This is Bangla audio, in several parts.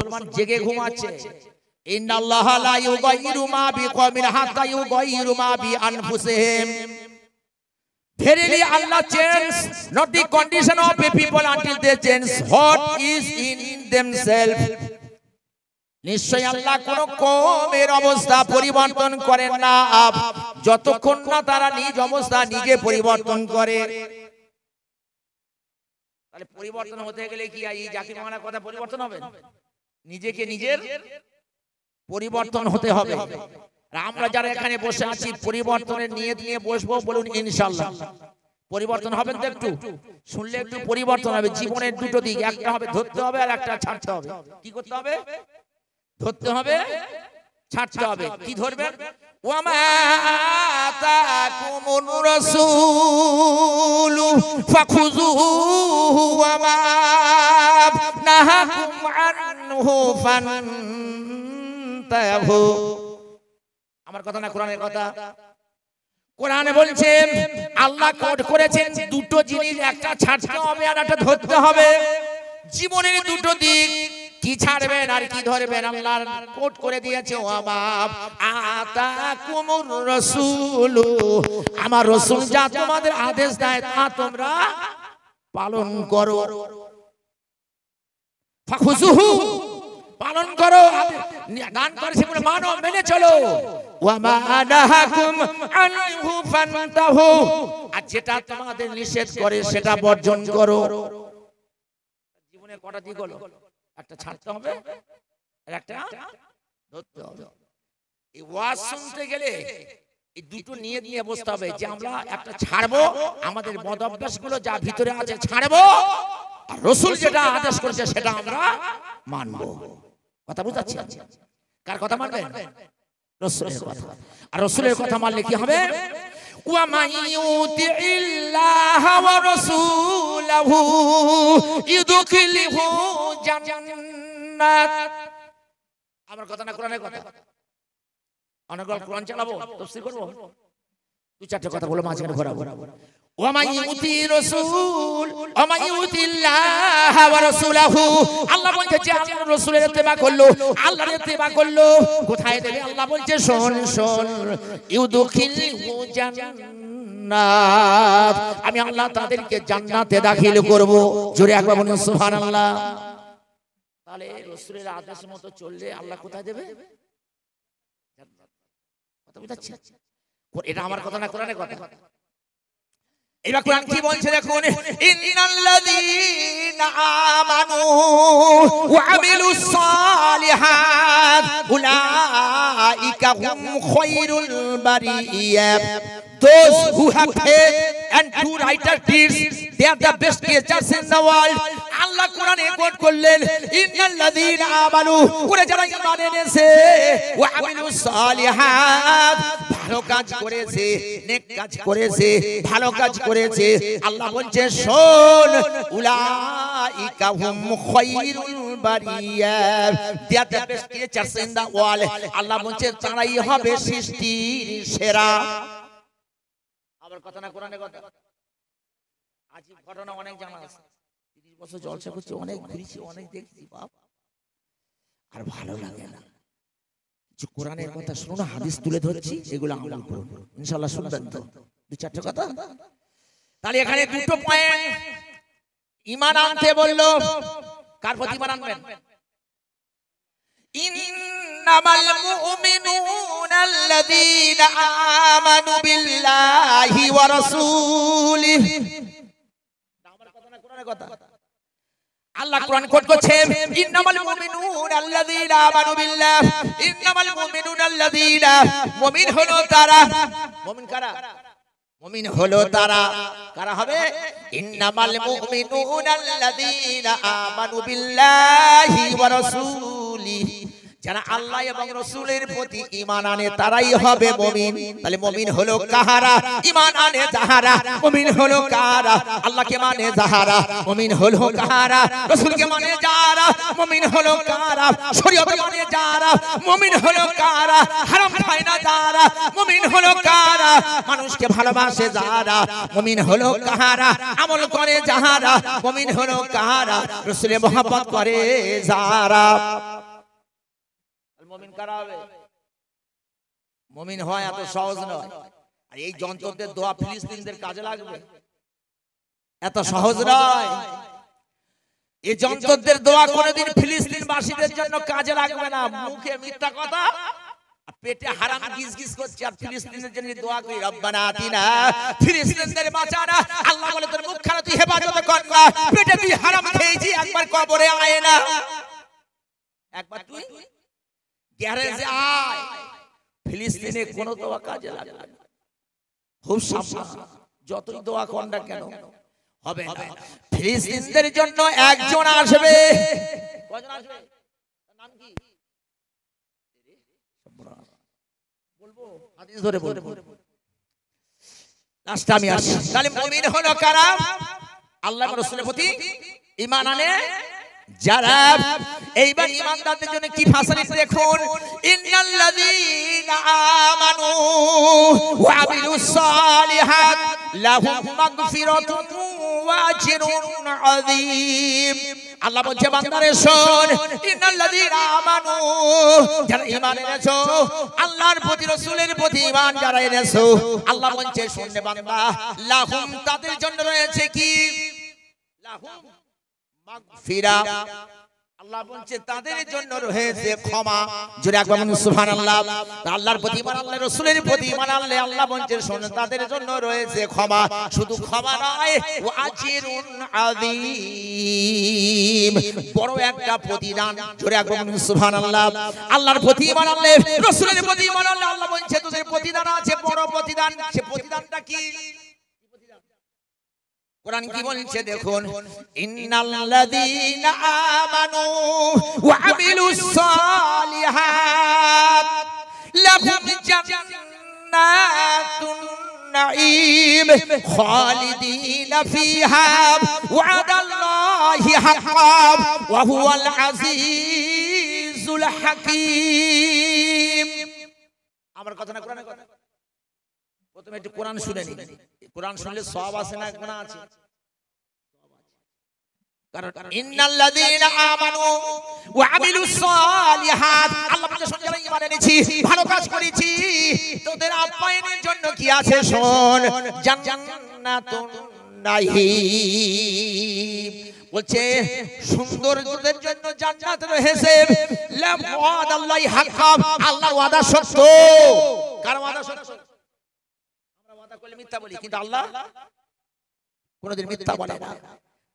মুসলমান জেগে ঘুমাচ্ছে। ইন্নাল্লাহা লা ইউগাইয়িরু মা বিকওমিন হাত্তা ইউগাইয়িরু মা বিআনফুসিহিম। Verily Allah changes not the condition of a people until they change what is in themselves. নিশ্চয় আল্লাহ কোন কওমের অবস্থা পরিবর্তন করেন না যতক্ষণ না তারা নিজ অবস্থা নিজে পরিবর্তন করে। তাহলে পরিবর্তন হতে গেলে কি এই জাকির মাওলানার কথা পরিবর্তন হবে? নিজেকে নিজের পরিবর্তন হতে হবে। আর আমরা যারা এখানে বসে আছি পরিবর্তনের নিয়ত নিয়ে বসবো, বলুন ইনশাআল্লাহ পরিবর্তন হবেন তো? একটু শুনলে একটু পরিবর্তন হবে। জীবনের দুটো দিক, একটা হবে ধরতে হবে আর একটা ছাড়তে হবে। কি করতে হবে? ধরতে হবে, ছাড়তে হবে। কি ধরবেন? ওয়ামা আতাকুমুর রাসূলু ফাখুযুহু ওয়ামা নাহাকুম আনহু ফান্তাহু। আমার কথা না কোরআনের কথা। কোরআনে বলছেন আল্লাহ কোড করেছেন দুটো জিনিস, একটা ছাড়তে হবে আর একটা ধরতে হবে। জীবনের দুটো দিক, কি ছাড়বেন আর কি ধরবেন আল্লাহ কোড করে দিয়েছে। ওয়ামা আতাকুমুর রাসূলু, আমার রাসূল যা তোমাদের আদেশ দেয় তা তোমরা পালন করো। ফাখুযুহু, পালন করো। দান করেছে বলে মানো, মেনে চলো। ওয়ামা নাহাকুম আনহু ফান্তাহু, আর যেটা তোমাদের নিষেধ করে সেটা বর্জন করো। জীবনে কটা দিক হলো? একটা ছাড়তে হবে আর একটা ধরতে হবে। এই ওয়াজ শুনতে গেলে এই দুটো নিয়ে নিয়ে বসতে হবে যে আমরা একটা ছাড়বো, আমাদের বদ অভ্যাসগুলো যা ভিতরে আছে ছাড়বো, আর রাসূল যেটা আদেশ করেছে সেটা আমরা মানবো। কথা বুঝাচ্ছি? কার কথা মানবেন? রাসূলের কথা। আর রাসূলের কথা মানলে কি হবে? ওয়া মাইয়ুতিল্লাহা ওয়া রাসূলাহু ইউদখিলহু জান্নাত। আমার কথা না কোরআনের কথা। অনেকবার কোরআন চালাবো, তাফসীর করব, দুই চারটে কথা বলে মাঝখানে ঘোরাবো। ওয়া মাইয়ুতি রাসূল ওয়া মাইয়ুতিল্লাহা ওয়া রাসূলাহু, আল্লাহ বলছে যে আল্লাহর রাসূলের ইত্তেবা করলো, আল্লাহর ইত্তেবা করলো, কোথায় দেবে? আল্লাহ বলছে শোন শোন, ইউদখিলহু জান্নাত, আমি আল্লাহ তাদেরকে জান্নাতে দাখিল করব। জোরে একবার বলুন সুবহানাল্লাহ। তাহলে রাসূলের আদেশ মতো চললে আল্লাহ কোথায় দেবে? জান্নাত। কথা বুঝাচ্ছি? এটা আমার কথা না কোরআনের কথা। এবার কোরআন কি বলছে দেখুন, ইন্নাল্লাযীনা আমানু ওয়া আমিলুস সালিহাত উলাইকা হুম Khairul Baria. Those who have faith and do righteous deeds, they are the best creatures in the world. আল্লাহ কোরআনে কোট করলেন ইন্নাল্লাযীনা আমানু, ওরা যারা ঈমান এনেছে, ওয়া আমিলুস সালিহাত, ভালো কাজ করেছে, নেক কাজ করেছে, ভালো কাজ করেছে, আল্লাহ বলছে শোন, উলাইকা হুম Khairul Baria, they are the best creatures in the world. আল্লাহ বলছে তারাই হবে সৃষ্টির সেরা। আবার কথা না কোরআনের কথা। আজীব ঘটনা অনেক জানা আছে। 30 বছর জলসা করছি, অনেক ঘুরেছি, অনেক দেখছি, বাপ আর ভালো লাগে না। যে কোরআনের কথা শুনো, হাদিস তুলে ধরছি, এগুলো আমল করব ইনশাআল্লাহ। শুনবেন তো দুই চারটে কথা? তাহলে এখানে দুটো পয়েন্ট ঈমান আনতে বললো। কার প্রতি ঈমান আনবেন? ইন্নামাল মুমিনুনা আল্লাযীনা আমানু বিল্লাহি ওয়া রাসূলিহি। আমার কথা না কোরআনের কথা। আল্লাহ কোরআন কোট করছে ইন্নামাল মুমিনুনা আল্লাযীনা আমানু বিল্লাহ, ইন্নামাল মুমিনুনা আল্লাযীনা, মুমিন হলো তারা। মুমিন কারা? মুমিন হলো তারা। কারা হবে? ইন্নামাল মুমিনুনা আল্লাযীনা আমানু বিল্লাহি ওয়া রাসূলিহি, যারা আল্লাহ এবং রাসূলের প্রতি ঈমান আনে তারাই হবে মুমিন। তাহলে মুমিন হলো কাহারা? ঈমান আনে যাহারা। মুমিন হলো কাহারা? আল্লাহকে মানে যাহারা। মুমিন হলো কাহারা? রাসূলকে মানে যাহারা। মুমিন হলো কাহারা? শরীয়ত মানে যাহারা। মুমিন হলো কাহারা? হারাম খায় না যাহারা। মুমিন হলো কাহারা? মানুষকে ভালোবাসে যাহারা। মুমিন হলো কাহারা? আমল করে যাহারা। মুমিন হলো কাহারা? রাসূলের মহব্বত করে যাহারা। মুমিন কারা হবে? মুমিন হয় এত সহজ নয়। আর এই যন্ত্রদের দোয়া ফিলিস্তিনদের কাজে লাগবে, এত সহজ নয়। এই যন্ত্রদের দোয়া কোনোদিন ফিলিস্তিনবাসীদের জন্য কাজে লাগবে না। মুখে মিথ্যা কথা, পেটে হারাম গিজ গিজ করছে, আর ফিলিস্তিনের জন্য দোয়া করি রব্বানা আতিনা, ফিলিস্তিনদের বাঁচানা। আল্লাহ বলে তোর মুখখানা তুই হেফাজত কর না, পেটে তুই হারাম খেয়েছি, একবার কবরে আয় না, একবার তুই গ্যারেজে আয়। ফিলিস্তিনে কোনো দোয়া কাজে লাগবে না। খুব সাবধান, যতই দোয়া কর না কেন হবে না। ফিলিস্তিনদের জন্য একজন আসবে। কজন আসবে? নাম কি বলবো? হাদিস ধরে বলবো, লাস্ট আমি আসি। তাহলে মুমিন হলো কারা? আল্লাহ রাসূলের প্রতি ঈমান আনে যারা। এইবার ঈমানদারদের জন্য কি ফ্যাসিলিটি দেখুন। ইন্নাল্লাযীনা আমানু ওয়া আমিলুস সালিহাত লাহুম মাগফিরাতুন ওয়া আজরুন আযীম। আল্লাহ বলছে বান্দারে শোন, ইন্নাল্লাযীনা আমানু, যারা ঈমান এনেছো, আল্লাহর প্রতি রাসূলের প্রতি ঈমান যারা এনেছো, আল্লাহ বলছে শুনলে বান্দা, লাহুম তাদের জন্য রয়েছে কি? লাহুম মাগফিরা। আল্লাহ বলছে তাদের জন্য রয়েছে ক্ষমা। জোরে একবার বলুন সুবহানাল্লাহ। আল্লাহর প্রতি ঈমান, আল্লাহর রাসূলের প্রতি ঈমান আনলে আল্লাহ বলছে শোন তাদের জন্য রয়েছে ক্ষমা। শুধু ক্ষমা নয়, ওয়া আজরুন আযীম, বড় একটা প্রতিদান। জোরে একবার বলুন সুবহানাল্লাহ। আল্লাহর প্রতি ঈমান আনলে, রাসূলের প্রতি ঈমান আনলে আল্লাহ বলছে তোদের প্রতিদান আছে, বড় প্রতিদান। সে প্রতিদানটা কি? কোরআন কি বলছে দেখুন, ইন্নাল্লাযীনা আমানু ওয়া আমিলুস সালিহাত লাহুম জান্নাতুন নাঈম খালিদিনা ফিহা ওয়াদাল্লাহি হাক্কান ওয়া হুয়াল আজিজুল হাকীম। আমার কথা না কোরআনের কথা? প্রথমে একটু কোরআন শুনে নিন। কোরআন শুনলে সওয়াব আছে না গুনাহ আছে? কারণ ইন্নাল্লাযীনা আমানু ওয়া আমিলুস সালিহাত, আল্লাহ বলেছে শোন যারা ঈমান এনেছি, ভালো কাজ করেছি, তোদের আপ্যায়নের জন্য কি আছে শোন, জান্নাতুন নাঈম। বলছে সুন্দরদের জন্য জান্নাত রয়েছে, লাম ওয়াদাল্লাহি হাক্কান, আল্লাহর ওয়াদা সত্য। কার ওয়াদা সত্য? আমরা ওয়াদা করলে মিথ্যা বলি, কিন্তু আল্লাহ কোনোদিন মিথ্যা বলে না।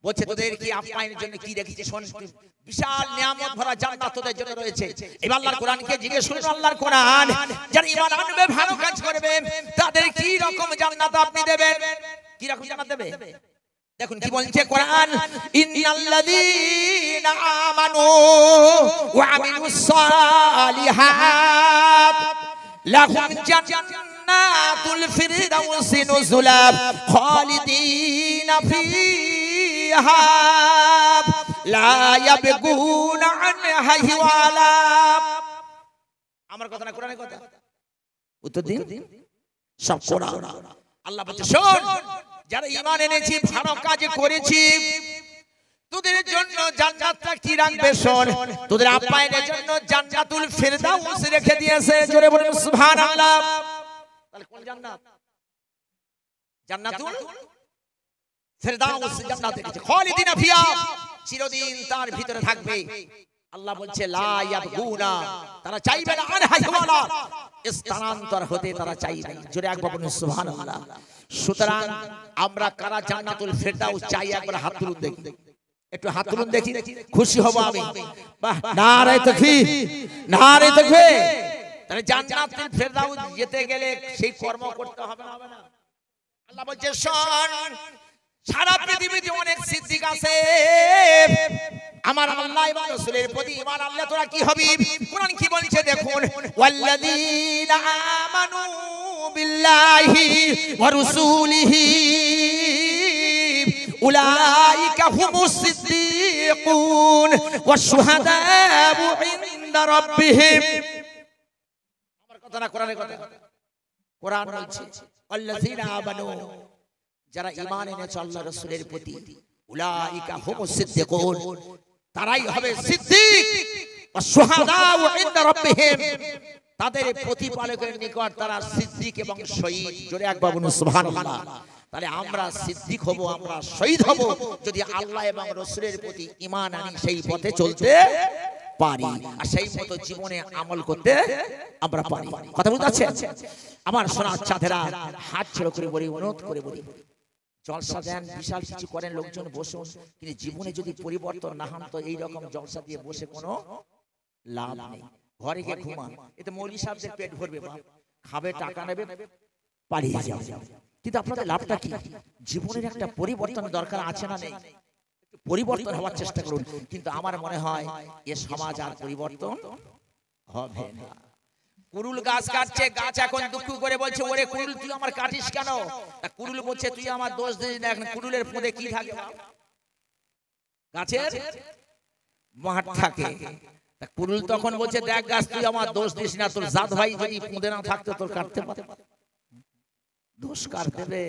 বলছে তোদের কি আপ্যায়নের জন্য কি রেখেছে শোন, বিশাল নিয়ামত ভরা জান্নাত তোদের জন্য রয়েছে। এবার আল্লাহর কোরআনকে জিজ্ঞেস করুন, আল্লাহর কোরআন যারা ঈমান আনবে, ভালো কাজ করবে, তাদের কি রকম জান্নাত আপনি দেবেন? কি রকম জান্নাত দেবে? দেখুন কি বলছে কোরআন, ইন্নাল্লাযীনা আমানু ওয়া আমিলুস সালিহাত লাহুম জান্নাতুল ফিরদাউসি নুজুলা খালিদিনা ফিহা লা ইয়াবগুনা আনহা হিওয়ালা। আমার কথা না কোরআনের কথা? উত্তর দিন। সব কোরআন। আল্লাহ বলছে শোন, যারা ঈমান এনেছি, ভালো কাজ করেছি, তোদের জন্য জান্নাতটা কি রাখবে শোন, তোদের আপ্যায়নের জন্য জান্নাতুল ফিরদাউস রেখে দিয়েছে। জোরে বলুন সুবহানাল্লাহ। তাহলে কোন জান্নাত? জান্নাতুল ফিরদাউস জান্নাত রেখেছে, খালিদিনা ফিহা, চিরদিন তার ভিতরে থাকবে। আল্লাহ বলছে লা ইয়াবগুনা, তারা চাইবে না আনহা হিওয়ালা, স্থানান্তর হতে তারা চাইবে। জোরে একবার বলুন সুবহানাল্লাহ। সুতরাং আমরা কারা জান্নাতুল ফিরদাউস চাই, একবার হাত তুলুন দেখি, একটু হাত তুলুন দেখি, খুশি হব আমি। বাহ, নারে তাকবীর, নারে তাকবীর। তাহলে জান্নাতুল ফিরদাউস যেতে গেলে সেই কর্ম করতে হবে না? আল্লাহ বলছে শোন, সারা পৃথিবীতে অনেক সিদ্দিক আছে, আমার আল্লাহ এবং রাসূলের প্রতি ঈমান আনলে তোরা কি হবি? কোরআন কি বলছে দেখুন, ওয়াল্লাযীনা আমানু বিল্লাহি ওয়া রাসূলিহি উলাইকা হুমুস সিদ্দিকুন ওয়াশ শুহাদাউ ইনদা রাব্বিহিম। আমার কথা না কোরআনের কথা? কোরআন বলছে ওয়াল্লাযীনা আমানু, যারা ঈমান এনেছে আল্লাহ রাসূলের প্রতি, উলাইকা হুমুস সিদ্দিকুন, তারাই হবে সিদ্দিক। ওয়াশুহাদাউ ইনদা রাব্বিহিম, তাদের প্রতিপালকের নিকট তারা সিদ্দিক এবং শহীদ। জোরে একবার বলুন সুবহানাল্লাহ। তাহলে আমরা সিদ্দিক হব, আমরা শহীদ হব যদি আল্লাহ এবং রাসূলের প্রতি ঈমান আনি, সেই পথে চলতে পারি আর সেই মতো জীবনে আমল করতে আমরা পারি। কথা বুঝতে পারছেন? আমার সোনার চাঁদেরা, হাত ছেড়ে করে বলি, অনুরোধ করে বলি, জলসা দেন, বিশাল কিছু করেন, লোকজন বসুন, কিন্তু জীবনে যদি পরিবর্তন না হন তো এইরকম জলসা দিয়ে বসে কোনো লাভ নেই। ঘরে গিয়ে ঘুমান, এতে মৌলী সাহেবদের পেট ভরবে, খাবে, টাকা নেবে, পালিয়ে যাবে, কিন্তু আপনাদের লাভটা কি? জীবনের একটা পরিবর্তন দরকার আছে না নেই? পরিবর্তন হওয়ার চেষ্টা করুন। কিন্তু আমার মনে হয় এ সমাজ আর পরিবর্তন হবে না। কুরুল গাছ কাটছে, গাছ এখন দুঃখ করে বলছে, ওরে কুরুল তুই আমার কাটিস কেন? কুরুল বলছে তুই আমার দোষ দিস না। এখন কুরুলের পদে কি থাকে? গাছের মাঠ থাকে। কুরুল তখন বলছে, দেখ গাছ তুই আমার দোষ দিস না, তোর জাত ভাই যদি পদে না থাকতো তোর কাটতে পারত। দোষ কার দেবে?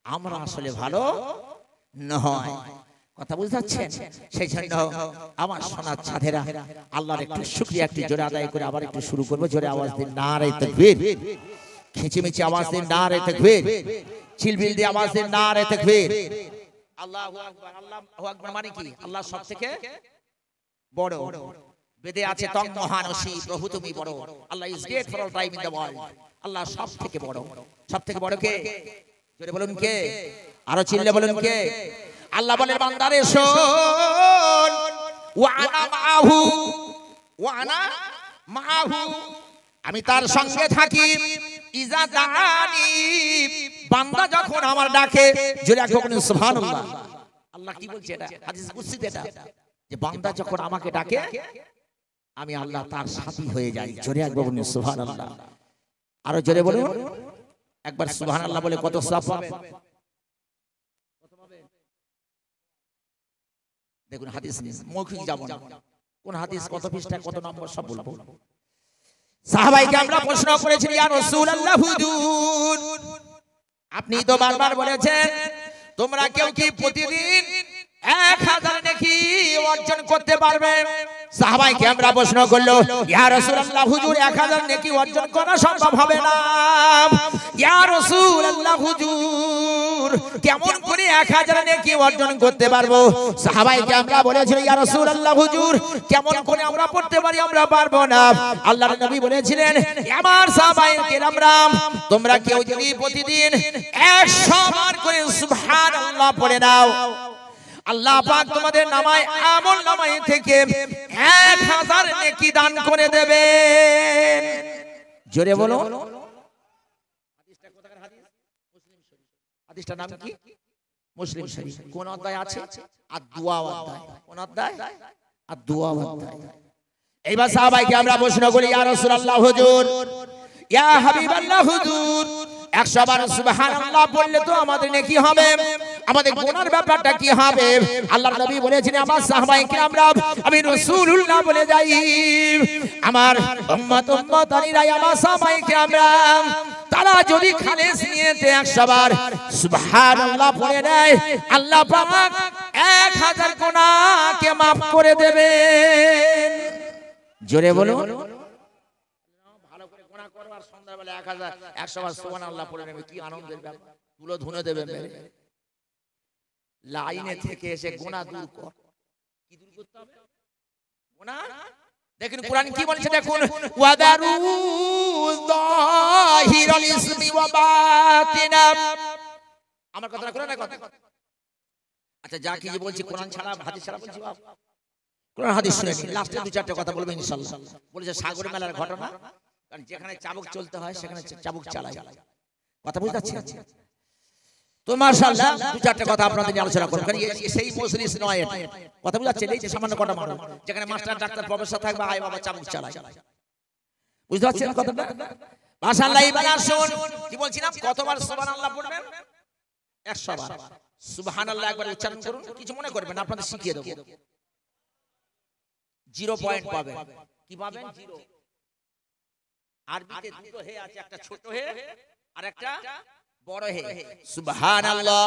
আমরা আসলে ভালো নয়। কথা বুঝতে পারছেন? সেই জন্য আমার সোনার চাঁদেরা, আল্লাহর একটু শুকরিয়া একটু জোরে আদায় করে আবার একটু শুরু করবো। জোরে আওয়াজ দিন নারে তাকবীর, খিচিমিচি আওয়াজ দিন নারে তাকবীর, চিলবিল দিয়ে আওয়াজ দিন নারে তাকবীর। আল্লাহু আকবার। আল্লাহু আকবার মানে কি? আল্লাহ সবথেকে বড়। বেদে আছে তং মহানসী, প্রভু তুমি বড়। আল্লাহ is great for all time in the world. আল্লাহ সবথেকে বড়। সবথেকে বড় কে? জোরে বলুন কে? আরো চিল্লে বলুন কে? আল্লাহ বলে বান্দারে শোন, ওয়া আনা মাহু, ওয়া আনা মাহু, আমি তার সঙ্গে থাকি। ইজা দানি, বান্দা যখন আমার ডাকে। জোরে একবার বলুন সুবহানাল্লাহ। আল্লাহ কি বলছে? এটা হাদিস কুদসি, এটা যে বান্দা যখন আমাকে ডাকে আমি আল্লাহ তার সাথী হয়ে যাই। জোরে একবার বলুন সুবহানাল্লাহ। আরো জোরে বলুন একবার সুবহানাল্লাহ বলে কত সওয়াব পাবেন? দেখুন হাদিস মৌখিক যাব না, কোন হাদিস কত পৃষ্ঠা কত নম্বর সব বলবো। সাহাবাইকে আমরা প্রশ্ন করেছি, ইয়া রাসূলুল্লাহ হুজুর, আপনি তো বারবার বলেছেন তোমরা কেউ কি প্রতিদিন 1000 নেকি অর্জন করতে পারবে? সাহাবাইকে আমরা প্রশ্ন করলো, ইয়া রাসূলুল্লাহ হুজুর 1000 নেকি অর্জন করা সম্ভব হবে না। ইয়া রাসূলুল্লাহ হুজুর কেমন করে 1000 নেকি অর্জন করতে পারবো? সাহাবাইকে আমরা বলেছিল, ইয়া রাসূলুল্লাহ হুজুর কেমন করে আমরা পড়তে পারি? আমরা পারবো না। আল্লাহর নবী বলেছিলেন, আমার সাহাবায়ে কেরাম, তোমরা কেউ যদি প্রতিদিন 100 বার করে সুবহানাল্লাহ পড়ে নাও, আল্লাহ পাক তোমাদের নামায়, আমল নামায় থেকে 1000 নেকি দান করে দেবেন। জোরে বলো। হাদিসটা কোথাকার হাদিস? মুসলিম শরীফ। হাদিসটার নাম কি? মুসলিম শরীফ। কোন অধ্যায় আছে? আদ-দুআ অধ্যায়। কোন অধ্যায়? আদ-দুআ অধ্যায়। এইবার সাহাবাইকে আমরা প্রশ্ন করি, ইয়া রাসূলুল্লাহ হুজুর, ইয়া হাবিবাল্লাহ হুজুর 100 বার সুবহানাল্লাহ বললে তো আমাদের নেকি হবে, আমাদের গুনার ব্যাপারটা কি হবে? আল্লাহর নবী বলেছেন, আমার সাহাবায়ে কিরামরা, আমি রাসূলুল্লাহ বলে যাই, আমার উম্মত-উম্মতানিরা, আমার সাহাবায়ে কিরামরা, তারা যদি খালেস নিয়তে 100 বার সুবহানাল্লাহ পড়ে নেয়, আল্লাহ পাক 1000 গুনাহকে maaf করে দেবেন। জোরে বলুন। ভালো করে গুনাহ করবার সন্ধ্যাবেলা 100 বার সুবহানাল্লাহ পড়ে নেবে, কি আনন্দের ব্যাপার। তুলো ধুনে দেবে মেরে। লাইনে থেকে এসে গুনাহ দূর কর। কি দূর করতে হবে? গুনাহ। দেখুন কোরআন কি বলছে, দেখুন, ওয়াদারু যাহিরাল ইসমি ওয়া বাতিনা। আমার কথাটা কোরআনের কথা। আচ্ছা যা কি বলছি কোরআন ছাড়া হাদিস ছাড়া বলছি, বাপ কোরআন হাদিস শুনে নিন। লাস্টে 2-4টা কথা বলবো ইনশাআল্লাহ। বলেছে সাগর মেলার ঘটনা, কারণ যেখানে চাবুক চলতে হয় সেখানে চাবুক চালায়। কথা বুঝতে পারছেন? তো মাশাআল্লাহ 2-4টা কথা আপনাদের নিয়ে আলোচনা করব, কারণ সেই মজলিস নয় এটা। কথা বুঝাচ্ছেন? এই যে সামান্য কটা মানুষ যেখানে মাস্টার ডাক্তার প্রফেসর থাকবে, আয় বাবা চাবুক চালায়। বুঝতে পারছেন কথাটা? মাশাআল্লাহ। এবার আসুন, কি বলছিলাম, কতবার সুবহানাল্লাহ পড়বেন? 100 বার। সুবহানাল্লাহ একবার উচ্চারণ করুন, কিছু মনে করবেন, আপনাদের শিখিয়ে দেব। 0 পয়েন্ট পাবেন। কি পাবেন? 0। আরবিতে দুটো হে আছে, একটা ছোট হে আর একটা বড় হে। সুবহানাল্লাহ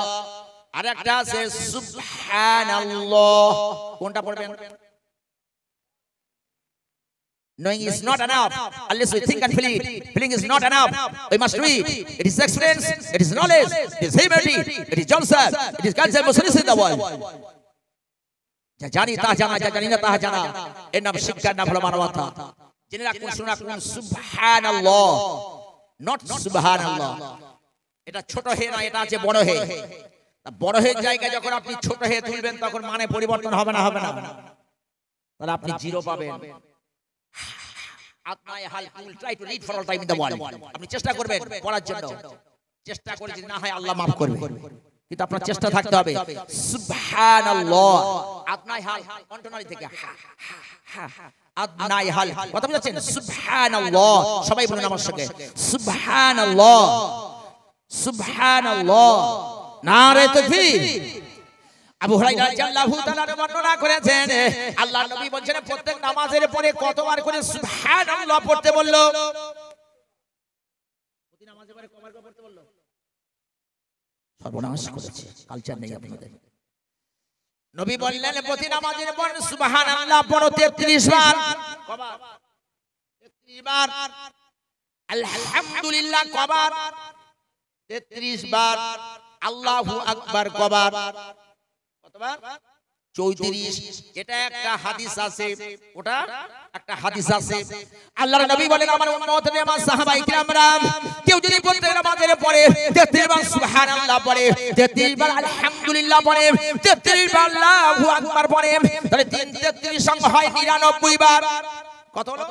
আর একটা আছে সুবহানাল্লাহ। কোনটা পড়বেন? Knowing is not enough unless we think and feel it. Feeling is not enough. We must do it. It is experience, it is knowledge, it is humility, it is jalsa, it is God's mercy in the world. যা জানি তা জানা, যা জানি না তা জানা, এর নাম শিক্ষার নাম হলো মানবতা। জেনে রাখুন, শুনে রাখুন, সুবহানাল্লাহ, নট সুবহানাল্লাহ। এটা ছোট হে না, এটা আছে বড় হে। বড় হে জায়গায় যখন আপনি ছোট হে তুলবেন তখন মানে পরিবর্তন হবে না, হবে না, তাহলে আপনি জিরো পাবেন। আপনি চেষ্টা করবেন পড়ার জন্য, চেষ্টা করে যদি না হয় আল্লাহ মাফ করবে, কিন্তু আপনার চেষ্টা থাকতে হবে। সুবহানাল্লাহ, আদনাই হাল কন্টিনিউয়ালি থেকে আদনাই হাল, কথা বুঝাচ্ছেন? সুবহানাল্লাহ, সবাই বলুন আমার সঙ্গে, সুবহানাল্লাহ, সুবহানাল্লাহ, নারে তাকবীর। আবু হুরায়রা রাদিয়াল্লাহু তাআলা বর্ণনা করেছেন, আল্লাহর নবী বলেন প্রত্যেক নামাজের পরে কতবার করে সুবহানাল্লাহ পড়তে বলল? প্রতি নামাজের পরে কতবার করে পড়তে বলল? সর্বনাশ করেছে, কালচার নেই আপনাদের। নবী বললেন প্রতি নামাজের পর সুবহানাল্লাহ পড়ো 33 বার। কবার? 33 বার। আলহামদুলিল্লাহ কবার? 33 বার। আল্লাহু আকবার কবার? কতবার? 34। এটা একটা হাদিস আছে, ওটা একটা হাদিস আছে। আল্লাহর নবী বলেন আমার উম্মতের, আমার সাহাবায়ে কিরামরা কেউ যদি প্রত্যেক নামাজের পরে 33 বার সুবহানাল্লাহ পড়ে, 33 বার আলহামদুলিল্লাহ পড়ে, 33 বার আল্লাহু আকবার পড়ে, তাহলে 3 33 সঙ্গ হয় 99 বার। কত হলো?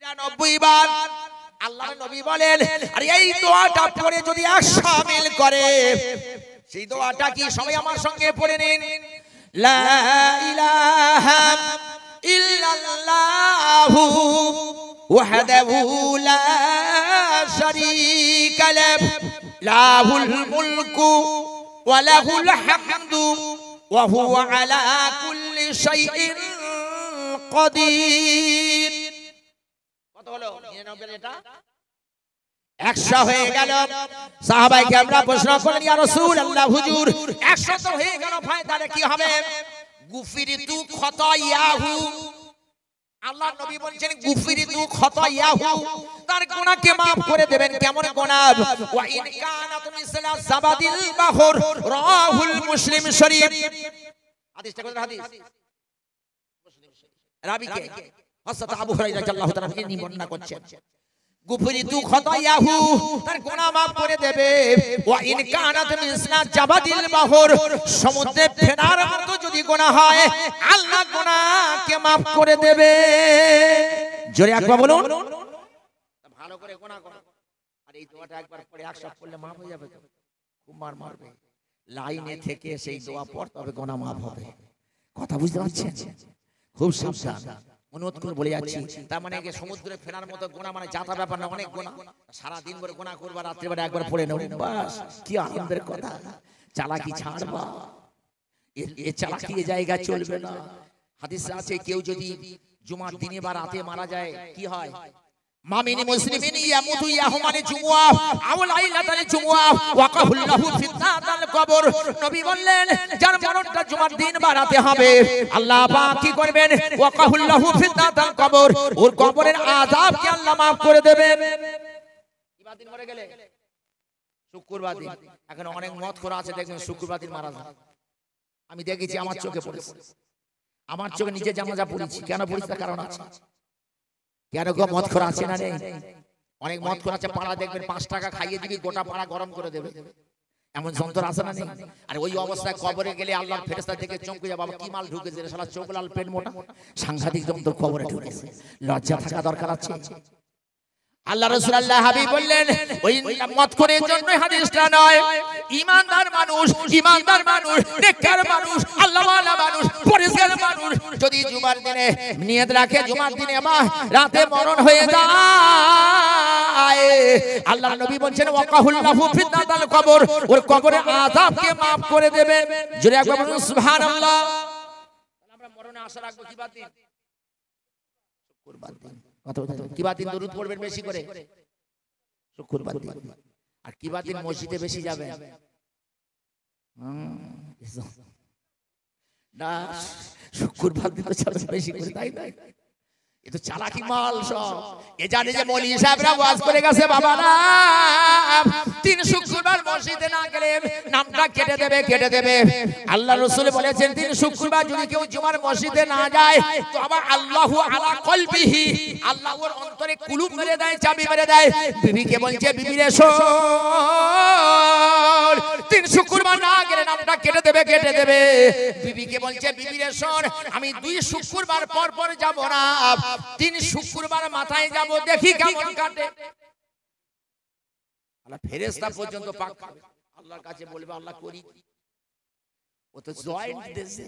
99 বার। আল্লাহর নবী বলেন আর এই দোয়াটা পড়ে যদি 100 মিল করে, সেই দোয়াটা কি সবাই আমার সঙ্গে পড়ে নিন। লা ইলাহা ইল্লাল্লাহু ওয়াহদাহু লা শারীকা লাহু লাহুল মুলকু ওয়া লাহুল হামদু ওয়া হুয়া আলা কুল্লি শাইইন কাদির। কত হলো? 99 এটা 100 হয়ে গেল। সাহাবায়ে কেরামরা প্রশ্ন করলেন ইয়া রাসূলুল্লাহ, হুজুর 100 তো হয়ে গেল, ভাই তাহলে কি হবে? গুফিরিতু খতায়াহু, আল্লাহর নবী বলেন গুফিরিতু খতায়াহু, তার গুনাহকে maaf করে দেবেন। কেমন গুনাহ? ওয়া ইন কানাত মিসলা সাবাদিল বাহর, রাহুল মুসলিম শরীফ। হাদিসটা কোন হাদিস? মুসলিম শরীফ। রাবি কে? হযরত আবু হুরায়রা রাদিয়াল্লাহু তাআলা তিনি বর্ণনা করছেন, গুফরিতু খতায়াহু, তার গুনাহ maaf করে দেবে। ওয়া ইন কানাত মিসলা জাবাদিল বাহর, সমুদ্রে ফেনার মতো যদি গুনাহ হয় আল্লাহ গুনাহকে maaf করে দেবে। জোরে একবার বলুন। ভালো করে গুনাহ করো, আর এই দোয়াটা একবার পড়ে 100 পড়লে maaf হয়ে যাবে তো? খুব মার মারবে। লাইনে থেকে সেই দোয়া পড়তে হবে, গুনাহ maaf হবে। কথা বুঝতে পারছেন? খুব সাবধান, অনুরোধ করে বলে যাচ্ছি। তার মানে সমুদ্রে ফেরার মতো গোনা মানে যাতা ব্যাপার না, অনেক গোনা। সারা দিন ভরে গোনা করবা, রাত্রে বেলা একবার পড়ে নেব, বাস কি আনন্দের কথা। চালাকি ছাড়বা, এ চালাকি এ জায়গা চলবে না। হাদিসে আছে কেউ যদি জুমার দিনে বা রাতে মারা যায় কি হয়? মামিনি মুসলিমিন ইয়ামুতু ইয়াহুমানি জুমুআ আও লাইলাতাল জুমুআ ওয়াকাহুল্লাহু ফিতনাতাল কবর। নবী বললেন যার মরণটা জুমার দিন বা রাতে হবে আল্লাহ পাক কি করবেন? ওয়াকাহুল্লাহু ফিতনাতাল কবর, ওর কবরের আযাবকে আল্লাহ maaf করে দেবেন। কিবা দিন মরে গেলে শুক্রবার দিন, এখন অনেক মত করা আছে দেখবেন শুক্রবার দিন মারা যায়। আমি দেখেছি, আমার চোখে পড়েছে, আমার চোখে নিজে জানাজা পড়েছি। কেন পড়েছি তার কারণ আছে। কেন গো মদ খোর আছে না নেই? অনেক মদ খোর আছে, পাড়া দেখবেন 5 টাকা খাইয়ে দিবি, গোটা পাড়া গরম করে দেবে, এমন যন্ত্র আছে না নেই? আর ওই অবস্থায় কবরে গেলে আল্লাহর ফেরেশতা দেখে চমকে যাবে, বাবা কি মাল ঢুকেছে রে, শালা চোখ লাল পেট মোটা, সাংঘাতিক যন্ত্র কবরে ঢুকেছে। লজ্জা থাকা দরকার আছে। আল্লাহ রাসূল আল্লাহ হাবিব বললেন ওই মদ খোরের জন্য হাদিসটা নয়, ঈমানদার মানুষ, ঈমানদার মানুষ, নেককার মানুষ, আল্লাহওয়ালা মানুষ, পরিষ্কার মানুষ যদি জুমার দিনে নিয়ত রাখে জুমার দিনে মা রাতে মরণ হয়ে যায়, আল্লাহর নবী বলেন ওয়াকাহুল্লাহু ফিতনাতাল কবর, ওর কবরের আযাবকে maaf করে দেবেন। জোরে একবার বলুন সুবহানাল্লাহ। তাহলে আমরা মরণে আশা রাখবো কি বাদ দিন? শুক্রবার দিন। কিবা দিন দরুদ পড়বেন বেশি করে? শুক্রবার দিন। আর কিবা দিন মসজিদে বেশি যাবেন না, শুক্রবার দিন তো যাবেন বেশি করে, তাই না? এ তো চালাকি মাল সব। এ জানে যে মৌলভী সাহেবরা ওয়াজ করে গেছে বাবারা 3 শুক্রবার মসজিদে না গেলে নামটা কেটে দেবে। আল্লাহ রাসূল বলেছেন 3 শুক্রবার যদি কেউ জুমার মসজিদে না যায় তো আবার আল্লাহু আলা কলবিহি, আল্লাহ ওর অন্তরে কুলুপ মেরে দেয়, চাবি মেরে দেয়। বিবিকে বলছে বিবি রে শোন 3 শুক্রবার না গেলে নামটা কেটে দেবে। বিবিকে বলছে বিবি রে শোন আমি 2 শুক্রবার পর যাব না, 3 শুক্রবার মাথায় যাব, দেখি কেমন কাটে। আল্লাহ ফেরেশতা পর্যন্ত পাক খাবে, আল্লাহর কাছে বলবে আল্লাহ করি। ও তো জয়েন্ট দেশে,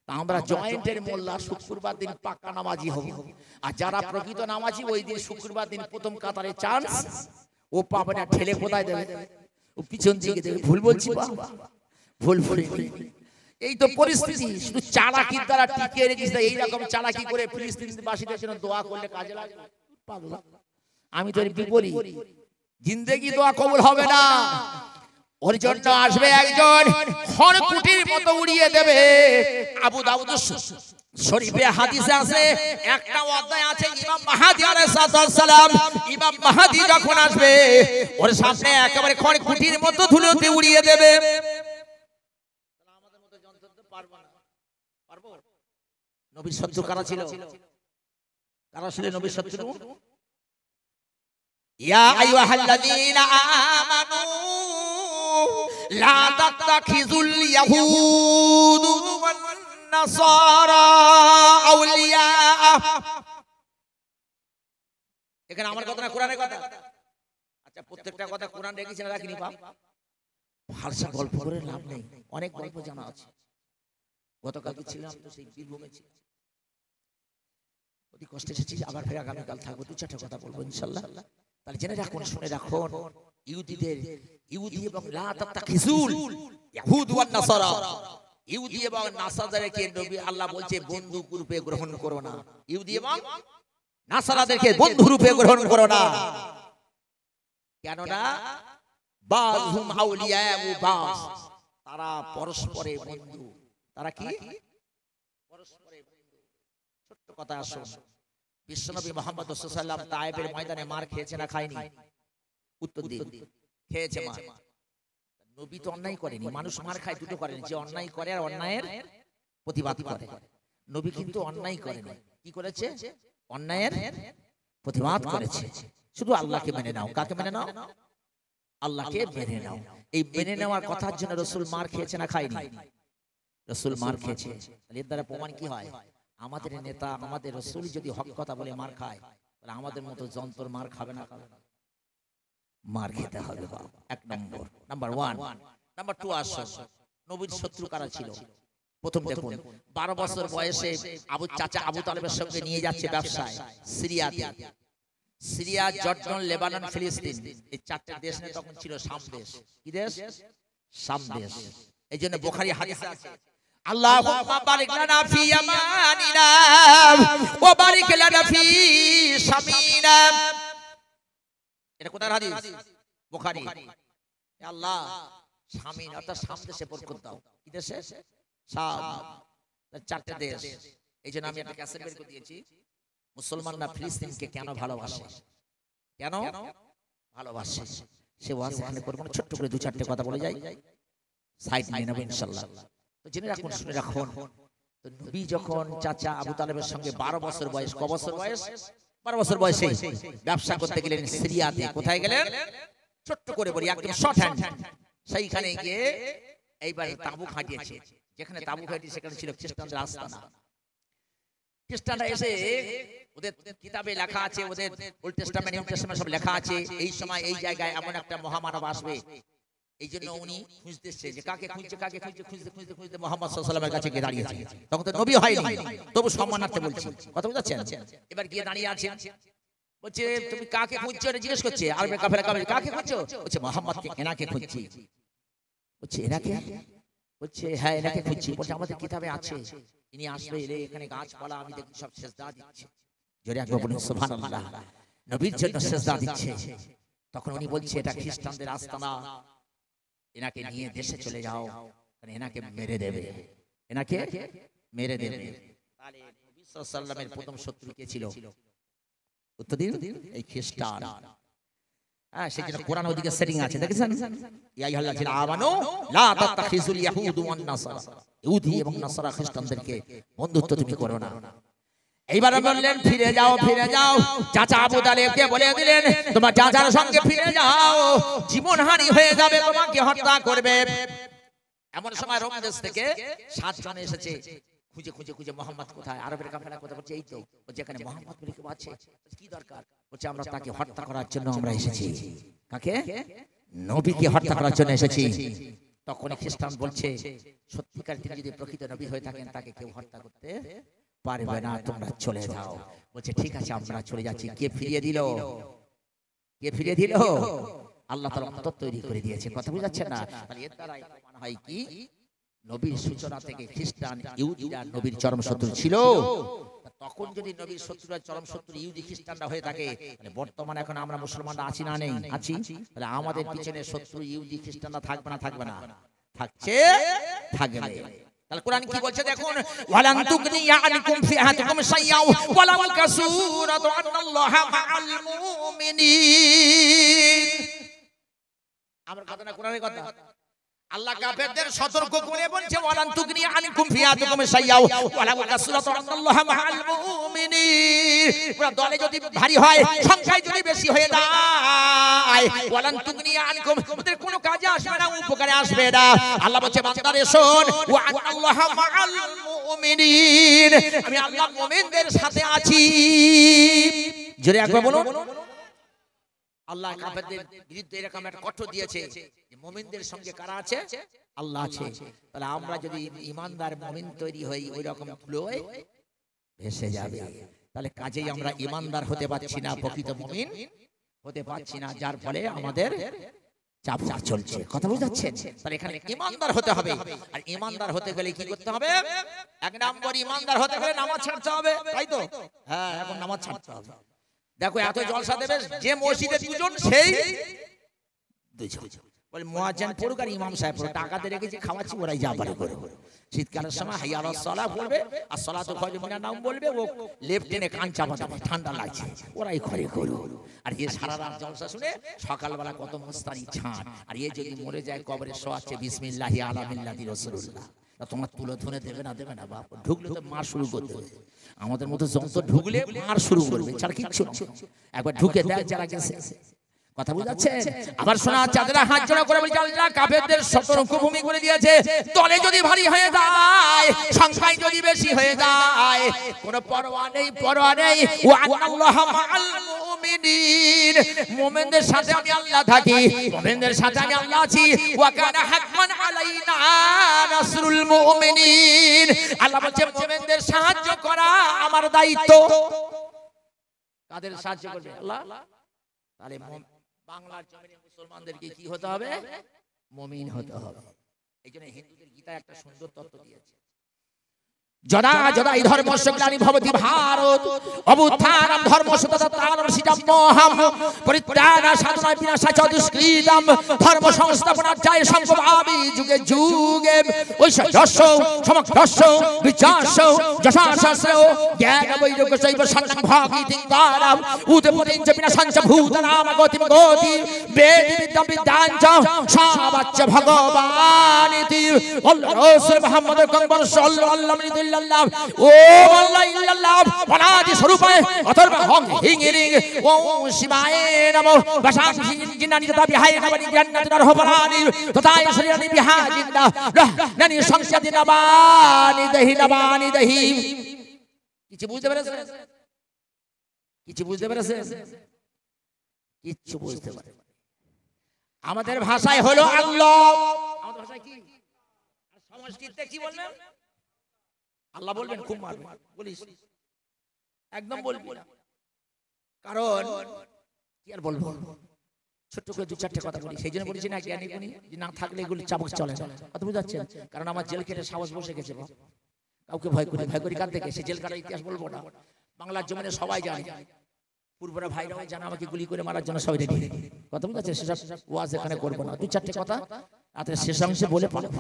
আমরা জয়েন্টের মোল্লা শুক্রবার দিন পাক্কা নামাজি হব, আর যারা প্রকৃত নামাজি ওই দিন শুক্রবার দিন প্রথম কাতারে চান্স ও পাবে না, ঠেলে কোথায় দেবে, ও পিছন দিকে দেবে। ভুল বলছি বাবা, ভুল। এই তো পরিস্থিতি, শুধু চালাকির দ্বারা টিকে রেখেছে। এইরকম চালাকি করে ফিলিস্তিনবাসীদের জন্য দোয়া করলে কাজে লাগবে। পাগলা, আমি তো এর বিপরীত, জিন্দেগি দোয়া কবুল হবে না। ওর জন্য আসবে একজন খড়কুটির মতো উড়িয়ে দেবে। আবু দাউদ শরীফে হাদিসে আছে, একটা অধ্যায় আছে ইমাম মাহদী আলাইহিস সালাম। ইমাম মাহদী যখন আসবে ওর সামনে একেবারে খড়কুটির মতো ধুলোতে উড়িয়ে দেবে। আমাদের মতো যন্ত্র তো পারবো না, পারবো? নবীর শত্রু কারা ছিল? কারা ছিল নবীর শত্রু? ইয়া আইয়ুহাল্লাযীনা আমানু লা তাত্তাখিযুল ইয়াহুদ ওয়ান নাসারা আউলিয়া। এখানে আমার কথা না কোরআনের কথা? আচ্ছা, প্রত্যেকটা কথা কোরআন রেখেছে না রাখিনি বাপ? ফারসা গল্প করে লাভ নেই, অনেক গল্প জানা আছে। গতকালকে ছিলাম তো সেই বীরভূমে ছিলাম, অতি কষ্টে এসেছি, আবার ফের আগামীকাল থাকবো, 2-4টা কথা বলবো ইনশাআল্লাহ। তাহলে জেনে রাখুন, শুনে রাখুন, ইহুদি এবং লা তাত্তাখিযুল ইয়াহুদ ওয়ান নাসারা, ইহুদি এবং নাসারাদেরকে নবী আল্লাহ বলছে বন্ধু রূপে গ্রহণ করো না। ইহুদি এবং নাসারাদেরকে বন্ধু রূপে গ্রহণ করো না। কেন না? বাযহুম আউলিয়া ওয়া বাস, তারা পরস্পরের বন্ধু। তারা কি? পরস্পরের বন্ধু। ছোট্ট কথা আসুন, বিশ্বনবী মুহাম্মদ রাসূলুল্লাহ সাল্লাল্লাহু আলাইহি ওয়াসাল্লাম তায়েফের ময়দানে মার খেয়েছে না খায়নি? উত্তর দিন। খেয়েছে মার। নবী তো অন্যায় করেনি, মানুষ মার খায় দুটো করেনি, যে অন্যায় করে আর অন্যায়ের প্রতিবাদ করে। নবী কিন্তু অন্যায় করেনি, কি করেছে? অন্যায়ের প্রতিবাদ করেছে। শুধু আল্লাহকে মেনে নাও। কাকে মেনে নাও? আল্লাহকে মেনে নাও। এই মেনে নেওয়ার কথার জন্য রাসূল মার খেয়েছে না খায়নি? রাসূল মার খেয়েছে। তাহলে এর দ্বারা প্রমাণ কি হয়? আমাদের নেতা, আমাদের রাসূল যদি হক কথা বলে মার খায়, তাহলে আমাদের মতো যন্ত্র মার খাবে না? মার খেতে হবে বাবা, এক নম্বর। নাম্বার 1। নাম্বার 2 আসো, নবীর শত্রু কারা ছিল? প্রথম দেখুন, 12 বছর বয়সে চাচা আবু তালেবের সঙ্গে নিয়ে যাচ্ছে ব্যবসায় সিরিয়াতে। সিরিয়া, জর্ডন, লেবানন, ফিলিস্তিন, এই 4টে দেশ নিয়ে তখন ছিল শাম দেশ। কি দেশ? শাম দেশ। এই জন্য বুখারী হাদিসে আছে, আল্লাহুম্মা বারিক লানা ফি ইয়ামানিনা ওয়া বারিক লানা ফি শামিনা। এটা কোথায় হাদিস? বুখারী। আল্লাহ শামিন অর্থাৎ শাম দেশে বরকত দাও। কি দেশে? শাম। 4টে দেশ। এই জন্য আমি একটা ক্যাসেট বের করে দিয়েছি, মুসলমানরা ফিলিস্তিনকে কেন ভালোবাসে, কেন ভালোবাসে সে ওয়াজ এখানে করব না, ছোট্ট করে 2-4টে কথা বলে যাই, সাইড নিয়ে নেব ইনশাআল্লাহ। তো জেনে রাখুন, শুনে রাখুন, তো নবী যখন চাচা আবু তালেবের সঙ্গে 12 বছর বয়স, ক বছর বয়স? 12 বছর বয়সে ব্যবসা করতে গেলেন সিরিয়াতে। কোথায় গেলেন? ছোট্ট করে বলি, একদম শর্ট হ্যান্ড। সেইখানে গিয়ে এইবার তাঁবু খাটিয়েছে। যেখানে তাঁবু খাটিয়েছে সেখানে ছিল খ্রিস্টানদের আস্তানা। খ্রিস্টানরা এসে, ওদের কিতাবে লেখা আছে, ওদের ওল্ড টেস্টামেন্ট, নিউ টেস্টামেন্ট সব লেখা আছে, এই সময় এই জায়গায় এমন একটা মহামানব আসবে। এই জন্য উনি খুঁজতে এসেছে যে কাকে খুঁজছে, খুঁজতে মুহাম্মদ সাল্লাল্লাহু আলাইহি ওয়াসাল্লামের কাছে গিয়ে দাঁড়িয়েছে। তখন তো নবী হয়নি, তবু সম্মানার্থে বলছি, কথা বুঝাচ্ছেন? এবার গিয়ে দাঁড়িয়ে আছেন, বলছে তুমি কাকে খুঁজছো? এটা জিজ্ঞেস করছে। আরবে কাফেরা কাকে খুঁজছো? বলছে মুহাম্মদকে, এনাকে খুঁজছি। বলছে এনাকে? বলছে হ্যাঁ এনাকে খুঁজছি। বলছে আমাদের কিতাবে আছে ইনি আসবে, এলে এখানে গাছপালা আমি দেখি সব সেজদা দিচ্ছে। জোরে একবার বলুন সুবহানাল্লাহ। নবীর জন্য সেজদা দিচ্ছে। তখন উনি বলছে এটা খ্রিস্টানদের আস্তানা, এনাকে নিয়ে দেশে চলে যাও, কারণ এনাকে মেরে দেবে, এনাকে মেরে দেবে। তাহলে নবী সাল্লামের প্রথম শত্রু কে ছিল? উত্তর দিন, এই খ্রিস্টান। হ্যাঁ, সেজন্য কোরআন ওদিকে সেটিং আছে, দেখেছেন? ইয়া আইয়ুহাল্লাযিনা আমানু লা তাত্তাখিযুল ইয়াহুদ ওয়ান নাসারা, ইহুদি এবং নাসারা খ্রিস্টানদেরকে বন্ধুত্ব তুমি করো না। এইবার বললেন ফিরে যাও, ফিরে যাও। চাচা আবু তালেবকে বলে দিলেন তোমার চাচার সঙ্গে ফিরে যাও, জীবনহানি হয়ে যাবে, তোমাকে হত্যা করবে। এমন সময় রোম দেশ থেকে 7 জন এসেছে, খুঁজে খুঁজে খুঁজে মোহাম্মদ কোথায়, আরবের কাফেলা কোথায়? বলছে এই তো। বলছে এখানে মোহাম্মদ বলে কেউ আছে? কি দরকার? বলছে আমরা তাকে হত্যা করার জন্য আমরা এসেছি। কাকে? নবীকে হত্যা করার জন্য এসেছি। তখন খ্রিস্টান বলছে সত্যিকার তিনি যদি প্রকৃত নবী হয়ে থাকেন তাকে কেউ হত্যা করতে পারবে না, তোমরা চলে যাও। বলছে ঠিক আছে আমরা চলে যাচ্ছি। কে ফিরিয়ে দিল? কে ফিরিয়ে দিল? আল্লাহ তাআলা অন্তর তৈরি করে দিয়েছে। কথা বুঝাচ্ছেন না? তাহলে এর দ্বারা প্রমাণ হয় কি নবীর সূচনা থেকে খ্রিস্টান ইহুদিরা নবীর চরম শত্রু ছিল। তখন যদি নবীর শত্রুরা চরম শত্রু ইহুদি খ্রিস্টানরা হয়ে থাকে, তাহলে বর্তমানে এখন আমরা মুসলমানরা আছি না নেই? আছি। তাহলে আমাদের পিছনে শত্রু ইহুদি খ্রিস্টানরা থাকবে না? থাকবে না? থাকছে, থাকবে। তাহলে কোরআন কি বলছে দেখুন, ওয়ালান তুগনি আনকুম ফিআতুকুম শাইআ ওয়ালাউ কাসুরাতু আন্নাল্লাহা মাআল মুমিনিন। আমার কথা না কোরআনের কথা। আল্লাহ কাফেরদের সতর্ক করে বলছে ওয়ালান তুগনি আনকুম ফিআতুকুম শাইআ ওয়ালাউ কাসুরাতু আন্নাল্লাহা মাআল মুমিনিন। পুরো দলে যদি ভারী হয়, সংখ্যায় যদি বেশি হয়ে যায়, ওয়ালান তুগনি আনকুম, ওদের কোনো কাজে আসবে না, উপকারে আসবে না। আল্লাহ বলছে বান্দারে শোন, ওয়া আন্নাল্লাহা মাআল মুমিনিন, আমি আল্লাহ মুমিনদের সাথে আছি। জোরে একবার বলুন। আল্লাহ কাফেরদের বিরুদ্ধে এরকম একটা কঠোর দিয়েছে যে মুমিনদের সঙ্গে কারা আছে? আল্লাহ আছে। তাহলে আমরা যদি ঈমানদার মুমিন তৈরি হই, ওই রকম ধুলোয় ভেসে যাবে। তাহলে কাজেই আমরা ঈমানদার হতে পারছি না, প্রকৃত মুমিন হতে পারছি না, যার ফলে আমাদের চাপ চলছে। কথা বুঝাচ্ছেন? তাহলে এখানে ঈমানদার হতে হবে। আর ঈমানদার হতে গেলে কি করতে হবে? এক নম্বর, ঈমানদার হতে গেলে নামাজ ছাড়তে হবে, তাই তো? হ্যাঁ, এখন নামাজ ছাড়তে হবে। দেখো এত জলসা দেবে, যে মসজিদে দুজন সেই দুজন। বলে মুয়াজ্জিন পড়ুক আর ইমাম সাহেব পড়ুক, টাকাতে রেখেছি খাওয়াচ্ছি, ওরাই যা পারে করে। শীতকালের সময় হাইয়া আলাস সালাহ বলবে আর সালাতু খায়রুম মিনান নাওম বলবে, ও লেফট টেনে কান চাপা দেবে, ঠান্ডা লাগছে, ওরাই করে করুক। আর এ সারা রাত জলসা শুনে সকালবেলা কত মস্তানি ছাড়। আর এ যদি মরে যায় কবরে শোয়াচ্ছে বিসমিল্লাহি আলা মিল্লাতি রাসূলুল্লাহ, তোমার তুলে ধরে দেবে না? দেবে না বাপ। ঢুকলে তো মার শুরু করতে হবে। আমাদের মতো যন্ত্র ঢুকলে মার শুরু করবে, ছাড়া কিচ্ছু একবার ঢুকে দেয় যারা গেছে। কথা বুঝাচ্ছেন? আবার শোনা চাঁদেরা হাত জোড়া করে বলছে আল্লাহ কাফেরদের সতর্ক ভূমি করে দিয়েছে, দলে যদি ভারী হয়ে যায়, সংখ্যায় যদি বেশি হয়ে যায়, কোনো পরোয়া নেই, পরোয়া নেই। ওয়া আল্লাহু মাআল মুমিনিন, মুমিনদের সাথে আমি আল্লাহ থাকি, মুমিনদের সাথে আমি আল্লাহ আছি। ওয়া কানা হাক্কান আলাইনা নাসরুল মুমিনিন, আল্লাহ বলছে মুমিনদের সাহায্য করা আমার দায়িত্ব। কাদের সাহায্য করবে? আল্লাহ। তাহলে বাংলার জমিনে মুসলমানদেরকে কি হতে হবে? মুমিন হতে হবে। এইজন্য হিন্দুদের গীতায় একটা সুন্দর তত্ত্ব দিয়েছে, যদা যদা ই ধর্মস্য গ্লানি ভবতি ভারত অবুত্থানম ধর্মস্য তদাত্মানম সিজম্মোহম পরিত্রাণা সাধনা বিনাশা চ দুষ্কৃতম ধর্ম সংস্থাপনার্থায় সম্ভবামি যুগে যুগে ঐশ্বর্যস্য সমগ্রস্য বিচারস্য যশাস্য জ্ঞান বৈরাগ্য চৈব সন্ন্যাং ভাগীতিং দ্বারাম উদপতিং চ বিনাশাং চ ভূতানাম গতিম গতি বেদ বিদ্যাং বিদ্যাং চ সাবাচ্চ ভগবানিতি আল্লাহ রাসূল মুহাম্মদ কম্বর সাল্লাল্লাহু আলাইহি ইল্লাল্লাহ ও আল্লাহ ইল্লাল্লাহ অনাদি স্বরূপে অথর্ব হং হিং রিং ও শিবায় নমো বশাং জিন্নানি তথা বিহায় নবনি জ্ঞানাত রহমানি তথায় শরীরানি বিহাজিন্দা নানি সংসাদি নবানি দহি কিছু বুঝতে পেরেছেন? কিছু বুঝতে পেরেছেন? কিচ্ছু বুঝতে পারে। আমাদের ভাষায় হলো আল্লাহ, আমাদের ভাষায় কি? আর সংস্কৃতে কি বলবেন? আল্লাহ বলবেন, খুব মারবেন, বলিস একদম বলবি না। কারণ কি আর বলবো, ছোট্ট করে দু চারটে কথা বলি, সেই জন্য বলেছি না জ্ঞানী গুণী যে না থাকলে এগুলো চাবুক চলে না। কথা বুঝাচ্ছেন? কারণ আমার জেল কেটে সাহস বসে গেছে, কাউকে ভয় করি কার দেখে, সে জেল কাটার ইতিহাস বলবো না। বাংলার জমিনে সবাই জানে, পূর্বরা ভাইরাও জানে আমাকে গুলি করে মারার জন্য সবাই রেডি। কথা বুঝাচ্ছে? সেসব ওয়াজ এখানে করবো না, দু চারটে কথা রাতের শেষ অংশে বলে পারবো।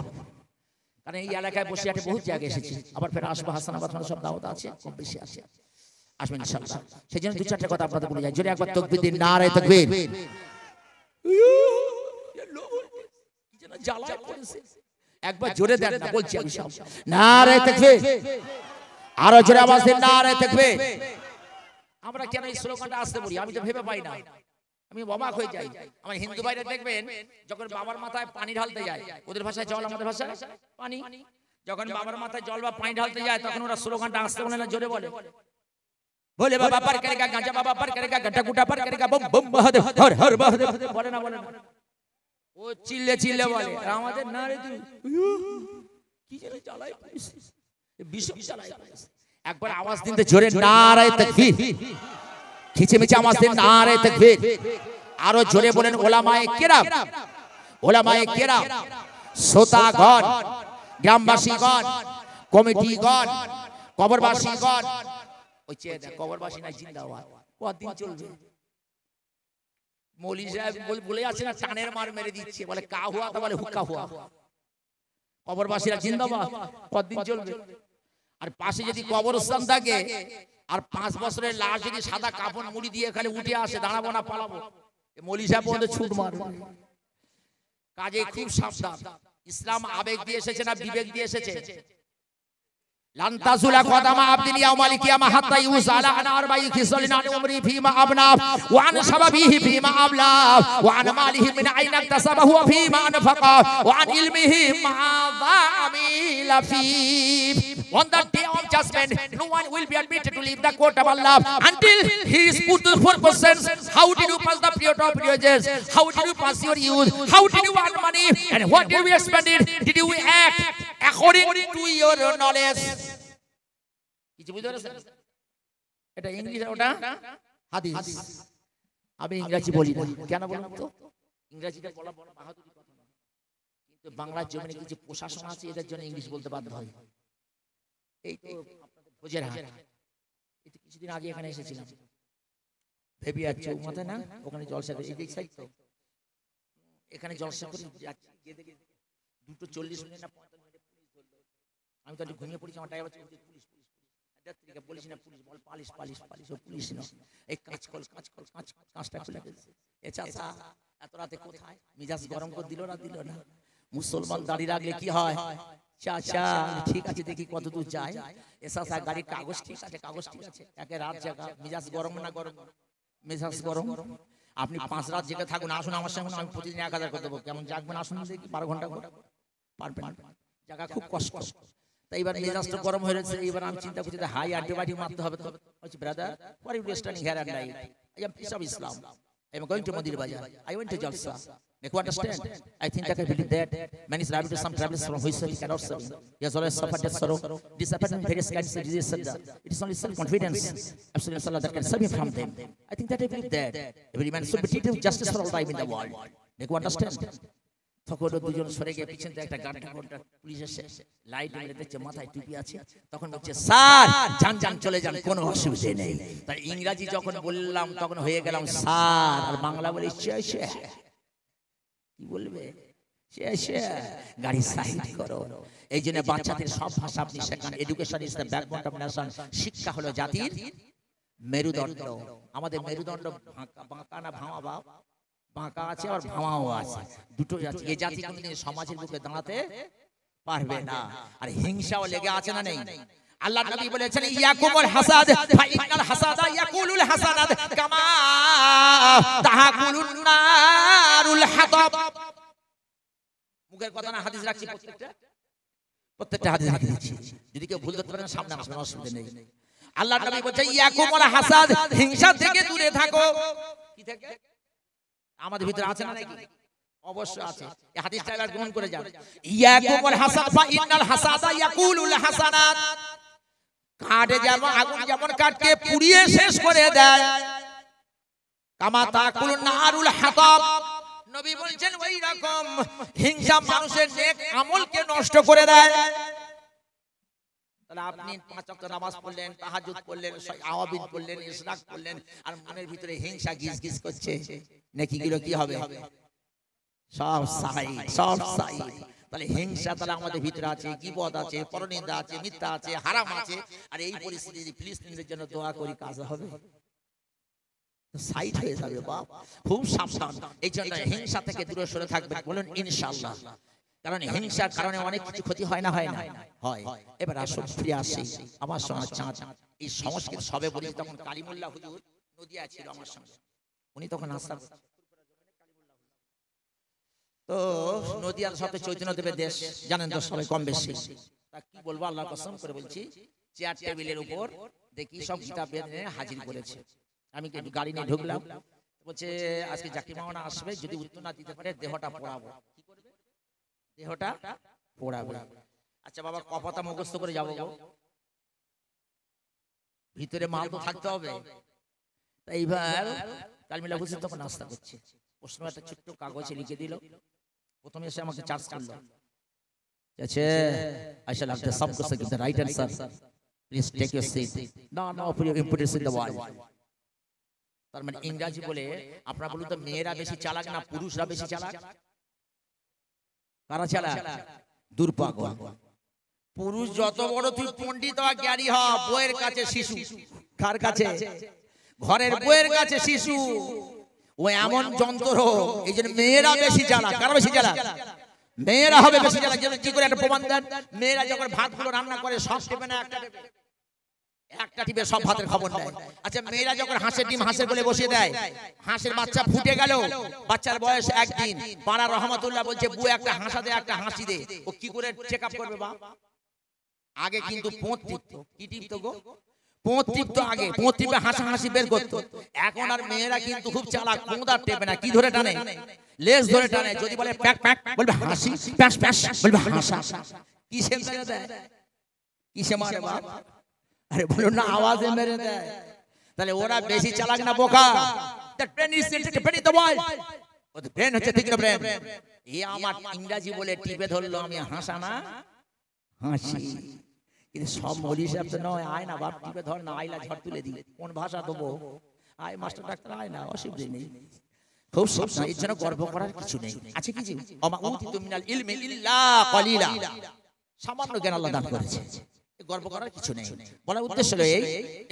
কারণ এই এলাকায় বসে আছে বহুত জায়গায় এসেছি, আবার ফের আসবো, হাসানাবাদ সব দাওয়াত আছে, কম বেশি আছে, আসবেন ইনশাআল্লাহ। সেই জন্য দু চারটে কথা আপনাদের বলে যাই, জোরে একবার তাকবীর দিন, নারে তাকবীর। একবার জোরে দেন না, বলছি আমি সব, নারে তাকবীর, আরো জোরে আওয়াজ দিন, নারে তাকবীর। আমরা কেন এই স্লোগানটা আসতে বলি আমি তো ভেবে পাই না, আমি অবাক হয়ে যাই। আমার হিন্দু ভাইরা দেখবেন যখন বাবার মাথায় পানি ঢালতে যায়, ওদের ভাষায় জল, আমাদের ভাষায় পানি, যখন বাবার মাথায় জল বা পানি ঢালতে যায় তখন ওরা স্লোগানটা আসতে বলে না, জোরে বলে, ভোলে বাবা পার করেগা, গাঁজা বাবা পার করেগা, গাঁটা গুটা পার করেগা, বম বম মহাদেব, হর হর মহাদেব, বলে না বলে না, ও চিল্লে চিল্লে বলে। আর আমাদের না রে তুই কি যেন চালাই বিষম চালাই। একবার আওয়াজ দিন জোরে, নারে তাকবীর, খিচেমিচে আওয়াজ দিন, নারে তাকবীর। আরো জোরে বলেন, ওলামায়ে কেরাম, ওলামায়ে কেরাম, শ্রোতাগণ, গ্রামবাসীগণ, কমিটিগণ, কবরবাসীগণ, ওই চেয়ে দেখ কবরবাসী নাই জিন্দাবাদ, কতদিন চলবে? মৌলী সাহেব বলে আছে না, টানের মার মেরে দিচ্ছে, বলে কা হুয়া তো বলে হুক্কা হুয়া। কবরবাসীরা জিন্দাবাদ, কতদিন চলবে? আর পাশে যদি কবরস্থান থাকে আর 5 বছরের লাশ যদি সাদা কাপড় মুড়ি দিয়ে এখানে উঠে আসে, দাঁড়াবো না পালাবো, মৌলী সাহেব ওদের ছুট মারবে। কাজে খুব সাবধান। ইসলাম আবেগ দিয়ে এসেছে না বিবেক দিয়ে এসেছে? লান তাজুলা কদামা আবদিন ইয়াউমাল কিয়ামা হাত্তা ইউসালা আন আরবাঈ খিসালিন আন উমরি ফিমা আবনা ওয়া আন শাবাবিহি ফিমা আবলা ওয়া আন মালিহি মিন আইনা ইকতাসাবাহু ওয়া ফিমা আনফাকা ওয়া আন ইলমিহি মাযা আমিলা ফি। On the day of judgment, no one will be admitted to leave the court of Allah until he is put to the 4 questions. How did you pass the period of periods? How did you pass your youth? How did you earn money? And what did you spend it? Did you act according to your knowledge? কিছু বুঝতে পারছেন? এটা ইংলিশ, ওটা হাদিস। আমি ইংরেজি বলি না, কেন বলুন তো? ইংরেজিটা বলা বড় বাহাদুরি কথা না, কিন্তু বাংলার জমিনে কিছু প্রশাসন আছে, এদের জন্য ইংলিশ বলতে বাধ্য হয়। এই তো আপনাদের ভোজের হাট, এই তো কিছুদিন আগে এখানে এসেছিলাম, ভেবিয়ার চৌক মাথায় না, ওখানে জলসা করে, এই সাইড তো, এখানে জলসা করে যাচ্ছি, গিয়ে দেখি 2:40 মিনিট না 45 মিনিটে পুলিশ ধরলো। আমি তো ঘুমিয়ে পড়েছি, আমার ড্রাইভার পুলিশ পুলিশ বলিস না, পুলিশ বল পালিশ পালিশ পালিশ, ও পুলিশ না, এই কাঁচটা খুলে গেছে। এ চাচা এত রাতে কোথায়? মিজাজ গরম করে দিল না মুসলমান দাঁড়িয়ে রাখলে কি হয়? চাচা ঠিক আছে, দেখি কত দূর যায়। এ চাচা গাড়ির কাগজ ঠিক আছে, কাগজ ঠিক আছে, একে রাত জায়গা, মিজাজ গরম না গরম? মেজাজ গরম। আপনি 5 রাত জেগে থাকুন, আসুন আমার সঙ্গে, আমি প্রতিদিন 1000 করে দেবো। কেমন জাগবেন? আসুন দেখি, 12 ঘন্টা করে পারবেন? জায়গা খুব কষ্ট। তাই এবার মেজাজটা গরম হয়ে গেছে। এবার আমি চিন্তা করছি হাই অ্যান্টিবায়োটিক মারতে হবে। তো বলছি, brother, what are you standing here at night? I am peace of Islam. I am going to Mandir Bazaar. I went to Jalsa. Make you understand? I think that I believe that man is liable to some travelers from whose he cannot serve. He has always suffered that sorrow, disappointment, various kinds of disease. It is only self-confidence, absolute salah that can save him from them. I think that I believe that every man should be treated with justice for all time in the world. Make you understand? তখন দুজন সরে গিয়ে পিছন থেকে একটা গাড়ি পুলিশ এসে লাইট মেরে দেখছে, মাথায় টুপি আছে। তখন বলছে, স্যার যান যান, চলে যান, কোনো অসুবিধা নেই। তাই ইংরেজি যখন বললাম তখন হয়ে গেলাম স্যার, আর বাংলা বলি শেষে। কি বলবে? শেষে গাড়ি সাইড করো। এই জন্য বাচ্চাদের সব ভাষা আপনি শেখান। Education is the backbone of nation. শিক্ষা হলো জাতির মেরুদণ্ড। আমাদের মেরুদণ্ড বাঁকা না ভাঙা? বাঁকা আছে আর ভাঙাও আছে, দুটো জাতি। এই জাতি কোনদিন সমাজের বুকে দাঁড়াতে পারবে না। আর হিংসাও লেগে আছে না নেই? আল্লাহ নবী বলেছেন, ইয়াকুমুল হাসাদ ফা ইন্নাল হাসাদা ইয়াকুলুল হাসানাত কামা তাহাকুলুন নারুল হাতাব। মুখের কথা না, হাদিস রাখছি, প্রত্যেকটা হাদিস রাখছি। যদি কেউ ভুল করতে পারেন সামনে আসবেন, অসুবিধা নেই। আল্লাহ নবী বলেছেন, ইয়াকুমুল হাসাদ, হিংসা থেকে দূরে থাকো। কি থেকে? আমাদের ভিতরে আছে না নাকি? অবশ্যই আছে। এই হাদিসটা এবার গ্রহণ করে যান। ইয়াকুমুল হাসাদ ফা ইন্নাল হাসাদা ইয়াকুলুল হাসানাত। কাঠে যেমন আগুন যেমন কাঠকে পুড়িয়ে শেষ করে দেয়, কামা তাকুলুন নারুল হাতাব। নবী বলেছেন ওই রকম হিংসা মানুষের নেক আমলকে নষ্ট করে দেয়। তাহলে আপনি 5 ওয়াক্ত নামাজ পড়লেন, তাহাজ্জুদ পড়লেন, আওয়াবিদ পড়লেন, ইশরাক পড়লেন, আর মনের ভিতরে হিংসা গিজ গিজ করছে, নেকিগুলো কি হবে? সব সাইড, সব সাইড। তাহলে হিংসা তাহলে আমাদের ভিতরে আছে, গীবত আছে, পরনিন্দা আছে, মিথ্যা আছে, হারাম আছে। আর এই পরিস্থিতি যদি ফিলিস্তিনের জন্য দোয়া করি কাজ হবে? সাইড হয়ে যাবে বাপ, খুব সাবধান। এই জন্য হিংসা থেকে দূরে সরে থাকবেন, বলুন ইনশাআল্লাহ। কারণ হিংসার কারণে অনেক কিছু ক্ষতি হয় না, হয় না? হয়। এবার আসুন ফিরে আসি আমার সোনার চাঁদ। এই সংস্কৃত সবে বলি, তখন কালিমুল্লাহ হুজুর নদিয়া ছিল আমার সঙ্গে, উনি তখন আসার তো নদিয়ার সাথে চৈতন্যদেবের দেশ জানেন তো সবাই কম বেশি। তা কি বলবো, আল্লাহর কসম করে বলছি, চেয়ার টেবিলের উপর দেখি সব কিতাব এনে হাজির করেছে। আমি একটু গাড়ি নিয়ে ঢুকলাম, বলছে আজকে জাকির মাওলানা আসবে, যদি উত্তর না দিতে পারে দেহটা পোড়াবো। কি করবে? দেহটা পোড়াবো। আচ্ছা বাবা, কপাতা মুখস্থ করে যাবো, ভিতরে মাল তো থাকতে হবে। এইবার কালমিলা হুজুর তখন নাস্তা করছে, প্রশ্ন একটা ছোট্ট কাগজে লিখে দিল। প্রথমে এসে আমাকে চার্জ করলো, আচ্ছা I shall have the subject give the right answer, please take your seat, no for your importance in the world। তার মানে ইংরেজি বলে আপনারা বলুন তো, মেয়েরা বেশি চালাক না পুরুষরা বেশি চালাক? কারা চালাক? দুর্পাগল। পুরুষ যত বড় তুই পণ্ডিত বা জ্ঞানী হ, বইয়ের কাছে শিশু। কার কাছে? ঘরের বইয়ের কাছে শিশু। ও এমন যন্ত্র। এই জন্য মেয়েরা বেশি চালাক। কারা বেশি চালাক? মেয়েরা হবে বেশি চালাক। যেন কি করে একটা প্রমাণ দেন? মেয়েরা যখন ভাতগুলো রান্না করে সব টিপে না, একটা টিপে সব ভাতের খবর নেয়। আচ্ছা মেয়েরা যখন হাঁসের ডিম হাঁসের কোলে বসিয়ে দেয়, হাঁসের বাচ্চা ফুটে গেল, বাচ্চার বয়স 1 দিন, পাড়া রহমতুল্লাহ বলছে বউ একটা হাঁসা দে, একটা হাসি দে। ও কি করে চেক আপ করবে বাপ? আগে কিন্তু পোঁত টিপতো। কি টিপতো গো? পোঁত টিপতো আগে, পোঁত টিপে হাসা হাসি বের করতো। এখন আর মেয়েরা কিন্তু খুব চালাক, পোঁত টেপে না, কি ধরে টানে? লেজ ধরে টানে। যদি বলে প্যাক প্যাক বলবে হাসি, প্যাস প্যাস বলবে হাসা। কিসে মেরে দেয়? কিসে মারে বাপ? আরে বলো না, আওয়াজে মেরে দেয়। তাহলে ওরা বেশি চালাক না বোকা? That brain is sensitive brain in the world. ও দ্য ব্রেন হচ্ছে ঠিক না ব্রেন। এই আমার ইংরেজি বলে টিপে ধরলো, আমি হাসা না হাসি। কিন্তু সব মৌলী সাহেব তো নয়, আয় না বাপ টিপে ধর না, আইলা ঝড় তুলে দি। কোন ভাষা দেবো? আয় মাস্টার ডাক্তার আয় না, অসুবিধা নেই। খুব সাবধান, এর জন্য গর্ব করার কিছু নেই। আছে কি? ওমা উতিতু মিনাল ইলমি ইল্লা কলিলা। সামান্য জ্ঞান আল্লাহ দান করেছে, গর্ব করার কিছু নেই। বলার উদ্দেশ্য হলো এই,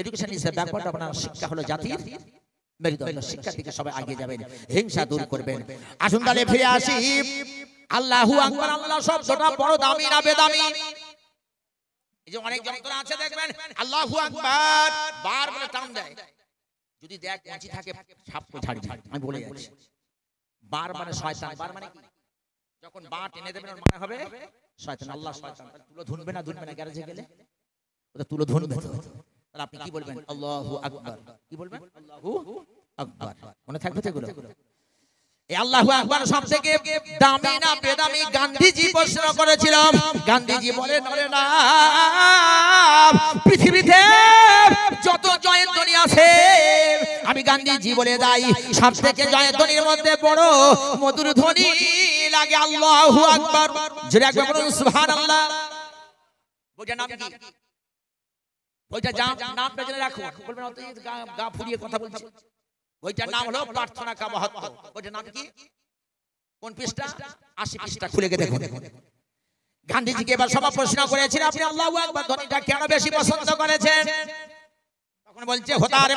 এডুকেশন ইজ দ্য ব্যাকওয়ার্ড। আপনার শিক্ষা হলো জাতির মেরুদণ্ড। শিক্ষা থেকে সবাই এগিয়ে যাবেন, হিংসা দূর করবেন। আসুন তাহলে ফিরে আসি। আল্লাহু আকবার। আল্লাহ শব্দটা বড় দামি না বেদামি? এই যে অনেক যন্ত্র আছে দেখবেন, আল্লাহু আকবার বার বলে টান দেয়। যদি দেখ কাঁচি থাকে সাপ তো ঝাড়ি ঝাড়ি। আমি বলে যাচ্ছি, বার মানে শয়তান। বার মানে কি? যখন বার টেনে দেবেন ওর মানে হবে শয়তান। আল্লাহ শয়তান। তুলো ধুনবে না? ধুনবে না? গ্যারেজে গেলে ওটা তুলো ধুনবে। তাহলে আপনি কি বলবেন? আল্লাহু আকবার। কি বলবেন? আল্লাহু আকবার। মনে থাকবে তো এগুলো? এই আল্লাহু আকবার সব থেকে দামি না বেদামি? গান্ধীজি প্রশ্ন করেছিলাম। গান্ধীজি বলেন, নরে না, পৃথিবীতে যত জয়ধ্বনি আছে আমি গান্ধীজি বলে দেই, সব থেকে জয়ধ্বনির মধ্যে বড় মধুর ধ্বনি লাগে আল্লাহু আকবার। জোরে একবার বলুন সুবহানাল্লাহ। বইটার নাম কি? বইটার নাম বেজে রাখো। বলবেন অত গা ফুরিয়ে কথা বলছি। বইটার নাম হলো প্রার্থনা কা মাহাত্ম্য। বইটার নাম কি? কোন পৃষ্ঠা? 80 পৃষ্ঠা। খুলে গিয়ে দেখুন। গান্ধীজিকে এবার সবাই প্রশ্ন করেছিলেন, আপনি আল্লাহু আকবার ধ্বনিটা কেন বেশি পছন্দ করেছেন? তখন বলছে, হোতার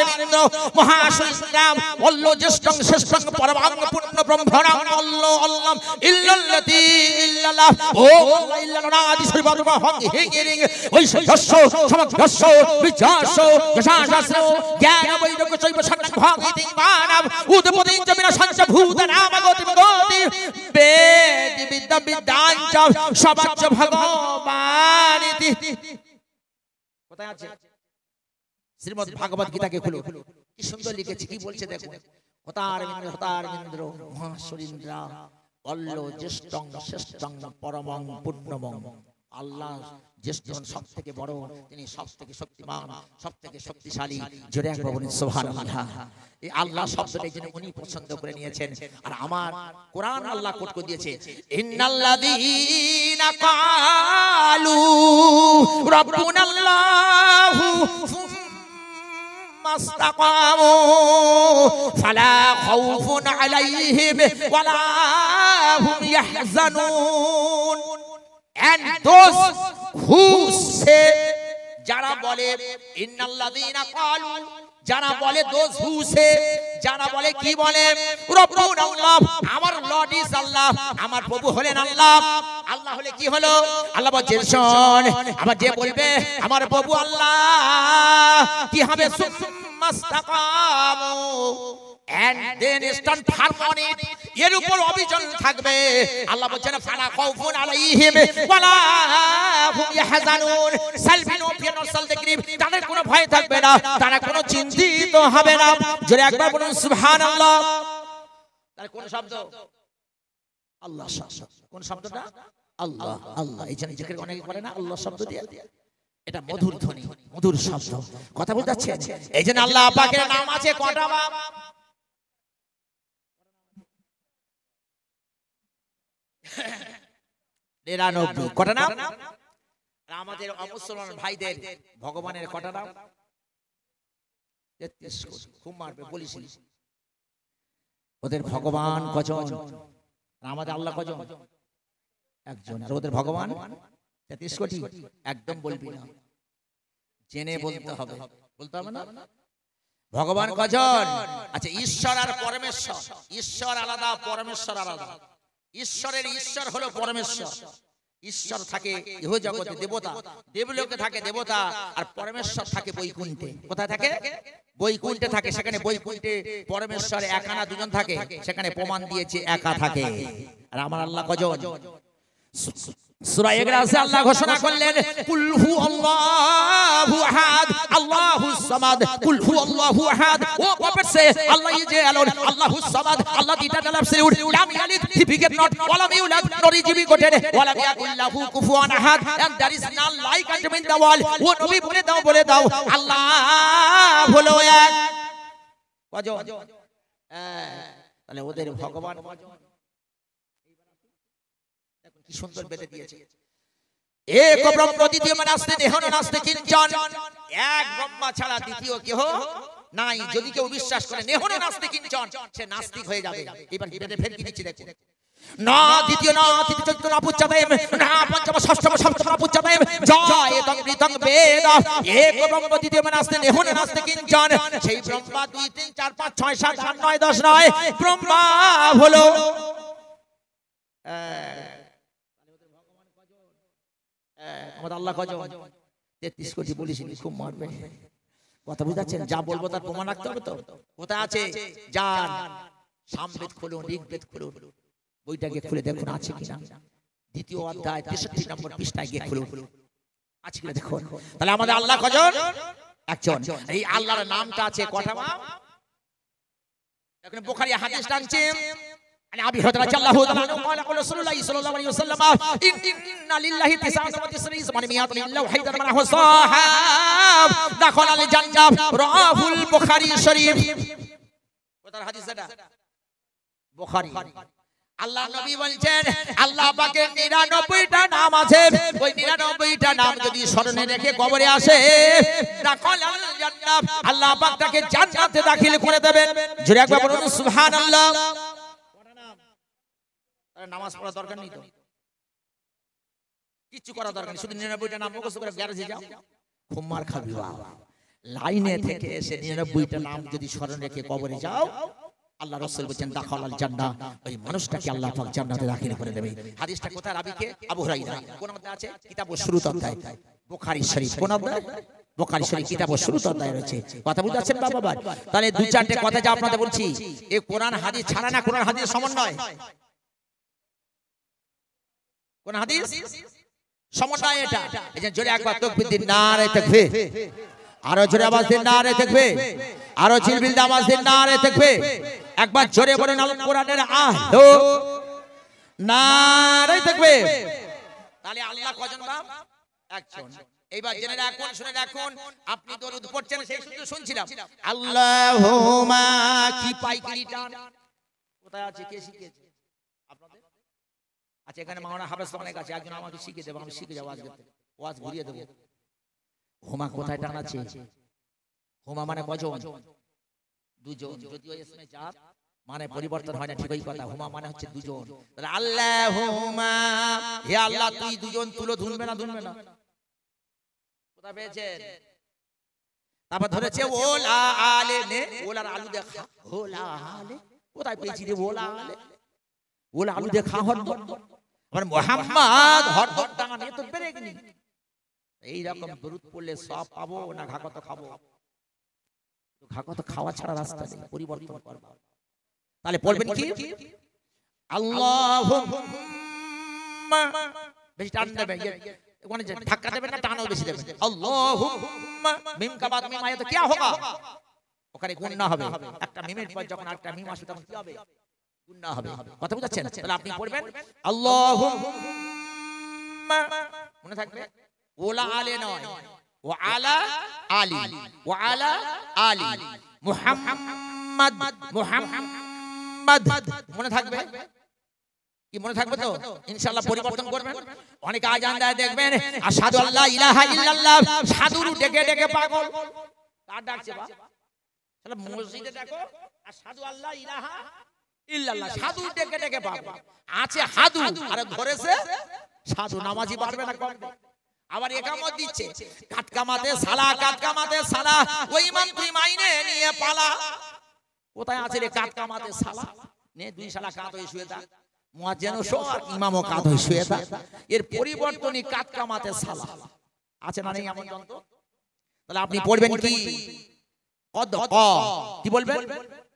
মিন্দ্র মহাসংগ্রাম অল্ল জ্যেষ্ঠং শ্রেষ্ঠং পরমাং পূর্ণ ব্রহ্মণং অল্ল অল্লাম ইল্লাল্লাতি ইল্লাল্লাহ ও ইল্লাল্লাহ আদি সর্বধর্ম হিংরিং ওই সদস্য সমগ্রস্য বিচারস্য যশাস্য জ্ঞান বৈরাগ্য চৈব সন্ন্যাস ভাগিতি মানব উৎপত্তি জমিনা সঞ্চ ভূত নাম গতি গতি বেদ বিদ্যা বিদ্যাঞ্চ সবাচ্চ ভগবানিতি। কোথায় আছে? শ্রীমদ্ ভাগবত গীতাকে খুলো, কি সুন্দর লিখেছে। কি বলছে দেখো, হোতার মিন্দ্র মহাসুরিন্দ্র অল্ল জ্যেষ্ঠং শ্রেষ্ঠং পরমং পূর্ণমং। আল্লাহ জ্যেষ্ঠ, সব থেকে বড়, তিনি সব থেকে শক্তিমান, সব থেকে শক্তিশালী। জোরে একবার বলুন সুবহানাল্লাহ। এই আল্লাহ শব্দটা এই জন্য উনি পছন্দ করে নিয়েছেন। আর আমার কোরআন আল্লাহ কোট করে দিয়েছে, ইন্নাল্লাযীনা ক্বালু রাব্বুনাল্লাহু ফালা খাউফুন আলাইহিম ওয়ালা hum yahzanun, and those who say, যারা বলে ইন্নাল্লাযীনা ক্বালু, যারা বলে those who say, যারা বলে কি বলে রব্বুনা আল্লাহ, আমার লর্ড ইজ আল্লাহ, আমার প্রভু হলেন আল্লাহ। আল্লাহ হলে কি হলো? আল্লাহ বলছেন শোন, আমার যে বলবে আমার প্রভু আল্লাহ, কি হবে? সুম্মাস্তাকামু, and then stand firm on it, এর উপর অবিচল থাকবে। আল্লাহ বলছেন ফালা খাউফুন আলাইহিম ওয়ালা হুম ইয়াহজানুন, সালবিন ও ফিয়ার সালদিগ্রিব, তাদের কোনো ভয় থাকবে না, তারা কোনো চিন্তিত হবে না। জোরে একবার বলুন সুবহানাল্লাহ। তাহলে কোন শব্দ? আল্লাহ শব্দ। কোন শব্দটা? আল্লাহ। আল্লাহ এই জন্য জিকির অনেকে করে না আল্লাহ শব্দ দিয়ে, এটা মধুর ধ্বনি, মধুর শব্দ। কথা বলতে যাচ্ছেন, এই জন্য আল্লাহ পাকের নাম আছে কটা? 99। কটা নাম? আমাদের অমুসলমান ভাইদের ভগবানের কটা নাম? 33 কোটি। খুব মারবে বলিস, ওদের ভগবান কজন আর আমাদের আল্লাহ কজন? একজন। আর ওদের ভগবান 33 কোটি। একদম বলবি না, জেনে বলতে হবে। বলতে হবে না? ভগবান কজন? আচ্ছা, ঈশ্বর আর পরমেশ্বর, ঈশ্বর আলাদা, পরমেশ্বর আলাদা। ঈশ্বরের ঈশ্বর হলো পরমেশ্বর। ঈশ্বর থাকে ইহ জগতে দেবতা, দেবলোকে থাকে দেবতা, আর পরমেশ্বর থাকে বৈকুণ্ঠে। কোথায় থাকে? বৈকুণ্ঠে থাকে। সেখানে বৈকুণ্ঠে পরমেশ্বর একা না দুজন থাকে, সেখানে প্রমাণ দিয়েছে একা থাকে। আর আমার আল্লাহ কজন? সূরা ইখলাসে আল্লাহ ঘোষণা করলেন কুল হু আল্লাহু আহাদ আল্লাহুস সামাদ, কুল হু আল্লাহু আহাদ। ও প্রফেট সে আল্লাহ ইজ অ্যালোন, আল্লাহুস সামাদ, আল্লাহ the eternal absolute, লাম ইয়ালিদ, he begat not, ওয়ালাম ইউলাদ, nor is he begotten, ওয়ালাম ইয়াকুল লাহু কুফুয়ান আহাদ, and there is none like unto him in the world। ও নবী বলে দাও, বলে দাও আল্লাহ হলো এক। কজন? তাহলে ওদের ভগবান কজন? কি সুন্দর বেঁধে দিয়েছে। এক ব্রহ্ম দ্বিতীয় নাস্তি দেহন নাস্তি কিঞ্চন, এক ব্রহ্মা ছাড়া দ্বিতীয় কেহ নাই। যদি কেউ বিশ্বাস করে নেহন নাস্তি কিঞ্চন, সে নাস্তিক হয়ে যাবে। এবার বেঁধে ফের কি দিচ্ছি দেখো। না দ্বিতীয় না তৃতীয় চতুর্থ না পুচ্ছাদেম, না পঞ্চম ষষ্ঠম সপ্তম না পুচ্ছাদেম, জয় তং ঋতং বেদ। এক ব্রহ্ম দ্বিতীয় নাস্তি নেহন নাস্তি কিঞ্চন, সেই ব্রহ্মা 2 3 4 5 6 7 8 9 10 নয়, ব্রহ্মা হলো আমাদের আল্লাহ কজন? 33 কোটি। বলিস খুব মারবে। কথা বুঝাচ্ছেন? যা বলবো তার প্রমাণ রাখতে হবে তো। কোথায় আছে? যান সামবেদ খুলুন, ঋগ্বেদ খুলুন, বইটাকে খুলে দেখুন আছে কিনা। দ্বিতীয় অধ্যায় 63 নম্বর পৃষ্ঠায় গিয়ে খুলুন, আছে কিনা দেখুন। তাহলে আমাদের আল্লাহ কজন? একজন। এই আল্লাহর নামটা আছে কটা? এখন বুখারী হাদিস টানছে আনি আবি হুরায়রা রাদিয়াল্লাহু তাআলা আনহু قال قال رسول الله صلى الله عليه وسلم ان لله 99 الا وحيدا معه صاحب دخل الجنه رواه البخاري শরীফ। কোথার হাদিস এটা? বুখারী। আল্লাহ নবী বলেন আল্লাহ পাকের 99টা নাম আছে, ওই 99টা নাম যদি স্মরণে রেখে কবরে আসে, দাখাল আল জান্নাত, আল্লাহ পাক তাকে জান্নাতে দাখিল করে দেবেন। জোরে একবার বলুন সুবহানাল্লাহ। নামাজ পড়া দরকার নেই তো, কিছু করা দরকার নেই, শুধু 99টা নাম মুখস্থ করে গ্যারেজে যাও, খুব মার খাবি বাবা। লাইনে থেকে এসে 99টা নাম যদি স্মরণ রেখে কবরে যাও, আল্লাহ রাসূল বলেন দাখাল আল জান্নাহ, ওই মানুষটাকে আল্লাহ পাক জান্নাতে দাখিল করে দেবে। হাদিসটা কোথায়? রাবিকে আবু হুরায়রা। কোন মধ্যে আছে? কিতাবুশ শুরুত অধ্যায়, বুখারী শরীফ। কোন অধ্যায়? বুখারী শরীফ কিতাবুশ শুরুত অধ্যায় রয়েছে। কথা বুঝতে পারছেন বাবা? তাহলে 2-4টে কথা যা আপনাদের বলছি, এই কোরআন হাদিস ছাড়া না, কোরআন হাদিস সমন্বয়। কোন হাদিস সমন্বয় এটা। এই যে জোরে একবার তাকবীর দিন, নারে তাকবীর। আরো জোরে আওয়াজ দিন, নারে তাকবীর। আরো চিল্লামিল্লি আওয়াজ দিন, নারে তাকবীর। একবার জোরে বলেন আল কোরআনের আহলো, নারে তাকবীর। তাহলে আল্লাহ কজন নাম? একজন। এইবার জেনে রাখুন, শুনে রাখুন, আপনি দরুদ পড়ছেন সেই শুনতে শুনছিলাম আল্লাহুম্মা, কি পাইকারি টান কোথায় আছে? কে শিখিয়েছে আপনাদের? আচ্ছা, এখানে মাওলানা হাফেজ অনেক আছে, একজন আমাকে শিখিয়ে দেবে, আমি শিখে যাবো আজকে, ওয়াজ ঘুরিয়ে দেবো। হুমা কোথায় টান আছে? হুমা মানে কজন? দুজন। যদিও ইসমে জাত মানে পরিবর্তন হয় না, ঠিকই কথা। হুমা মানে হচ্ছে দুজন। তাহলে আল্লাহুম্মা, হে আল্লাহ তুই দুজন তুলো, ধুনবে না কোথা পেয়েছেন? তারপর ধরেছে ওলা আলে, নে ওলার আলু দেখা, ওলা আলে কোথায় পেয়েছি রে? ওলা আলে, ওলা আলু দেখা হর দর, আর মুহাম্মদ হরদর টাঙা নিয়ে তো ব্রেক নেই। এইরকম দরুদ পড়লে সব পাবো না ঘাকত খাবো? ঘাকত খাওয়া ছাড়া রাস্তা নেই, পরিবর্তন করবো। তাহলে পড়বেন কি? আল্লাহুম্মা, বেশি টান দেবে, ওখানে ধাক্কা দেবেন না, টানও বেশি দেবেন। আল্লাহুম্মা, মিম কা বাদ মিম আয়া তো কি হোগা? ওখানে গুণনা হবে। একটা মিমের পর যখন আরেকটা মিম আসবে তখন কি হবে? গুণনা হবে। কথা বুঝাচ্ছেন? তাহলে আপনি পড়বেন আল্লাহুম্মা, মনে থাকবে ওলা আলে নয়, ও আলা আলি, ও আলা আলি, মুহাম্মদ, মুহাম্মদ মনে থাকবে কি? মনে থাকবে তো? ইনশাআল্লাহ পরিবর্তন করবেন। অনেকে আজান দেয় দেখবেন আশহাদু আল্লা ইলাহা ইল্লাল্লাহ, সাধুরু ডেকে ডেকে পাগল। কার ডাকছে বা? শালা মসজিদে দেখো আশহাদু আল্লা ইলাহা ইল্লাল্লাহ, সাধু ডেকে ডেকে পাগল। আছে হাদু আর ধরেছে সাধু। নামাজি পারবে না কম। আবার একামত দিচ্ছে কাটকামাতে সালা, কাটকামাতে সালা, ওই ইমাম তুই মাইনে নিয়ে পালা। কোথায় আছে রে কাটকামাতে সালা? নে দুই শালা কাঁধ হয়ে শুয়ে থাক, মুয়াজ্জিনও শো আর ইমামও কাঁধ হয়ে শুয়ে থাক। এর পরিবর্তনই কাটকামাতে সালা। আছে না নেই এমন যন্ত্র? তাহলে আপনি পড়বেন কি? কদ ক, কি বলবেন?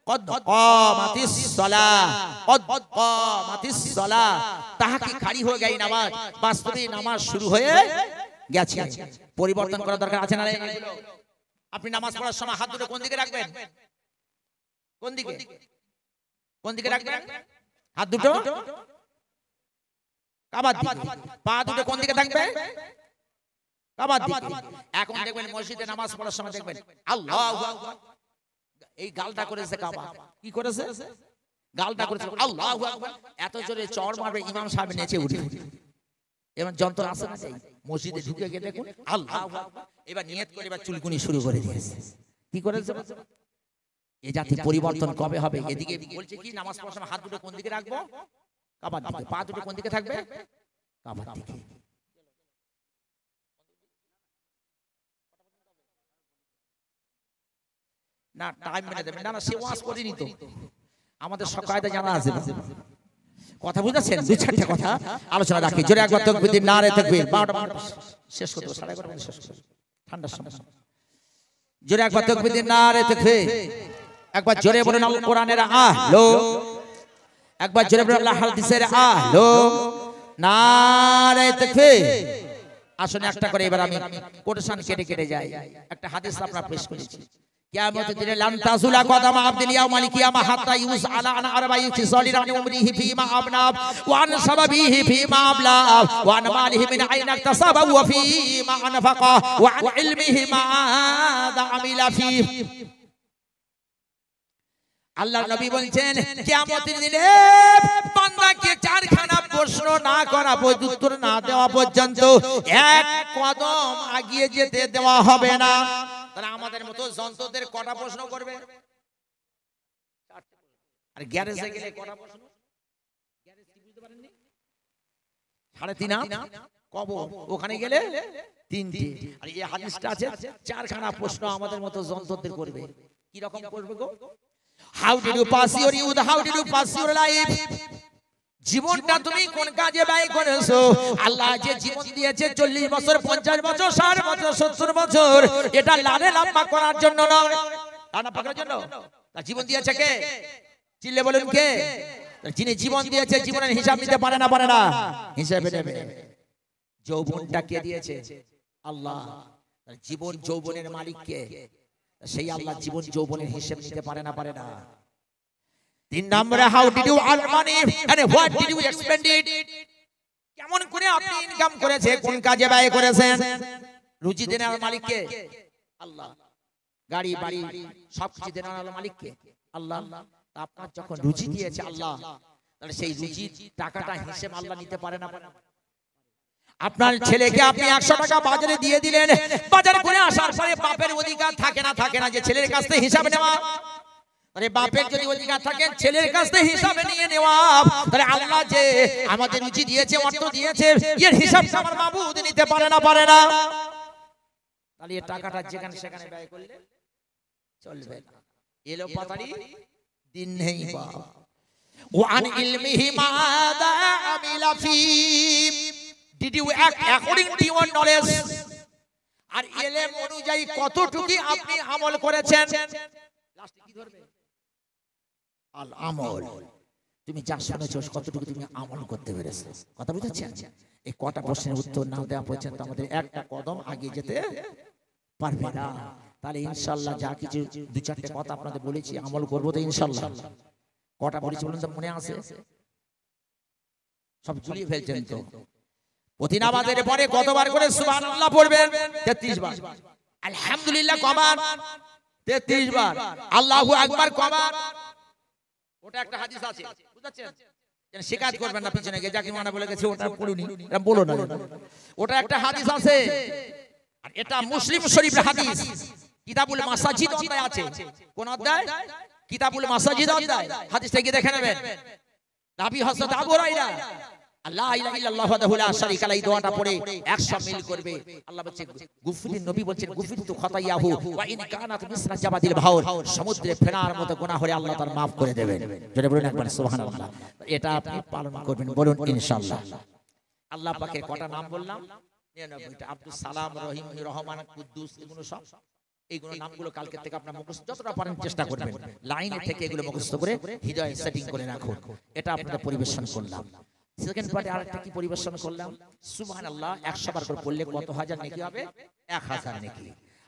কদ কামাতিস সালাহ, কদ কামাতিস সালাহ। তাহাকি খাড়ি হয়ে গেই নামাজ, বাস্তবে নামাজ শুরু হয়ে গেছে। পরিবর্তন করা দরকার আছে না? আপনি নামাজ পড়ার সময় হাত দুটো কোন দিকে রাখবেন? কোন দিকে? কোন দিকে রাখবেন হাত দুটো? কাবার দিকে। পা দুটো কোন দিকে থাকবে? কাবার দিকে। এখন দেখবেন মসজিদে নামাজ পড়ার সময় দেখবেন আল্লাহু আকবার, এই গালটা করেছে কাবা। কি করেছে? গালটা করেছে আল্লাহু আকবার। এত জোরে চড় মারবে ইমাম সাহেব নেচে উঠে। এমন যন্ত্র আছে না? মসজিদে ঢুকে গিয়ে দেখুন আল্লাহু আকবার, এবার নিয়ত করে এবার চুলকুনি শুরু করে দিয়েছে। কি করেছে? এই জাতি পরিবর্তন কবে হবে? এদিকে বলছে কি নামাজ পড়ার সময় হাত দুটো কোন দিকে রাখবো? কাবার দিকে। পা দুটো কোন দিকে থাকবে? কাবার দিকে। না টাইম মেনে দেবেন না, সে ওয়াজ করিনি তো, আমাদের সকায়দা জানা আছে। কথা বুঝাচ্ছেন? দুই চারটা কথা আলোচনা রাখি। জোরে একবার তাকবীর, নারে তাকবীর। 12টা শেষ করব, 11:30 শেষ করব, ঠান্ডার সময়। জোরে একবার তাকবীর, নারে তাকবীর। একবার জোরে বলুন আল কোরআনের আহলো, একবার জোরে বলুন আল্লাহ হাদিসের আহলো, নারে তাকবীর। আসলে একটা করে এবার আমি কোটেশন কেটে কেটে যাই। একটা হাদিস আপনারা পেশ করেছি। কিয়ামতের দিনে লান তাজুলা কদাম আবদিন ইয়াউমাল কিয়ামা হাত্তা ইউসআলা আন আরবাঈ খিসালিন আন উমরিহি ফীমা আবনা ওয়া আন সাবাবিহি ফীমা আবলা ওয়া আন মালিহি মিন আইনা ইকতাসাবা ওয়া ফীমা আনফাকা ওয়া আন ইলমিহি মাযা আমিলা ফীহি। আল্লাহর নবী বলেন কিয়ামতের দিনে বান্দাকে চারখানা প্রশ্ন না করা পর্যন্ত, উত্তর না দেওয়া পর্যন্ত এক কদম এগিয়ে যেতে দেওয়া হবে না। তারা আমাদের মতো যন্ত্রদের কটা প্রশ্ন করবে? আর গ্যারেজে গেলে কটা প্রশ্ন? গ্যারেজ কি বুঝতে পারেননি? 3.5 কবর, ওখানে গেলে 3টে। আর এই হাদিসটা আছে চারখানা প্রশ্ন আমাদের মতো যন্ত্রদের করবে। কি রকম করবে গো? How did you pass your youth? How did you pass your life? জীবনটা তুমি কোন কাজে ব্যয় করেছো? আল্লাহ যে জীবন দিয়েছে 40 বছর, 50 বছর, 60 বছর, 70 বছর, এটা লালে লম্বা করার জন্য নয়, লানা পাকার জন্য। তার জীবন দিয়েছে কে? চিল্লে বলুন কে? যিনি জীবন দিয়েছে জীবনের হিসাব নিতে পারে না, পারে না, হিসাব নেবে। যৌবনটা কে দিয়েছে? আল্লাহ। তার জীবন যৌবনের মালিক কে? সেই আল্লাহ জীবন যৌবনের হিসাব নিতে পারে না, পারে না। 3 নম্বরে how did you earn money and what did you spend it? কেমন করে আপনি ইনকাম করেছেন, কোন কাজে ব্যয় করেছেন? রুজি দেনার মালিক কে? আল্লাহ। গাড়ি বাড়ি সবকিছু দেনার মালিক কে? আল্লাহ। আপনার যখন রুজি দিয়েছে আল্লাহ, তাহলে সেই রুজি টাকাটা হিসাব আল্লাহ নিতে পারে না, পারে না। আপনার ছেলেকে আপনি 100 টাকা বাজারে দিয়ে দিলেন, বাজার করে আসার পরে বাপের অধিকার থাকে না, থাকে না যে ছেলের কাছ থেকে হিসাব নেওয়া। আরে বাপের যদি অধিকার থাকে ছেলের কাছ থেকে হিসাবে নিয়ে নেওয়া, তাহলে আল্লাহ যে আমাদের রুচি দিয়েছে, অর্থ দিয়েছে, এর হিসাব আমার মাবুদ নিতে পারে না, পারে না। তাহলে এই টাকাটা যেখানে সেখানে ব্যয় করলে চলবে না। এলো পাতারি দিন নেই বা ওয়ান ইলমিহি মাদা আমিলা ফি, did you act according to your knowledge, আর ইলম অনুযায়ী কতটুকু আপনি আমল করেছেন। লাস্টে কি ধরবে? আল আমল, তুমি যা শুনেছো কতটুকু তুমি আমল করতে পেরেছো। কথা বুঝাচ্ছেন? এই কটা প্রশ্নের উত্তর না দেওয়া পর্যন্ত আমাদের একটা কদম আগে যেতে পারবে না। তাহলে ইনশাআল্লাহ যা কিছু দু চারটে কথা আপনাদের বলেছি আমল করবো তো ইনশাআল্লাহ। কটা বলেছি বলুন তো, মনে আছে? সব ঝুলিয়ে ফেলছেন তো। প্রতি নামাজের পরে কতবার করে সুবহানাল্লাহ পড়বেন? 33 বার। আলহামদুলিল্লাহ কবার? 33 বার। আল্লাহু আকবার কবার? ওটা একটা হাদিস আছে, বুঝাচ্ছেন? যেন শিকায়ত করবেন না পিছনে গিয়ে, যাকে মানা বলে গেছে ওটা পড়ুনি, এরকম বলো না। ওটা একটা হাদিস আছে, আর এটা মুসলিম শরীফের হাদিস। কিতাবুল মাসাজিদ অধ্যায় আছে। কোন অধ্যায়? কিতাবুল মাসাজিদ অধ্যায়। হাদিসটা গিয়ে দেখে নেবেন। নবী হযরত আবু হুরায়রা আল্লাহ ইলাহা ইল্লাল্লাহু ওয়াহদাহু লা শারীকা লাহু, এই দোয়াটা পড়ে 100 মিল করবে। আল্লাহ বলছে গুফরি, নবী বলছেন গুফরিতু খাতায়াহু ওয়া ইন কানাত মিসলা জাবাদিল ভাউর, সমুদ্রে ফেনার মতো গুনাহ হলে আল্লাহ তার maaf করে দেবেন। জোরে বলুন একবার সুবহানাল্লাহ। এটা আপনি পালন করবেন, বলুন ইনশাআল্লাহ। আল্লাহ পাকের কটা নাম বললাম? 99টা। আব্দুস সালাম, রহিম, রহমান, কুদ্দুস, এগুলো সব, এইগুলো নামগুলো কালকে থেকে আপনারা মুখস্থ যতটা পারেন চেষ্টা করবেন, লাইনে থেকে এগুলো মুখস্থ করে হৃদয়ে সেটিং করে রাখুন। এটা আপনারা পরিবেশন করলাম। সেকেন্ড পার্টে আরেকটা কি পরিবেশন করলাম? সুবহানাল্লাহ 100 বার করে পড়লে কত হাজার নেকি হবে? 1000 নেকি।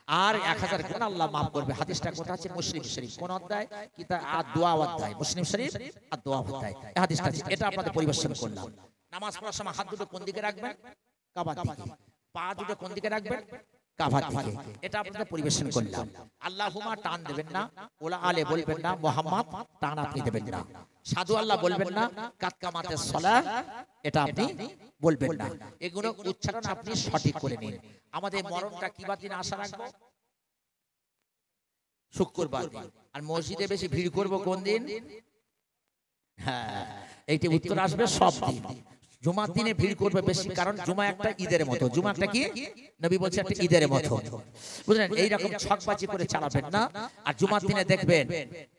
আর 1000 গুনাহ আল্লাহ maaf করবে। হাদিসটা কোথা আছে? মুসলিম শরীফ। কোন অধ্যায়? কিতাব আদ-দুআ অধ্যায়। মুসলিম শরীফ আদ-দুআ অধ্যায়। এই হাদিসটা আছে, এটা আপনাদের পরিবেশন করলাম। নামাজ পড়ার সময় হাত দুটো কোন দিকে রাখবেন? কাবার দিকে। পা দুটো কোন দিকে রাখবেন? কাবার দিকে। এটা আপনাদের পরিবেশন করলাম। আল্লাহুমা টান দেবেন না, ওলা আলে বলবেন না, মুহাম্মদ টান আপনি দেবেন না, সাধু আল্লাহ বলবেন না, কাতকামাতে সলাহ এটা আপনি বলবেন না। এগুলো উচ্চারণ আপনি সঠিক করে নিন। আমাদের মরণটা কি বার দিন আশা রাখবো? শুক্রবার দিন। আর মসজিদে বেশি ভিড় করব কোন দিন? হ্যাঁ, এইটি উত্তর আসবে সব দিন। জুমার দিনে ভিড় করবে বেশি, কারণ জুমা একটা ঈদের মতো। জুমা একটা কি? নবী বলছে একটা ঈদের মতো, বুঝলেন? এইরকম ছকবাজি করে চালাবেন না। আর জুমার দিনে দেখবেন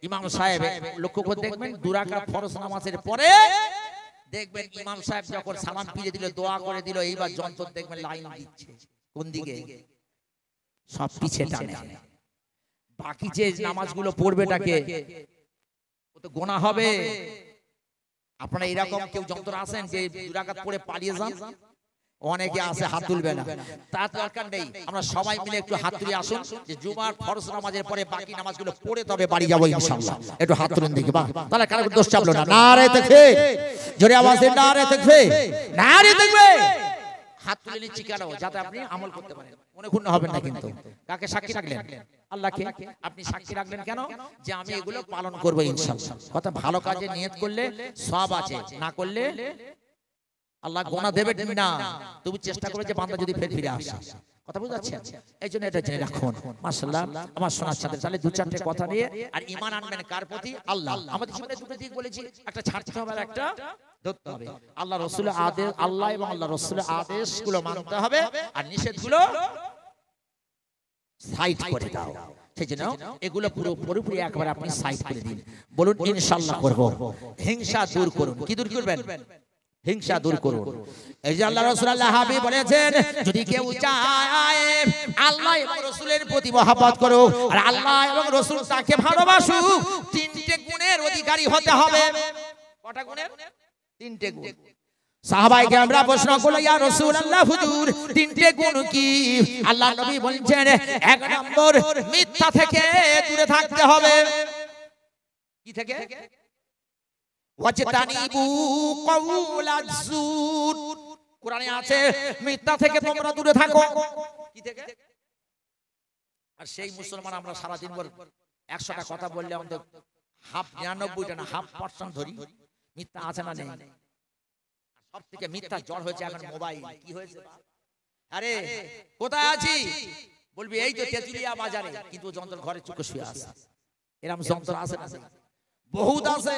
ইমাম সাহেব, লক্ষ্য করে দেখবেন, 2 রাকাত ফরজ নামাজের পরে দেখবেন ইমাম সাহেব যখন সালাম ফিরে দিল, দোয়া করে দিল, এইবার যন্ত্র দেখবেন লাইন দিচ্ছে কোন দিকে? সব পিছে টানে। বাকি যে নামাজগুলো পড়বেটাকে ও তো গোনা হবে। আপনারা এরকম কেউ যন্ত্র আছেন যে 2 রাকাত পড়ে পালিয়ে যান? অনেকে আছে, হাত তুলবে না, তার দরকার নেই। আমরা সবাই মিলে একটু হাত তুলে আসুন যে জুমার ফরজ নামাজের পরে বাকি নামাজগুলো পড়ে তবে বাড়ি যাবো ইনশাআল্লাহ। একটু হাত তুলেন দেখি, বাহ, তাহলে কারো দোষ চাপলো না। নারে তাকবীর, জোরে আওয়াজে নারে তাকবীর, নারে তাকবীর। হাত তুলে নিচ্ছি কেন? যাতে আপনি আমল করতে পারেন, মনে ক্ষুণ্ণ হবেন না। কিন্তু কাকে সাক্ষী রাখলেন? আল্লাহকে। আপনি সাক্ষী রাখলেন কেন? যে আমি এগুলো পালন করবো ইনশাআল্লাহ। কথা, ভালো কাজে নিয়ত করলে সওয়াব আছে, না করলে আল্লাহ গোনা দেবেন না। তুমি চেষ্টা করবে যে বান্দা যদি ফের ফিরে আসে। কথা বুঝতে পারছেন? এই জন্য এটা জেনে রাখুন। মাশাআল্লাহ, আমার সোনার সাথে তাহলে 2-4টে কথা নিয়ে আর ঈমান আনবেন কার প্রতি? আল্লাহ। আমাদের জীবনে দুটো দিক বলেছি, একটা ছাড়তে হবে আর একটা ধরতে হবে। আল্লাহ রাসূলের আদেশ, আল্লাহ এবং আল্লাহ রাসূলের আদেশগুলো মানতে হবে, আর নিষেধগুলো সাইড করে দাও। সেজন্য এগুলো পুরোপুরি একবার আপনি সাইড করে দিন। বলুন ইনশাআল্লাহ করব। হিংসা দূর করুন। কি দূর করবেন? হিংসা দূর করুন। এই যে আল্লাহ রাসূল আল্লাহ হাবিব বলেছেন, যদি কেউ চায় আল্লাহ এবং রাসূলের প্রতি মহব্বত করুক আর আল্লাহ এবং রাসূল তাকে ভালোবাসুক, 3টে গুণের অধিকারী হতে হবে। কটা গুণের? 3টে গুণ। সাহাবায়ে কেরামরা প্রশ্ন করলো, ইয়া রাসূলুল্লাহ হুজুর 3টে গুণ কি? আল্লাহ নবী বলেন, 1 নম্বর মিথ্যা থেকে দূরে থাকতে হবে। কি থেকে? ওয়াজতানিবু কাওলাজ যুর। কোরআনে আছে মিথ্যা থেকে তোমরা দূরে থাকো। কি থেকে? আর সেই মুসলমান আমরা সারা দিন ভর 100টা কথা বললে আমাদের 99টা না 1/2% ধরি। মিথ্যা আছে না নেই? সব থেকে মিথ্যা জ্বর হয়েছে এখন মোবাইল। কি হয়েছে? আরে কোথায় আছি? বলবি এই তো তেতুলিয়া বাজারে, কিন্তু যন্ত্র ঘরে চুপে শুয়ে আছে। এরকম যন্ত্র আছে না বহুত আছে।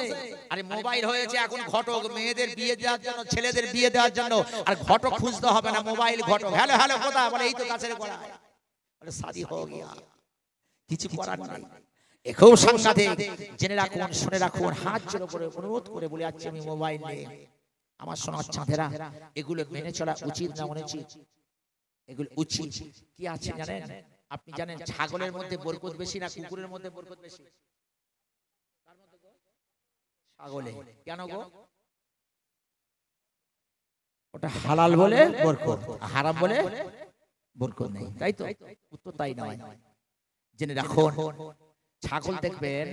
আরে মোবাইল হয়েছে এখন ঘটক, মেয়েদের বিয়ে দেওয়ার জন্য, ছেলেদের বিয়ে দেওয়ার জন্য। আর ঘটক খুঁজতে হবে না, মোবাইল ঘটক। হ্যালো হ্যালো কোথায়? বলে এই তো কাছের গোড়া। বলে শাদি হয়ে গিয়া, কিছু করার নাই। খুব সাংঘাতিক। জেনে রাখুন, শুনে রাখুন, হাত জোড় করে অনুরোধ করে বলে যাচ্ছি আমি, মোবাইল নিয়ে আমার সোনার চাঁদেরা, এগুলো মেনে চলা উচিত না অনুচিত? এগুলো উচিত। কি আছে জানেন? আপনি জানেন ছাগলের মধ্যে বরকত বেশি না কুকুরের মধ্যে বরকত বেশি? ছাগলে। কেন গো? ওটা হালাল বলে বরকত, হারাম বলে বরকত নেই, তাই তো? উত্তর তাই নয়। জেনে রাখুন, ছাগল দেখবেন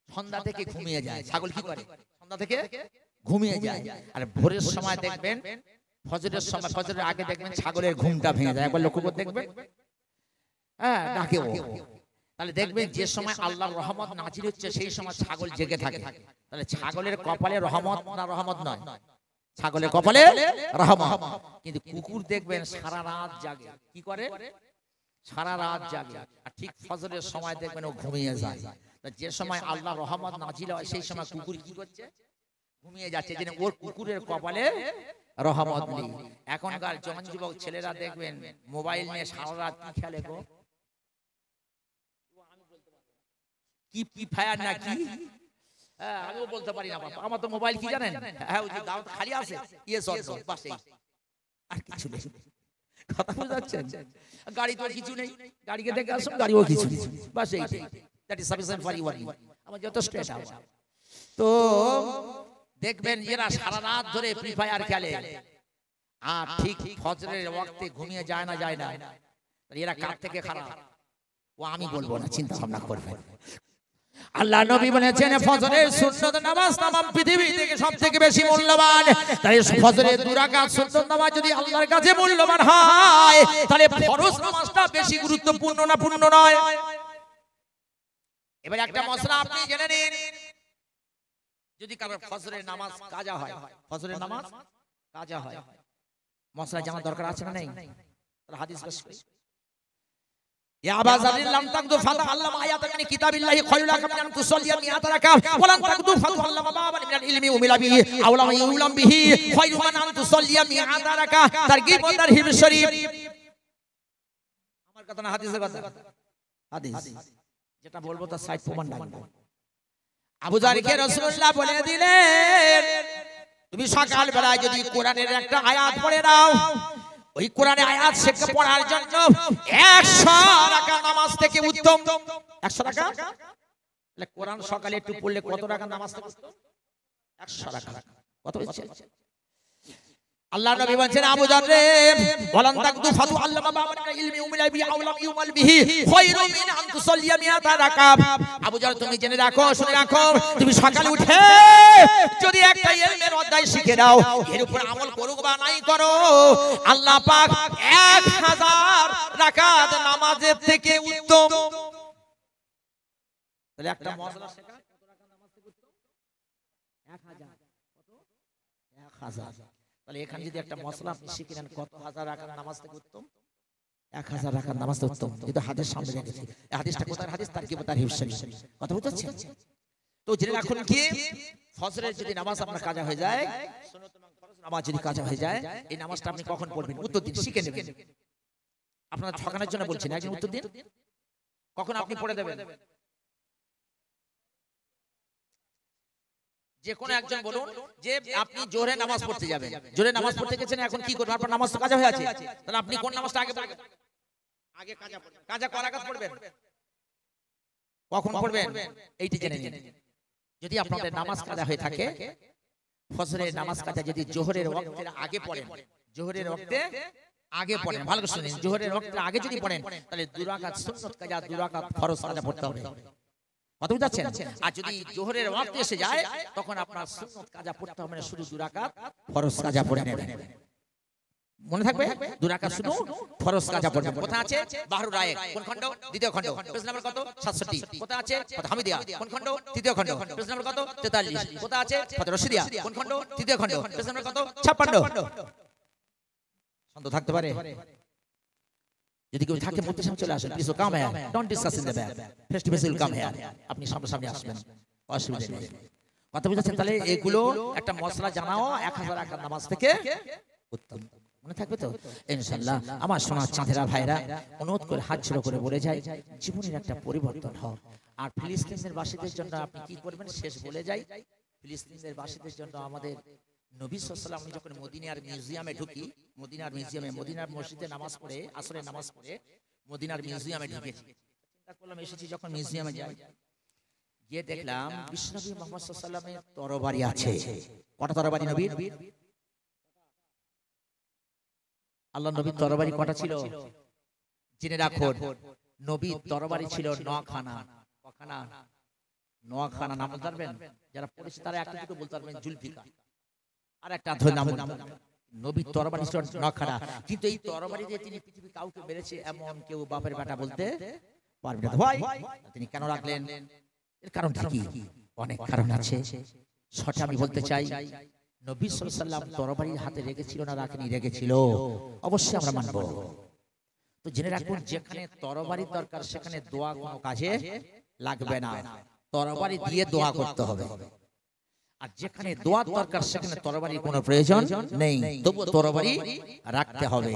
সন্ধ্যা থেকে ঘুমিয়ে যায়। ছাগল কি করে? সন্ধ্যা থেকে ঘুমিয়ে যায়। আর ভোরের সময় দেখবেন, ফজরের সময়, ফজরের আগে দেখবেন ছাগলের ঘুমটা ভেঙে যায়। একবার লক্ষ্য করে দেখবেন, হ্যাঁ ডাকে ও। তাহলে দেখবেন যে সময় আল্লাহর রহমত নাজিল হচ্ছে সেই সময় ছাগল জেগে থাকে। তাহলে ছাগলের কপালে রহমত না রহমত নয়? ছাগলের কপালে রহমত। কিন্তু কুকুর দেখবেন সারা রাত জাগে। কি করে? সারা রাত জাগে। আর ঠিক ফজরের সময় দেখবেন ও ঘুমিয়ে যায়। যে সময় আল্লাহ রহমত নাজিল হয় সেই সময় কুকুর কি করছে? ঘুমিয়ে যাচ্ছে। যেন ওর কুকুরের কপালে রহমত নেই। এখনকার জওয়ান যুবক ছেলেরা দেখবেন মোবাইল নিয়ে সারা রাত কি খেলে গো? কি ফ্রি ফায়ার না কি? হ্যাঁ, আমিও বলতে পারি না বাবা, আমার তো মোবাইল কি জানেন? হ্যাঁ, ওই যে দাও খালি আছে, ইয়ে সর বাস, এই আর কিছু নেই। কথা বুঝতে পারছেন? গাড়ি তো কিছু নেই, গাড়িকে দেখে আসুন, গাড়িও কিছু নেই, বাস এইটাই। That is sufficient for you. আমার যথেষ্ট এটা। তো দেখবেন এরা সারা রাত ধরে ফ্রি ফায়ার খেলে আর ঠিক ফজরের ওয়াক্তে ঘুমিয়ে যায় না, যায় না। এরা কার থেকে খারাপ? ও আমি বলবো না, চিন্তা ভাবনা করবেন। আল্লাহ নবী বলেছেন ফজরের সুন্নত নামাজ তামাম পৃথিবী থেকে সবথেকে বেশি মূল্যবান। তাই ফজরের 2 রাকাত সুন্নত নামাজ যদি আল্লাহর কাছে মূল্যবান হয়, তাহলে ফরজ নামাজটা বেশি গুরুত্বপূর্ণ না পূর্ণ নয়? এবার একটা মশলা আপনি জেনে নিন, যদি কারো ফজরের নামাজ কাজা হয়, ফজরের নামাজ কাজা হয়, মশলা জানার দরকার আছে না নেই? তাহলে হাদিস পেশ করি। ইয়া আবা যারিন লাম তাকদু ফাতাআল্লাম আয়াতান মিন কিতাবিল্লাহি খায়রুল লাকা মিন আন তুসাল্লিয়া মিআতা রাকাত ওয়া লাম তাকদু ফাতাআল্লাম বাবান মিনাল ইলমি উমিলা বিহি আও লাম ইউলাম বিহি খায়রু মান আন তুসাল্লিয়া মিআতা রাকাত। তারগীব ও তারহিব শরীফ। আমার কথা না হাদিসের কথা? হাদিস যেটা বলবো তার সাইড প্রমাণ লাগবে। আবু যারকে রাসূলুল্লাহ বলে দিলেন, তুমি সকাল বেলায় যদি কোরআনের একটা আয়াত পড়ে নাও, ওই কোরআনের আয়াত শিখে পড়ার জন্য 100 রাকাত নামাজ থেকে উত্তম। 100 রাকাত? তাহলে কোরআন সকালে একটু পড়লে কত রাকাত নামাজ থেকে উত্তম? 100 রাকাত। কত হচ্ছে? আল্লাহ নবী বলেন আবু যার রে ওয়ালান তাকদু ফাতু আল্লামা বাবানা ইলমি উমিলা বিহি আও লাম ইউমাল বিহি খায়রু মিন আন তুসাল্লিয়া মিআতা রাকাত। আবু যার তুমি জেনে রাখো, শুনে রাখো, তুমি সকালে উঠে যদি একটা ইলমের অধ্যায় শিখে নাও, এর উপর আমল করো বা নাই করো, আল্লাহ পাক 1000 রাকাত নামাজের থেকে উত্তম। তাহলে একটা মশলা শেখা কত রাকাত নামাজ থেকে উত্তম? 1000। কত? 1000। তাহলে এখানে যদি একটা মশলা আপনি শিখে নেন, কত হাজার রাকাত নামাজ থেকে উত্তম? 1000 রাকাত নামাজ থেকে উত্তম। কিন্তু হাদিস সামনে রেখেছি, এই হাদিসটা কোথায়? হাদিস তারগীব ও তারহিব শরীফ। কথা বুঝতে পারছেন? তো জেনে রাখুন কি ফজরের যদি নামাজ আপনার কাজা হয়ে যায়, সুন্নাত এবং ফরজ নামাজ যদি কাজা হয়ে যায়, এই নামাজটা আপনি কখন পড়বেন? উত্তর দিন, শিখে নেবেন। আপনারা ঠকানোর জন্য বলছেন, একজন উত্তর দিন, কখন আপনি পড়ে দেবেন? যে কোনো একজন বলুন যে আপনি জোহরে নামাজ পড়তে যাবেন, জোহরে নামাজ পড়তে গেছেন, এখন কি করবেন? আপনার নামাজ তো কাজা হয়ে আছে, তাহলে আপনি কোন নামাজটা আগে পড়বেন? আগে কাজা পড়বেন। কাজা কয় রাকাত পড়বেন? কখন পড়বেন? এইটি জেনে নিন। যদি আপনাদের নামাজ কাজা হয়ে থাকে, ফজরের নামাজ কাজা যদি জোহরের ওয়াক্তের আগে পড়েন, জোহরের ওয়াক্তে আগে পড়েন, ভালো করে শুনুন, জোহরের ওয়াক্তের আগে যদি পড়েন, তাহলে 2 রাকাত সুন্নাত কাজা, 2 রাকাত ফরজ কাজা পড়তে হবে। কথা বুঝাচ্ছেন? আর যদি জোহরের ওয়াক্ত এসে যায়, তখন আপনার সুন্নাত কাজা পড়তে হবে না, শুধু 2 রাকাত ফরজ কাজা পড়ে নেবেন। মনে থাকবে? 2 রাকাত শুধু ফরজ কাজা পড়বেন। কোথায় আছে? বাহরুর রায়ে কোন খণ্ড? দ্বিতীয় খণ্ড। পেজ নাম্বার কত? 67। কোথায় আছে? হামিদিয়া কোন খণ্ড? তৃতীয় খণ্ড। পেজ নাম্বার কত? 43। কোথায় আছে? ফাতহ রশিদিয়া কোন খণ্ড? তৃতীয় খণ্ড। পেজ নাম্বার কত? 56। শান্ত থাকতে পারে? যদি কেউ থাকে মূর্তির সামনে চলে আসেন, please come here, don't discuss in the back, face to face will come here, আপনি সামনে আসবেন, অসুবিধা নেই। কথা বুঝেছেন? তাহলে এগুলো একটা মশলা জানাও 1000 রাকাত নামাজ থেকে উত্তম। মনে থাকবে তো ইনশাআল্লাহ? আমার সোনা চাঁদেরা ভাইরা, অনুরোধ করে হাত ছেড়ে করে বলে যায়, জীবনের একটা পরিবর্তন হয়। আর ফিলিস্তিনের বাসীদের জন্য আপনি কি করবেন শেষ বলে যাই। ফিলিস্তিনের বাসীদের জন্য আমাদের নবী সাল্লাল্লাহু আলাইহি ওয়াসাল্লাম যখন মদিনার মিউজিয়ামে ঢুকি, মদিনার মিউজিয়ামে, মদিনার মসজিদে নামাজ পড়ে, আসরের নামাজ পড়ে মদিনার মিউজিয়ামে ঢুকেছি। চিন্তা করলাম এসেছি যখন মিউজিয়ামে যাই, গিয়ে দেখলাম বিশ্বনবী মুহাম্মদ সাল্লাল্লাহু আলাইহি ওয়াসাল্লামের তরবারি আছে। কটা তরবারি নবীর? আল্লাহ নবীর তরবারি কটা ছিল জেনে রাখুন। নবীর তরবারি ছিল 9খানা। কখানা? 9খানা। নাম বলতে পারবেন? যারা পড়েছে তারা একটা দুটো বলতে পারবেন, জুলফিকার। আর একটা নাম নবীর তরবারি ছিল 9খানা। কিন্তু এই তরবারি দিয়ে তিনি পৃথিবী কাউকে মেরেছে এমন কেউ বাপের বেটা বলতে পারবে না। ভাই তিনি কেন রাখলেন? এর কারণটা কি? অনেক কারণ আছে, সেটা আমি বলতে চাই। নবী সাল্লাল্লাহু আলাইহি ওয়াসাল্লাম তরবারি হাতে রেখেছিল না রাখেনি? রেখেছিল, অবশ্যই আমরা মানব। তো জেনে রাখুন, যেখানে তরবারির দরকার সেখানে দোয়া কোনো কাজে লাগবে না, তরবারি দিয়ে দোয়া করতে হবে। আর যেখানে দোয়ার দরকার সেখানে তরবারির কোনো প্রয়োজন নেই, তবু তরবারি রাখতে হবে।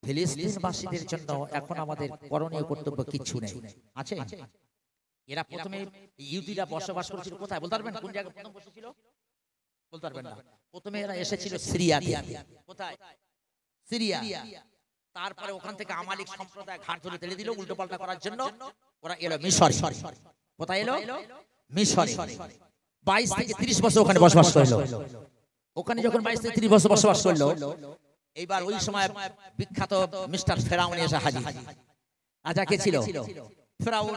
ফিলিস্তিনবাসীদের জন্য এখন আমাদের করণীয় কর্তব্য কিছু নেই, আছে? এরা প্রথমে ইহুদিরা বসবাস করেছিল কোথায় বলতে পারবেন? কোন জায়গায় প্রথম বসেছিল বলতে পারবেন না? প্রথমে এরা এসেছিল সিরিয়া দিয়ে। কোথায়? সিরিয়া। তারপরে ওখান থেকে আমালিক সম্প্রদায় ঘাট ধরে তেড়ে দিল উল্টো পাল্টা করার জন্য। ওরা এলো মিশরে। কোথায় এলো? মিশরে। 22 থেকে 30 বছর ওখানে বসবাস করলো। ওখানে যখন 22 থেকে 30 বছর বসবাস করলো, এইবার ওই সময় বিখ্যাত মিস্টার ফেরাউন এসে হাজির। রাজা কে ছিল? ফেরাউন।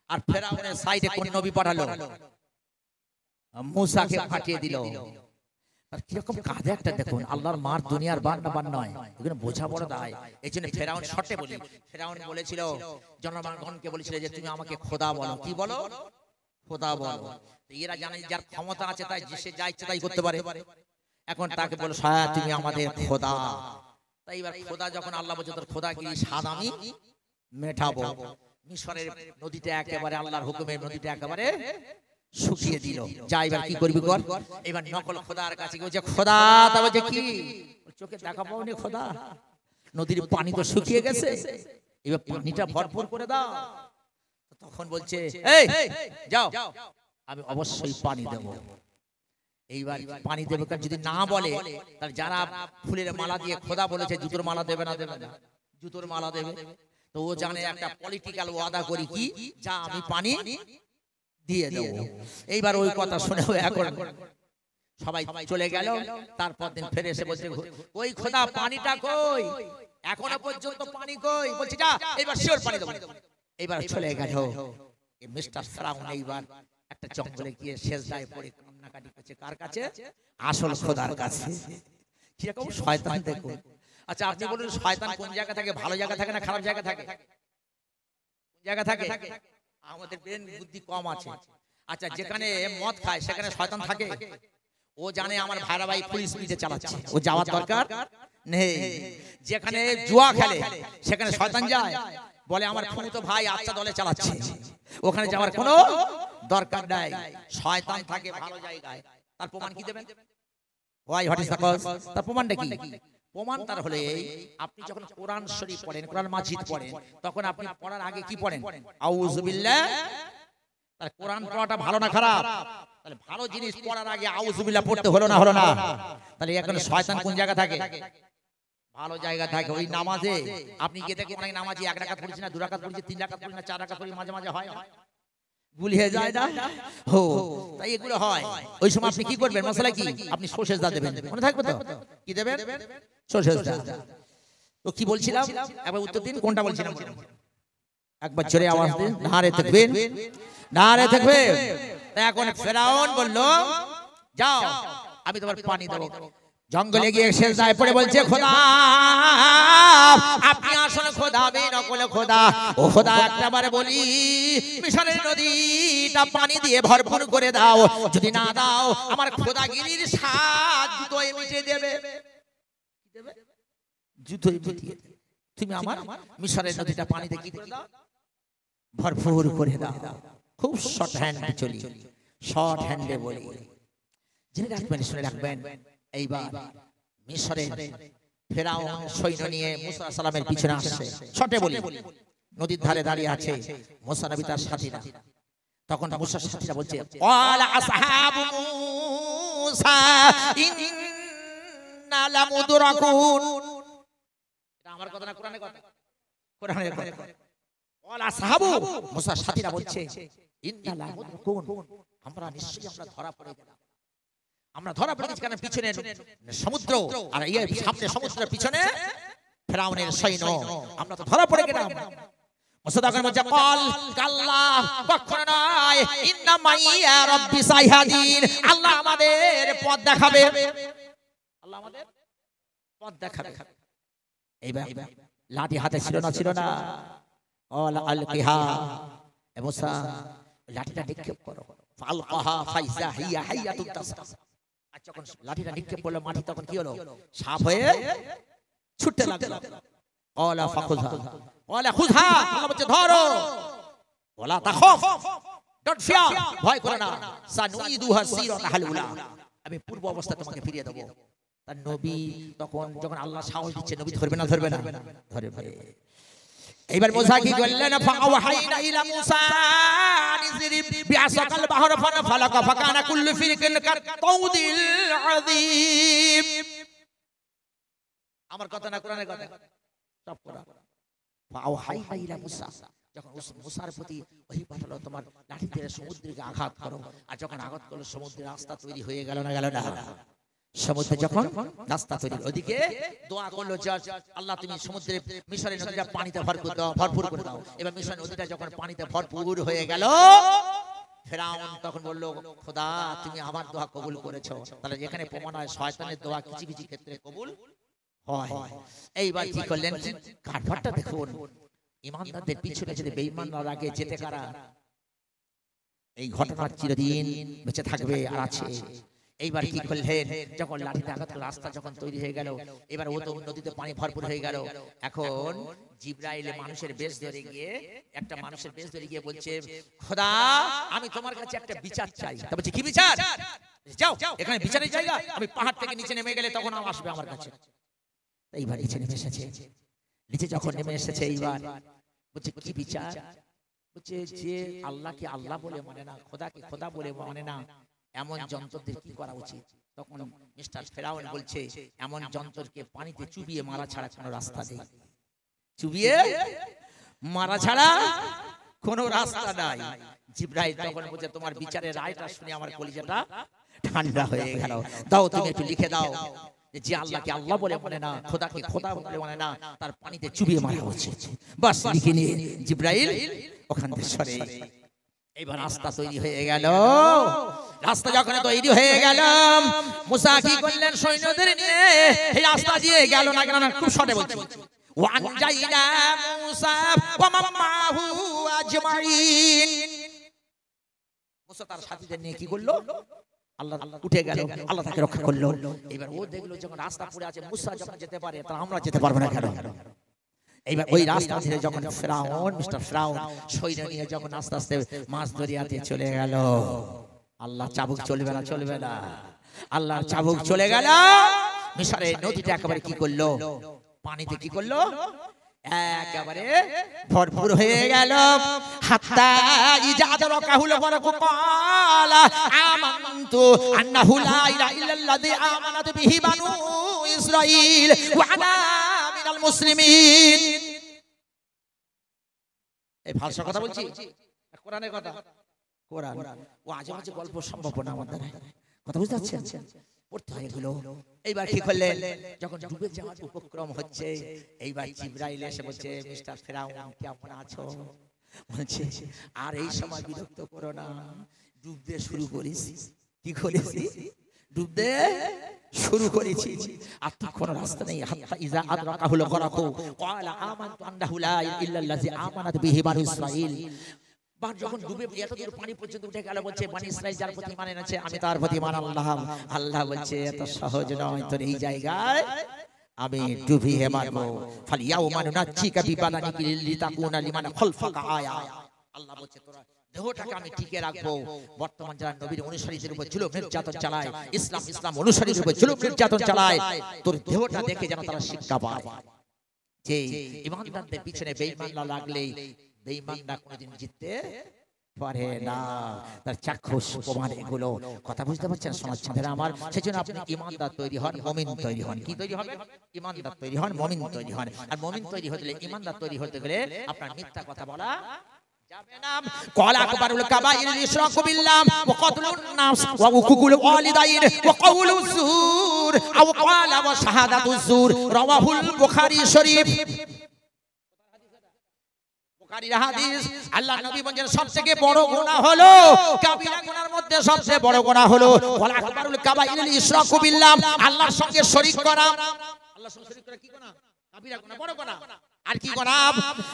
আর ফেরাউনের সাইডে কোন নবী পাঠালো? মুসাকে পাঠিয়ে দিল। আর কিরকম কাঁধে একটা দেখুন, আল্লাহর মার দুনিয়ার বান না বান নয়, এখানে বোঝা বড় দায়। এই জন্য ফেরাউন শর্টে বলি, ফেরাউন বলেছিল জনগণকে বলেছিল যে তুমি আমাকে খোদা বলো। কি বলো? খোদা বলো। এরা জানে যার ক্ষমতা আছে তাই সে যা ইচ্ছে তাই করতে পারে। এখন তাকে বলো তুমি আমাদের খোদা। তাই এবার খোদা যখন আল্লাহ বলছে তোর খোদা কি স্বাদ আমি মেটাবো, মিশরের নদীটা একেবারে আল্লাহর হুকুমে নদীটা একেবারে শুকিয়ে দিল। যা এবার কি করবি কর। এবার নকল খোদার কাছে গিয়ে খোদা, তা বলছে কি? চোখে দেখা পাওনি খোদা? নদীর পানি তো শুকিয়ে গেছে, এবার পানিটা ভরপুর করে দাও। তখন বলছে এই যাও, আমি অবশ্যই পানি দেব। এইবার পানি দেবে, যদি না বলে তার যারা ফুলের মালা দিয়ে খোদা বলেছে জুতোর মালা দেবে না? দেবে না, জুতোর মালা দেবে। তো ও জানে একটা পলিটিক্যাল ওয়াদা করি কি, যা আমি পানি দিয়ে দেব। এইবার ওই কথা শুনে এখন সবাই চলে গেল। তারপর দিন ফিরে এসে বলছে ওই খোদা পানিটা কই? এখনো পর্যন্ত পানি কই? বলছি যা এইবার শিওর পানি দেব। এইবার চলে গেল মিস্টার ফেরাউন। এইবার একটা জঙ্গলে গিয়ে সেজদায় পড়ে কান্নাকাটি করছে। কার কাছে? আসল খোদার কাছে। কিরকম শয়তান দেখুন। আচ্ছা আপনি বলুন, শয়তান কোন জায়গা থাকে? ভালো জায়গা থাকে না খারাপ জায়গা থাকে? কোন জায়গা থাকে? আমাদের ব্রেন বুদ্ধি কম আছে। আচ্ছা যেখানে মদ খায় সেখানে শয়তান থাকে? ও জানে আমার ভাইরা ভাই ফুল স্পিডে চালাচ্ছে, ও যাওয়ার দরকার নেই। যেখানে জুয়া খেলে সেখানে শয়তান যায়, বলে আমার খুনিত ভাই আচ্ছা দলে চালাচ্ছে, ওখানে যাওয়ার কোনো দরকার নাই। শয়তান থাকে ভালো জায়গায়। তার প্রমাণ কি দেবেন? Why what is the cause? তার প্রমাণটা কি? প্রমাণ তার হলে আপনি যখন কোরআন শরীফ পড়েন, কোরআন মাজিদ পড়েন, তখন আপনি পড়ার আগে কি পড়েন? আউযু বিল্লাহ। তাহলে কোরআন পড়াটা ভালো না খারাপ? তাহলে ভালো জিনিস পড়ার আগে আউযু বিল্লাহ পড়তে হলো না? হলো না? তাহলে এখন শয়তান কোন জায়গা থাকে? ভালো জায়গা থাকে। ওই নামাজে আপনি গিয়ে দেখেন অনেক নামাজি 1 রাকাত পড়ছে না, 2 রাকাত পড়ছে, 3 রাকাত পড়ছে না, 4 রাকাত পড়ছে, মাঝে মাঝে হয় ভুলিয়ে যায় না? হো, তাই এগুলো হয়। ওই সময় আপনি কি করবেন? মশলা কি? আপনি সরষেজদা দেবেন। মনে থাকবে তো? কি দেবেন? সরষেজদা। তো কি বলছিলাম? একবার উত্তর দিন, কোনটা বলছিলাম? একবার জোরে আওয়াজ দিন, নারে তাকবীর, নারে তাকবীর। তাই এখন ফেরাউন বলল যাও আমি তোমার পানি দেব। জঙ্গলে গিয়ে সেজদায় পড়ে বলছে খোদা আপনি আসল খোদা, আমি নকল খোদা। ও খোদা একবারে বলি মিশরের নদীটা পানি দিয়ে ভরপুর করে দাও, যদি না দাও আমার খোদাগিরির স্বাদ জুতোয় মিটিয়ে দেবে। জুতোয় মিটিয়ে দেবে। তুমি আমার মিশরের নদীটা পানিতে কি করে দাও, ভরপুর করে দাও। খুব শর্ট হ্যান্ডে চলি, শর্ট হ্যান্ডে বলি। জেনে রাখবেন, শুনে রাখবেন, এইবার মিশরের ফেরাউন সৈন্য নিয়ে মুসা সালামের পিছনে আসছে। শর্টে বলি, নদীর ধারে দাঁড়িয়ে আছে মুসা নবী তার সাথীরা। তখন মুসার সাথীরা বলছে, ক্বালা আসহাবু মুসা ইন্না লামুদরাকুন। এটা আমার কথা না, কোরআনের কথা, কোরআনের কথা। ক্বালা আসহাবু মুসার সাথীরা বলছে, ইন্না লামুদরাকুন, আমরা নিশ্চয়ই আমরা ধরা পড়ে গেলাম, আমরা ধরা পড়ে গেছি। কারণ পিছনে সমুদ্র আর এই সামনে সমুদ্রের পিছনে ফেরাউনের সৈন্য, আমরা তো ধরা পড়ে গেলাম। মুসা তখন বলছে, ক্বাল কাল্লা, কখনো নয়, ইন্না মাইয়া রাব্বি সাইহাদিন, আল্লাহ আমাদের পথ দেখাবে, আল্লাহ আমাদের পথ দেখাবে। এইবার লাঠি হাতে ছিল না, ছিল না। ক্বাল আলকিহা, এ মুসা লাঠিটা নিক্ষেপ করো। ফালকাহা ফাইজা হিয়া হাইয়াতুন তাসা। আর যখন লাঠিটা নিক্ষেপ করলো, মাটি তখন কি হলো, সাপ হয়ে ছুটতে লাগলো। ক্বালা ফাখুযহা, ক্বালা খুযহা, আল্লাহ বলছে ধরো। ওয়ালা তাখাফ, ডোন্ট ফিয়ার, ভয় করো না। সানুইদুহা সিরাতাল উলা, আমি পূর্ব অবস্থা তোমাকে ফিরিয়ে দেব। তার নবী তখন যখন আল্লাহ সাহস দিচ্ছে, নবী ধরবে না, ধরবে না, ধরবে। এইবার মুসা কি করলেন, ফাওয়াহাইনা ইলা মুসা নিযরিব বিআসাকাল বাহর ফালাকা ফাকানা কুল্লু ফিরকিন কাতাউদিল আযীম। আমার কথা না, কোরআনের কথা, সব কোরআন। ফাওয়াহাইনা ইলা মুসা, যখন মুসার প্রতি ওহী পাঠালো, তোমার লাঠি দিয়ে সমুদ্রকে আঘাত করো। আর যখন আঘাত করলো, সমুদ্রের রাস্তা তৈরি হয়ে গেল না, গেল না? সমুদ্রে যখন রাস্তা তৈরি, ওদিকে দোয়া করলো, আল্লাহ তুমি সমুদ্রে মিশরের নদীটা পানিতে ভরপুর করে দাও। এবার মিশরের নদীটা যখন পানিতে ভরপুর হয়ে গেল, ফেরাউন তখন বললো, খোদা তুমি আমার দোয়া কবুল করেছো। তাহলে এখানে প্রমাণ হয় শয়তানের দোয়া কিছু কিছু ক্ষেত্রে কবুল হয়। এইবার কি করলেন, কারবারটা দেখুন, ইমানদারদের পিছনে যদি বেঈমানরা লাগে যেতে কারা, এই ঘটনার চিরদিন বেঁচে থাকবে আর আছে। এইবার কি করলেন, যখন লাঠিতে আঘাত করে রাস্তা যখন তৈরি হয়ে গেল, এবার ও তো নদীতে পানি ভরপুর হয়ে গেল। এখন জিবরাইল মানুষের বেশ ধরে গিয়ে, একটা মানুষের বেশ ধরে গিয়ে বলছে, খোদা আমি তোমার কাছে একটা বিচার চাই। তা বলছে, কি বিচার? যাও, এখানে বিচারের জায়গা, আমি পাহাড় থেকে নিচে নেমে গেলে তখন আসবে আমার কাছে। এইবার নিচে নেমে এসেছে, নিচে যখন নেমে এসেছে, এইবার বলছে, কি বিচার? বলছে, যে আল্লাহকে আল্লাহ বলে মানে না, খোদাকে খোদা বলে মানে না, এমন যন্ত্রদের কি করা উচিত? তখন মিস্টার ফেরাউন বলছে, এমন যন্ত্রকে পানিতে চুবিয়ে মারা ছাড়া কোনো রাস্তা নেই, চুবিয়ে মারা ছাড়া কোনো রাস্তা নাই। জিবরাইল তখন বলছে, তোমার বিচারের রায়টা শুনে আমার কলিজাটা ঠান্ডা হয়ে গেল। দাও তুমি একটু লিখে দাও, যে আল্লাহকে আল্লাহ বলে মানে না, খোদাকে খোদা বলে মানে না, তার পানিতে চুবিয়ে মারা উচিত। বাস লিখে নিয়ে জিবরাইল ওখান থেকে সরে। এইবার রাস্তা তৈরি হয়ে গেল। রাস্তা যখন তৈরি হয়ে গেল, মুসা কি করলেন, সৈন্যদের নিয়ে এই রাস্তা দিয়ে গেল না, কেন না, খুব শর্টে বলছি, ওয়ানজাইনা মুসা ওয়া মান মাহু আজমাইন। মুসা তার সাথীদের নিয়ে কি করলো, আল্লাহ উঠে গেল, আল্লাহ তাকে রক্ষা করলো। এবার ও দেখলো যখন রাস্তা পড়ে আছে, মুসা যখন যেতে পারে, তা আমরা যেতে পারবো না কেন? এইবার ওই রাস্তা ধরে যখন ফেরাউন, মিস্টার ফেরাউন সৈন্য নিয়ে যখন আস্তে আস্তে মাছ দরিয়াতে চলে গেল, আল্লাহ চাবুক চলবে না, চলবে না, আল্লাহর চাবুক চলে গেল। মিশরের নদীটা একেবারে কি করলো, পানিতে কি করলো, একেবারে ভরপুর হয়ে গেল। হাত্তা ইজা আদরাকাহুল ফারাকু ক্বালা আমানতু আন্নাহু লা ইলাহা ইল্লাল্লাযী আমানাত বিহি বানু ইসরাঈল ওয়া আনা মিনাল মুসলিমিন। এই ভাষা কথা বলছি, কোরআনের কথা, কোরআন। ও আজে বাজে গল্প সম্ভব না আমাদের, কথা বুঝতে পারছেন? পড়তে হয় এগুলো। এইবার কি করলেন, যখন ডুবে যাওয়ার উপক্রম হচ্ছে, এইবার জিবরাইল এসে বলছে, মিস্টার ফেরাউন কেমন আছো? বলছে, আর এই সময় বিরক্ত করো না, ডুবতে শুরু করেছি। কি করেছি? ডুবতে শুরু করেছি, আর তো কোনো রাস্তা নেই। হাত্তা ইজা আদরাকাহুল গরাকু ক্বালা আমানতু আন্নাহু লা ইলাহা ইল্লাল্লাযী আমানাত বিহি বানু ইসরাঈল। যখন ডুবে এত দূর পানি পর্যন্ত উঠে গেল, বলছে, বনি ইসরাঈল যার প্রতি ঈমান এনেছে, আমি তার প্রতি ঈমান আনলাম। আল্লাহ বলছে, এত সহজ নয়, তোর এই জায়গায় আমি ডুবি হে মারবো ফালিয়াউমা নুনাজ্জিকা বিবাদানিকা লিতাকুনা লিমান খালফাকা আয়া। আল্লাহ বলছে তোরা দেহটাকে আমি টিকে রাখবো। বর্তমান যারা নবীর অনুসারীদের উপর জুলুম নির্যাতন চালায়, ইসলাম অনুসারীদের উপর জুলুম নির্যাতন চালায়, তোর দেহটা দেখে যেন তারা শিক্ষা পায় যে ঈমানদারদের পিছনে বেঈমানরা লাগলেই বেঈমানরা কোনোদিন জিততে পারে না। তার চাক্ষুষ প্রমাণ এগুলো। কথা বুঝতে পারছেন সমাজের আমার? সেজন্য আপনি ঈমানদার তৈরি হন, মুমিন তৈরি হন। কি তৈরি হবে? ঈমানদার তৈরি হন, মুমিন তৈরি হন। আর মুমিন তৈরি হতে গেলে, ঈমানদার তৈরি হতে গেলে আপনার মিথ্যা কথা বলা যাবে না। ক্বালা আকবারুল কাবাইরিল ইশরাকু বিল্লাহ ওয়া কতলুন নাফস ওয়া উকুকুল ওয়ালিদাইন ওয়া কাউলুজ যুর আও ক্বালা ওয়া শাহাদাতুজ যুর। রাওয়াহুল বুখারী শরীফ। বুখারীর হাদিস। আল্লাহ নবী বলেন সবথেকে বড় গুনাহ হলো, কাবিরা গুনার মধ্যে সবচেয়ে বড় গুনাহ হলো ক্বালা আকবারুল কাবাইরিল ইশরাকু বিল্লাহ, আল্লাহর সঙ্গে শরীক করা। আল্লাহর সঙ্গে শরীক করা কি গুনাহ? কাবিরা গুনাহ, বড় গুনাহ। আর কি গুনাহ?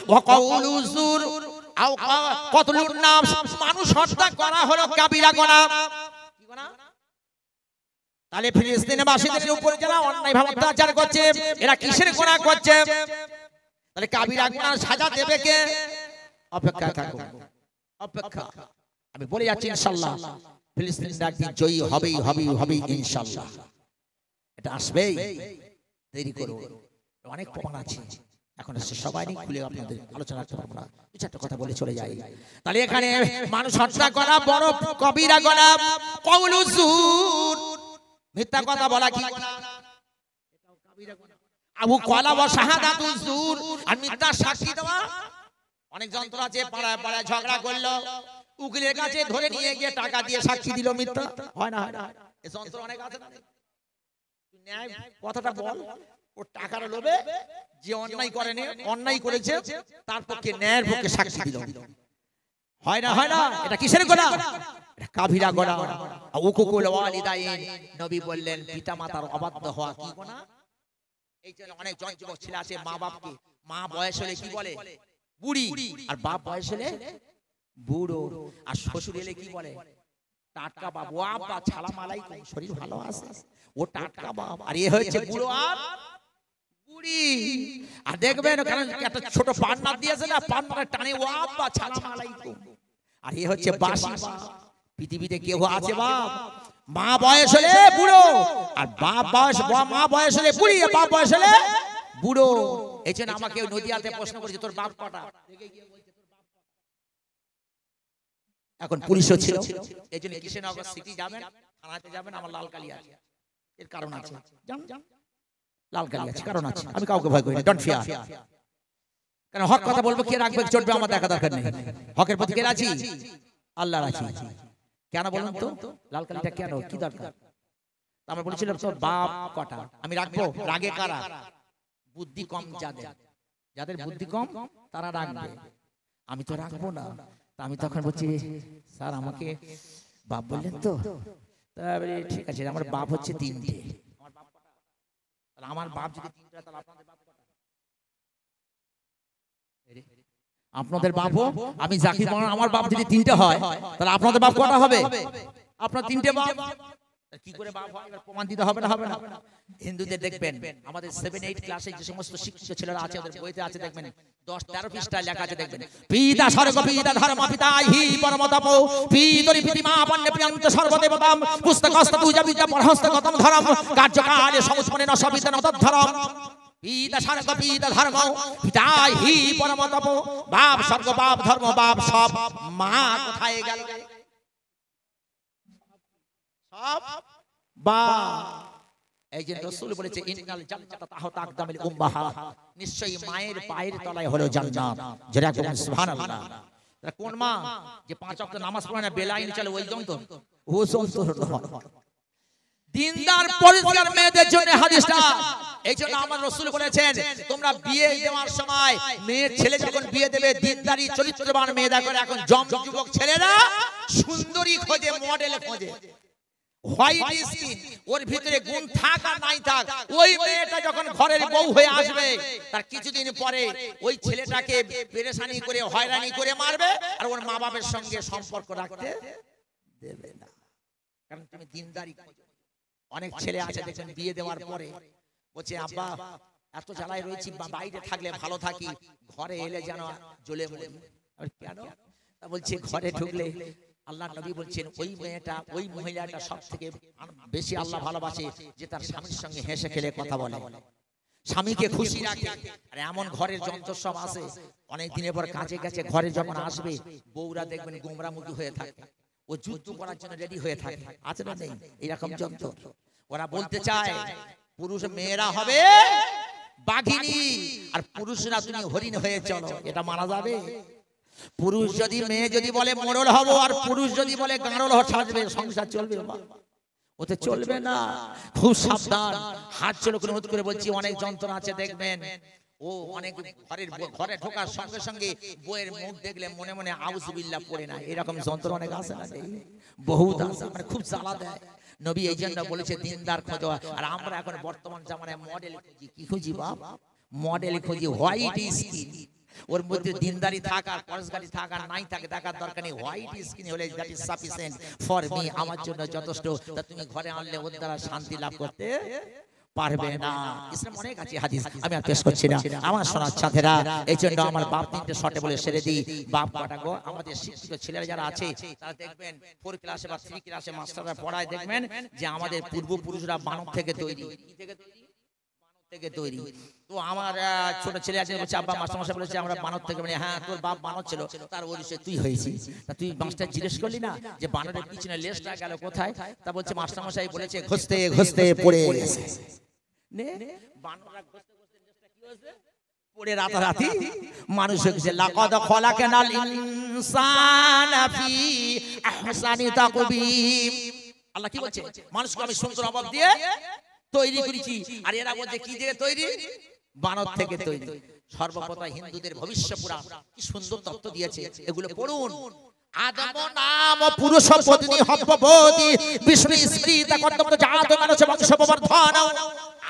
ওয়া কাউলুজ যুর আও কতলুন নাফস, মানুষ হত্যা করা হলো কাবিরা গুনাহ। কি গুনাহ? তাহলে ফিলিস্তিনের বাসীদের উপর যারা অন্যায়ভাবে অত্যাচার করছে, এরা কিসের গুনাহ করছে? তাহলে কাবিরা গুনাহ সাজা দেবে কে? অপেক্ষা থাকুন, অপেক্ষা। আমি বলে যাচ্ছি ইনশাআল্লাহ ফিলিস্তিনরা একদিন জয়ী হবেই ইনশাআল্লাহ। এটা আসবেই, দেরি করো। অনেক প্রমাণ আছে, এখন সবাই খুলে আপনাদের আলোচনা করতে পারবো না, দু চারটা কথা বলে চলে যাই। তাহলে এখানে মানুষ হত্যা করা বড় কবিরা গুনাহ। কাউলুজ যুর, মিথ্যা কথা বলা কি গুনাহ? এটাও কবিরা গুনাহ। আবু ক্বালা ওয়া শাহাদাতুজ যুর, আর মিথ্যা সাক্ষী দেওয়া। অনেক যন্ত্র আছে, পাড়ায় পাড়ায় ঝগড়া করলো, উকিলের কাছে ধরে নিয়ে গিয়ে টাকা দিয়ে সাক্ষী দিল, মিথ্যা। হয় না? এই যন্ত্র অনেক আছে না? ন্যায় কথাটা বল। ও টাকার লোভে যে অন্যায় করেনি, অন্যায় করেছে, তার পক্ষে ন্যায়ের পক্ষে সাক্ষী দিল। হয় না? এটা কিসের গুনাহ? এটা কাবিরা গুনাহ। উকুকুল ওয়ালিদাইন, নবী বললেন পিতামাতার অবাধ্য হওয়া কি গুনাহ? এই জন্য অনেক যুবক ছেলে আছে, মা বাপকে, মা বয়স হলে কি বলে? বুড়ি। আর বাপ বয়স হলে বুড়ো। আর শ্বশুর এলে কি বলে? টাটকা বাপ। ও আব্বা সালাম আলাইকুম, শরীর ভালো আছে, ও টাটকা বাপ। আর এ হচ্ছে বুড়ো আর বুড়ি। আর দেখবেন ওখানে একটা ছোট পান্না দিয়েছে না, পান্নাটা টানে, ও আব্বা সালাম আলাইকুম। আর এ হচ্ছে বাসি বাপ। পৃথিবীতে কেউ আছে বাপ? মা বয়স হলে বুড়ো, আর বাপ বয়স, মা বয়স হলে বুড়ি, বাপ বয়স হলে বুড়ো। এই জন্য আমাকে নদিয়াতে প্রশ্ন করেছে তোর বাপ কটা? এখন পুলিশও ছিল। এই জন্য কৃষ্ণনগর সিটি যাবেন, থানাতে যাবেন, আমার লাল কালি আছে। এর কারণ আছে, লাল কালি আছে, কারণ আছে। আমি কাউকে ভয় করি না, ডোন্ট ফিয়ার। কারণ হক কথা বলবো, কে রাখবে চলবে আমার দেখা দরকার নেই। হকের প্রতি কে রাজি? আল্লাহ রাজি। কেন বলুন তো লাল কালিটা কেন, কি দরকার? আমরা বলেছিলাম তোর বাপ কটা? আমি রাখবো। রাগে কারা? বুদ্ধি কম যাদের বুদ্ধি কম তারা রাখবে, আমি তো রাখবো না। আমি তখন বলছি স্যার আমাকে বাপ বললেন তো, ঠিক আছে আমার বাপ হচ্ছে তিনটে। আমার বাপ যদি তিনটে, তাহলে আপনাদের বাপ কটা? আপনাদের বাপও, আমি জাকির বলেন আমার বাপ যদি তিনটে হয়, তাহলে আপনাদের বাপ কটা হবে? আপনার তিনটে বাপ। কি করে বাপ হয় প্রমাণ দিতে হবে না? হবে না। হিন্দুদের দেখবেন আমাদের 7-8 ক্লাসে যে সমস্ত শিক্ষিত ছেলেরা আছে, ওদের বইতে আছে, দেখবেন 10-13 পৃষ্ঠায় লেখা আছে, দেখবেন পিতা স্বর্গ পিতা ধর্ম পিতা হি পরমতপ পিতরি পিতিমা পণ্য প্রিয়ন্ত সর্বদেবতাম পুস্তকস্ত পূজা বিদ্যা পরহস্তগতম ধর্ম কার্যকালে সংস্মরণে সবিতান তদ্ধরম। পিতা স্বর্গ পিতা ধর্ম পিতা হি পরমতপ। বাপ স্বর্গ, বাপ ধর্ম, বাপ সব। মা কোথায় গেল? সব বাপ। এই যে রাসূল বলেছে ইন্নাল জান্নাতা তাহতা আকদামিল উম্মাহাত, নিশ্চয়ই মায়ের পায়ের তলায় হলো জান্নাত। যারা বলেন সুবহানাল্লাহ। তারা কোন মা? যে 5 ওয়াক্ত নামাজ পড়ে না, বেলাইন চলে, ওই যন্ত্র, ও যন্ত্র। দিনদার পরিষ্কার মেয়েদের জন্য হাদিসটা। এই জন্য আমার রাসূল বলেছেন তোমরা বিয়ে দেওয়ার সময় মেয়ের ছেলে যখন বিয়ে দেবে, দিনদারি চরিত্রবান মেয়ে দেখো। এখন যুবক ছেলেরা সুন্দরী খোঁজে, মডেল খোঁজে, হোয়াইট স্কিন, ওর ভিতরে গুণ থাক আর নাই থাক, ওই মেয়েটা যখন ঘরের বউ হয়ে আসবে, তার কিছুদিন পরে ওই ছেলেটাকে পেরেশানি করে, হয়রানি করে মারবে, আর ওর মা বাবার সঙ্গে সম্পর্ক রাখতে দেবে না। কারণ তুমি দিনদারি খোঁজো। অনেক ছেলে আছে দেখেন বিয়ে দেওয়ার পরে বলছে আব্বা এত জ্বালায় রয়েছি, বাইরে থাকলে ভালো থাকি, ঘরে এলে যেন জ্বলে মরি। কেন? তা বলছে ঘরে ঢুকলে আল্লাহ নবী বলছেন ওই মেয়েটা, ওই মহিলাটা সব থেকে বেশি আল্লাহ ভালোবাসে যে তার স্বামীর সঙ্গে হেসে খেলে কথা বলে, স্বামীকে খুশি রাখে। আর এমন ঘরের যন্ত্র সব আছে, অনেক দিনের পর কাজে গেছে, ঘরে যখন আসবে বউরা দেখবেন গোমরামুখী হয়ে থাকে, ও যুদ্ধ করার জন্য রেডি হয়ে থাকে, আছে না নেই এরকম যন্ত্র? ওরা বলতে চায় পুরুষ মেয়েরা হবে বাঘিনী আর পুরুষরা তুমি হরিণ হয়ে চলো, এটা মানা যাবে? পুরুষ যদি, মেয়ে যদি বলে মোড়ল হব আর পুরুষ যদি বলে গাঁড়ল সাজবে, সংসার চলবে? ওতে চলবে না। খুব সাবধান। হাত চলো করে অনুরোধ করে বলছি, অনেক যন্ত্রণা আছে দেখবেন, ও অনেক ঘরে ঢোকার সঙ্গে সঙ্গে বইয়ের মুখ দেখলে মনে মনে আউযুবিল্লাহ পড়ে না, এরকম যন্ত্রণা অনেক আছে না? বহুত আছে, মানে খুব জ্বালা দেয়। নবী এই জন্য বলেছে দিনদার খোঁজো। আর আমরা এখন বর্তমান জামানায় মডেল খুঁজি। কি খুঁজি বাপ? মডেল খুঁজি, হোয়াইট স্কিন। ওর মধ্যে দিনদারি থাক আর পরশগারি থাক আর নাই থাকে দেখার দরকার নেই, হোয়াইট স্কিন হলে that is sufficient for me, আমার জন্য যথেষ্ট। তা তুমি ঘরে আনলে ওর দ্বারা শান্তি লাভ করতে পারবে না। ইসলাম অনেক আছে হাদিস, আমি আর পেশ করছি না আমার সোনার সাথেরা। এই জন্য আমার বাপ তিনটে শর্টে বলে সেরে দিই। বাপ কটা গো, আমাদের শিক্ষিত ছেলেরা যারা আছে তারা দেখবেন 4 ক্লাসে বা 3 ক্লাসে মাস্টাররা পড়ায়, দেখবেন যে আমাদের পূর্বপুরুষরা বানর থেকে তৈরি। কি থেকে তৈরি? থেকে তৈরি। তো আমার ছোট ছেলে আছে, বলছে আব্বা মাস্টারমশাই বলেছে আমরা বানর থেকে। মানে হ্যাঁ, তোর বাপ বানর ছিল, তার ওরিসে তুই হয়েছিস। তা তুই মাস্টার জিজ্ঞেস করলি না যে বানরের পিছনে লেজটা গেল কোথায়? তা বলছে মাস্টারমশাই বলেছে ঘষতে ঘষতে পড়ে গেছে। নে বানররা ঘষতে ঘষতে লেজটা কি হয়েছে? পড়ে রাতারাতি মানুষ হয়ে গেছে। লাকাদ খলাকনাল ইনসানা ফি আহসানি তাকবীম। আল্লাহ কি বলছে? মানুষকে আমি সুন্দর অভাব দিয়ে তৈরি করেছি। আর এরা বলছে কি দিয়ে তৈরি? বানর থেকে তৈরি। সর্বপ্রথম হিন্দুদের ভবিষ্য পুরাণ কি সুন্দর তত্ত্ব দিয়েছে, এগুলো পড়ুন। আদম নাম পুরুষ পত্নী হব্ববতী বিষ্ণু স্মৃতা কর্তব্য জাত মানুষ বংশ প্রবর্ধন।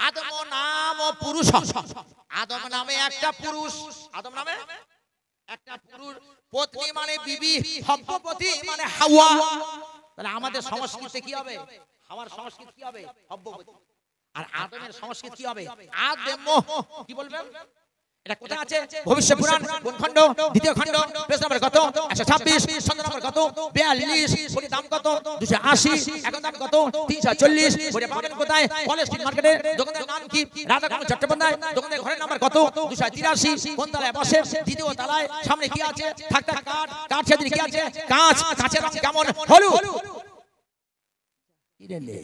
আদম নাম পুরুষ, আদম নামে একটা পুরুষ, আদম নামে একটা পুরুষ, পত্নী মানে বিবি, হব্ববতী মানে হাওয়া। তাহলে আমাদের সংস্কৃতি কি হবে? হাওয়ার সংস্কৃতি কি হবে? হব্ববতী। আর আদমের সংস্কৃতি কি হবে? আদম। কি বলবেন? এটা কোথায় আছে? ভবিষ্য পুরাণ কোন খণ্ড? দ্বিতীয় খণ্ড, পেজ নম্বর কত? 126, ছন্দ নম্বর কত? 42, বই দাম কত? 280, এখন দাম কত? 340। বই পাবেন কোথায়? কলেজ স্ট্রিট মার্কেটে। দোকানের নাম কি? রাধাকান্ত চট্টোপাধ্যায়। দোকানের ঘরের নাম্বার কত? 283। কোন তলায় বসে? দ্বিতীয় তলায়। সামনে কি আছে? থাক থাক কাঠ, কাঠ সেদিন কি আছে? কাঁচ। কাঁচের রং কেমন? হলুদ। কি রে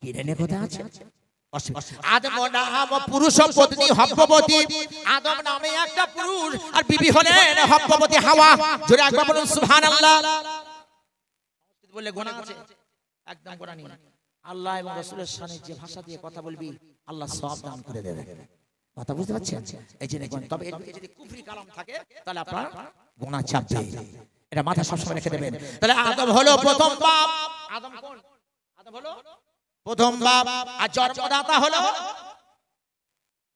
কিরেনে কোথায় আছে? আদম নাম পুরুষ পত্নী হব্ববতী। আদম নামে একটা পুরুষ আর বিবি হলেন হব্ববতী হাওয়া। জোরে একবার বলুন সুবহানাল্লাহ। বললে গোনা আছে? একদম গোনা নেই। আল্লাহ এবং রাসূলের শানে যে ভাষা দিয়ে কথা বলবি আল্লাহ সওয়াব দান করে দেবে। কথা বুঝতে পারছেন? এই যে দেখুন, তবে এর যদি কুফরি কালাম থাকে তাহলে আপনার গোনা চাপবে, এটা মাথা সবসময় রেখে দেবেন। তাহলে আদম হলো প্রথম বাপ। আদম কোন? আদম হলো প্রথম বাপ। আর জন্মদাতা হলো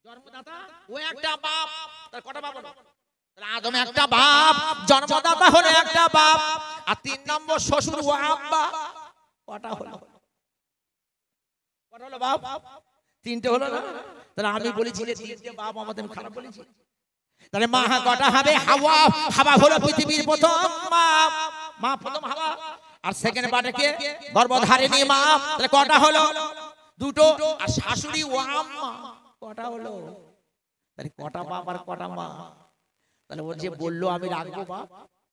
জন্মদাতা, ও একটা বাপ। তার কটা বাপ হলো? তাহলে আদম একটা বাপ, জন্মদাতা হলো একটা বাপ। আর 3 নম্বর শ্বশুর ও আব্বা। কটা হলো? কটা হলো বাপ? 3টে হলো না? তাহলে আমি বলেছি যে 3টে বাপ, আমাদের খারাপ বলেছি। তাহলে মা কটা হবে? হাওয়া। হাওয়া হলো পৃথিবীর প্রথম মা। মা প্রথম হাওয়া। আর সেকেন্ড বারে কে? গর্ভধারিণী মা। তাহলে কটা হলো? 2টো। আর শাশুড়ি ও আম্মা কটা হলো? তাহলে কটা বাপ আর কটা মা? তাহলে ওর যে বললো আমি রাখবো বাপ,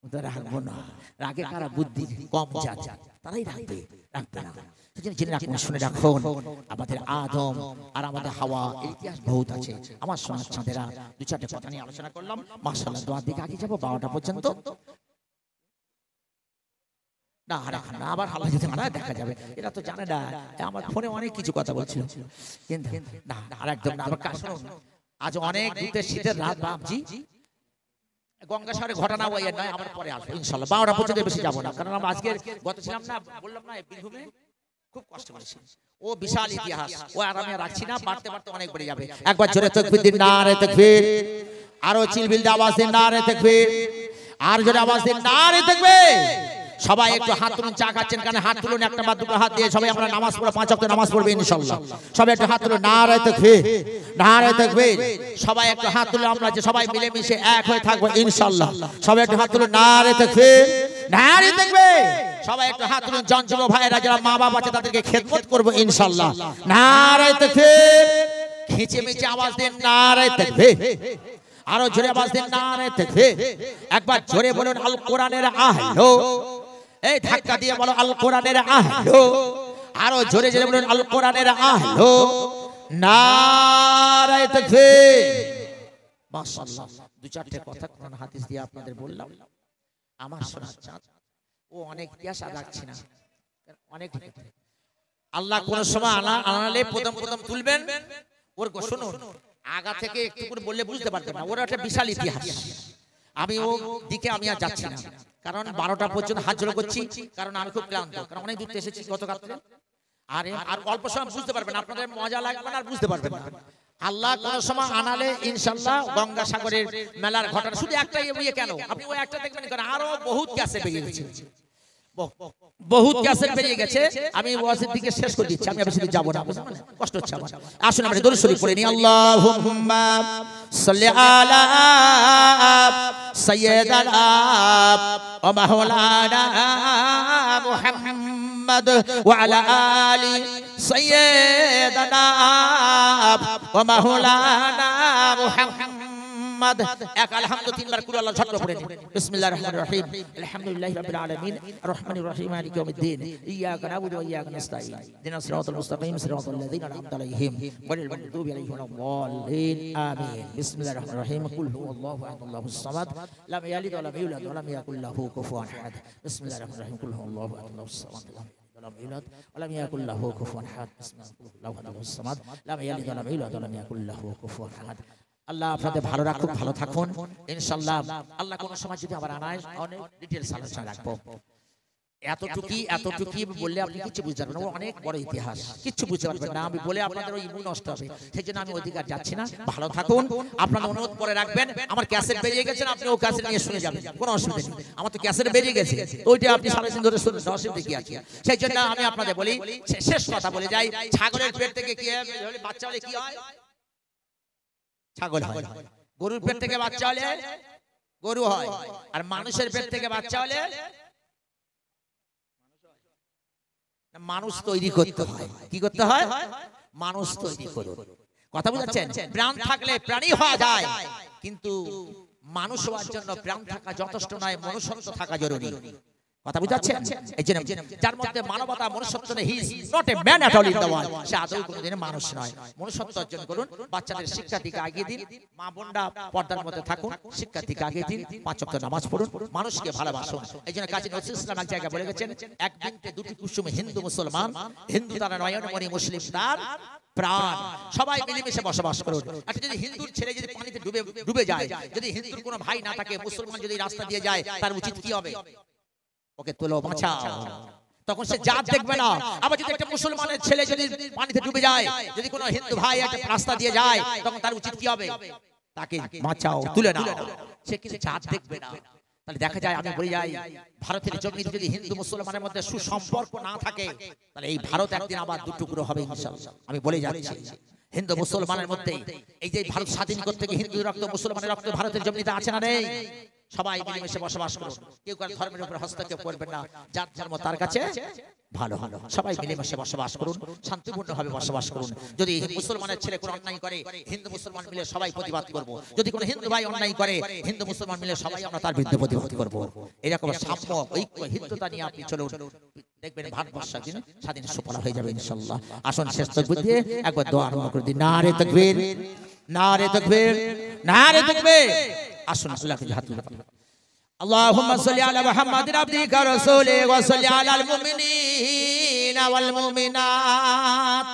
ওটা রাখবো না। রাগে কারা? বুদ্ধি কম যার তারাই রাখবে, রাখবে না। জেনে রাখুন, শুনে রাখুন, আমাদের আদম আর আমাদের হাওয়া এর ইতিহাস বহুত আছে। আমার সোনার চাঁদেরা 2-4টে কথা নিয়ে আলোচনা করলাম। মাশাআল্লাহ, দোয়ার দিকে আগে যাবো 12টা পর্যন্ত। না না, আবার হাল্লা যেতে মারা দেখা যাবে, এরা তো জানে না। আমার ফোনে অনেক কিছু কথা বলছিল, কিন্তু না আর একদম না। আমার কাছে আজ অনেক দূতের শীতের রাত বাপজি, গঙ্গাসাগরে ঘটনা ওই নয়, আমার পরে আসবো ইনশাআল্লাহ। 12টা পর্যন্ত বেশি যাবো না, কারণ আমরা আজকে গত ছিলাম না, বললাম না বীরভূমে খুব কষ্ট করেছি। ও বিশাল ইতিহাস, ও আর আমি রাখছি না, বাড়তে বাড়তে অনেক বেড়ে যাবে। একবার জোরে তাকবীর দিন, নারে তাকবীর। আরো চিলবিল আওয়াজ দিন, নারে তাকবীর। আর জোরে আওয়াজ দিন, নারে তাকবীর। সবাই একটু হাত তুলুন, চা খাচ্ছেন কারণ হাত তুলুন, একটা বা দুটো হাত দিয়ে সবাই আমরা নামাজ পড়ে 5 ওয়াক্ত নামাজ পড়বে ইনশাআল্লাহ। সবাই একটু হাত তুলুন, নারায়ে তাকবীর, নারায়ে তাকবীর। সবাই একটু হাত তুলুন, আমরা যে সবাই মিলে মিশে এক হয়ে থাকবো ইনশাআল্লাহ। সবাই একটু হাত তুলুন, নারায়ে তাকবীর, নারায়ে তাকবীর। সবাই একটু হাত তুলুন, জন যুবক ভাইরা যারা মা বাবা আছে তাদেরকে খেদমত করব ইনশাআল্লাহ। নারায়ে তাকবীর, খিচে মিচে আওয়াজ দেন নারায়ে তাকবীর, আরো জোরে আওয়াজ দেন নারায়ে তাকবীর। একবার জোরে বলুন আল কোরআনের আহলো, এই ধাক্কা দিয়ে বলো আল কোরআনের আহলো, আরো জোরে জোরে বলুন আল কোরআনের আহলো, নারায়ে তাকবীর। মাশাআল্লাহ, দু চারটে কথা কোরআন হাদিস দিয়ে আপনাদের বললাম। আমার শোনার চাঁদ ও অনেক ইতিহাস রাখছি না, অনেক আল্লাহ কোন সময় আনালে প্রথম প্রথম তুলবেন ওর শুনুন, আগা থেকে একটু করে বললে বুঝতে পারবেন না, ওর একটা বিশাল ইতিহাস। আমি ও দিকে আমি আর যাচ্ছি না, কারণ 12টা পর্যন্ত হাত জোড়া করছি, কারণ আমি খুব ক্লান্ত, কারণ অনেক দূর এসেছি গতকাল। আর অল্প সময় বুঝতে পারবেন, আপনাদের মজা লাগবে না আর বুঝতে পারবেন না। আল্লাহ কোন সময় আনালে ইনশাআল্লাহ গঙ্গাসাগরের মেলার ঘটনা শুধু একটাই ইয়ে কেন, আপনি ওই একটা দেখবেন, কারণ আরো বহুত ক্যাসেট বেরিয়ে গেছে, বহুত ক্যাসেট বেরিয়ে গেছে। আমি ওয়াজের দিকে শেষ করে দিচ্ছি, আমি বেশি যাব না, কষ্ট হচ্ছে আমার। আসুন আমরা দরুদ শরীফ পড়ে নিই। আল্লাহুম্মা সাল্লি আলা সাইয়্যিদানা ওয়া মাওলানা মুহাম্মদ ওয়া আলা আলি সাইয়্যিদানা ওয়া মাওলানা মুহাম্মদ। এক আলহামদু তিনবার কুল আল্লাহ ঝটকা পড়ে নিন। বিসমিল্লাহির রহমানির রহিম, আলহামদুলিল্লাহি রাব্বিল আলামিন, আররহমানির রহিম, মালিকি ইয়াউমিদ্দিন, ইয়াকা না'বুদু ওয়া ইয়াকা নাস্তাঈন, ইহদিনাস সিরাতাল মুস্তাকিম, সিরাতাল লাযীনা আন'আমতা আলাইহিম গায়রিল মাগদুবি আলাইহিম ওয়ালাদ-দাল্লিন, আমিন। বিসমিল্লাহির রহমানির রহিম, কুল হুয়াল্লাহু আহাদ, আল্লাহুস সামাদ, লাম ইয়ালিদ ওয়া লাম ইউলাদ ওয়া লাম ইয়াকুল লাহু কুফুয়ান আহাদ। বিসমিল্লাহির রহমানির রহিম, কুল হুয়াল্লাহু আহাদ, আল্লাহুস সামাদ, লাম ইয়ালিদ ওয়া লাম ইয়াকুল লাহু কুফুয়ান আহাদ। বিসমিল্লাহির রহমানির সামাদ, লাম ইয়ালিদ ওয়া লাম ইউলাদ ওয়া লাম ইয়াকুল লাহু কুফুয়ান আহাদ। আল্লাহ আপনাদের ভালো রাখুক, ভালো থাকুন ইনশাআল্লাহ। আল্লাহ কোন সময় যদি আবার আনায় অনেক ডিটেইলস আলোচনা রাখবো। এতটুকুই বললে আপনি কিছু বুঝতে পারবেন না, অনেক বড় ইতিহাস, কিছু বুঝতে পারবেন না। আমি বলে আপনাদের ওই ইমন নষ্ট হবে, সেই জন্য আমি অধিকার যাচ্ছি না। ভালো থাকুন, আপনারা অনুরোধ করে রাখবেন। আমার ক্যাসেট বেরিয়ে গেছে, আপনি ও ক্যাসেট নিয়ে শুনে যাবেন, কোনো অসুবিধা নেই। আমার তো ক্যাসেট বেরিয়ে গেছে, ওইটা আপনি সারা দিন ধরে শুনতে অসুবিধা কি আছে? সেই জন্য আমি আপনাদের বলি, শেষ কথা বলে যাই, ছাগলের পেট থেকে কি হয়, বাচ্চা হলে কি হয়? ছাগল হয়। গরুর পেট থেকে বাচ্চা হলে গরু হয়, আর মানুষের পেট থেকে বাচ্চা হলে মানুষ তৈরি করতে হয়। কি করতে হয়? মানুষ তৈরি করুন। কথা বুঝাচ্ছেন? প্রাণ থাকলে প্রাণী হওয়া যায়, কিন্তু মানুষ হওয়ার জন্য প্রাণ থাকা যথেষ্ট নয়, মনুষ্যত্ব থাকা জরুরি। কথা বুঝাচ্ছেন? এই জন্য যার মধ্যে মানবতা মনুষ্যত্ব নেই, he is not a man at all in the world, সে আদৌ কোনোদিন মানুষ নয়। মনুষ্যত্ব অর্জন করুন, বাচ্চাদের শিক্ষার দিকে আগিয়ে দিন, মা বোনরা পর্দার মধ্যে থাকুন, শিক্ষার দিকে আগিয়ে দিন, 5 ওয়াক্ত নামাজ পড়ুন, মানুষকে ভালোবাসুন। এই জন্য কাজী নজরুল ইসলাম এক জায়গায় বলে গেছেন, এক বৃন্তে দুটি কুসুম, হিন্দু মুসলমান, হিন্দু তারা নয়নমণি, মুসলিম তার প্রাণ। সবাই মিলেমিশে বসবাস করুন। আর যদি হিন্দুর ছেলে যদি পানিতে ডুবে যায়, যদি হিন্দুর কোনো ভাই না থাকে, মুসলমান যদি রাস্তা দিয়ে যায়, তার উচিত কি হবে? ওকে তোলো, বাঁচাও। তখন সে জাত দেখবে না। আবার যদি একটা মুসলমানের ছেলে যদি পানিতে ডুবে যায়, যদি কোনো হিন্দু ভাই একটা রাস্তা দিয়ে যায়, তখন তার উচিত কি হবে? তাকে বাঁচাও, তুলে নাও। সে কিন্তু জাত দেখবে না। তাহলে দেখা যায়, আমি বলে যাই, ভারতের জমিতে যদি হিন্দু মুসলমানের মধ্যে সুসম্পর্ক না থাকে, তাহলে এই ভারত একদিন আবার দুটুকরো হবে ইনশাআল্লাহ। আমি বলে যাচ্ছি, হিন্দু মুসলমানের মধ্যে এই যে ভারত স্বাধীন করতে গিয়ে হিন্দু রক্ত, মুসলমানের রক্ত ভারতের জমিতে আছে না নেই? সবাই মিলেমিশে বসবাস করুন, কেউ কারো ধর্মের উপর হস্তক্ষেপ করবেন না, যার ধর্ম তার কাছে ভালো ভালো। সবাই মিলেমিশে বসবাস করুন, শান্তিপূর্ণভাবে বসবাস করুন। যদি মুসলমানের ছেলে কোনো অন্যায় করে, হিন্দু মুসলমান মিলে সবাই প্রতিবাদ করব। যদি কোনো হিন্দু ভাই অন্যায় করে, হিন্দু মুসলমান মিলে সবাই আমরা তার বিরুদ্ধে প্রতিবাদ করব। এরকম সাম্য, ঐক্য, হিন্দুতা নিয়ে আপনি চলুন, দেখবেন ভারতবর্ষ একদিন স্বাধীন সুফলা হয়ে যাবে ইনশাআল্লাহ। আসুন শেষ তাকবীর দিয়ে একবার দোয়া আরম্ভ করে দিন। নারে তাকবীর, নারে তাকবীর, নারে তাকবীর। আসুন আল্লাহকে হাত তুলে আল্লাহুম্মা সাল্লি আলা মুহাম্মাদিন আবদিকা রাসূলিহি ওয়া সাল্লি আলাল মুমিনিনা ওয়াল মুমিনাত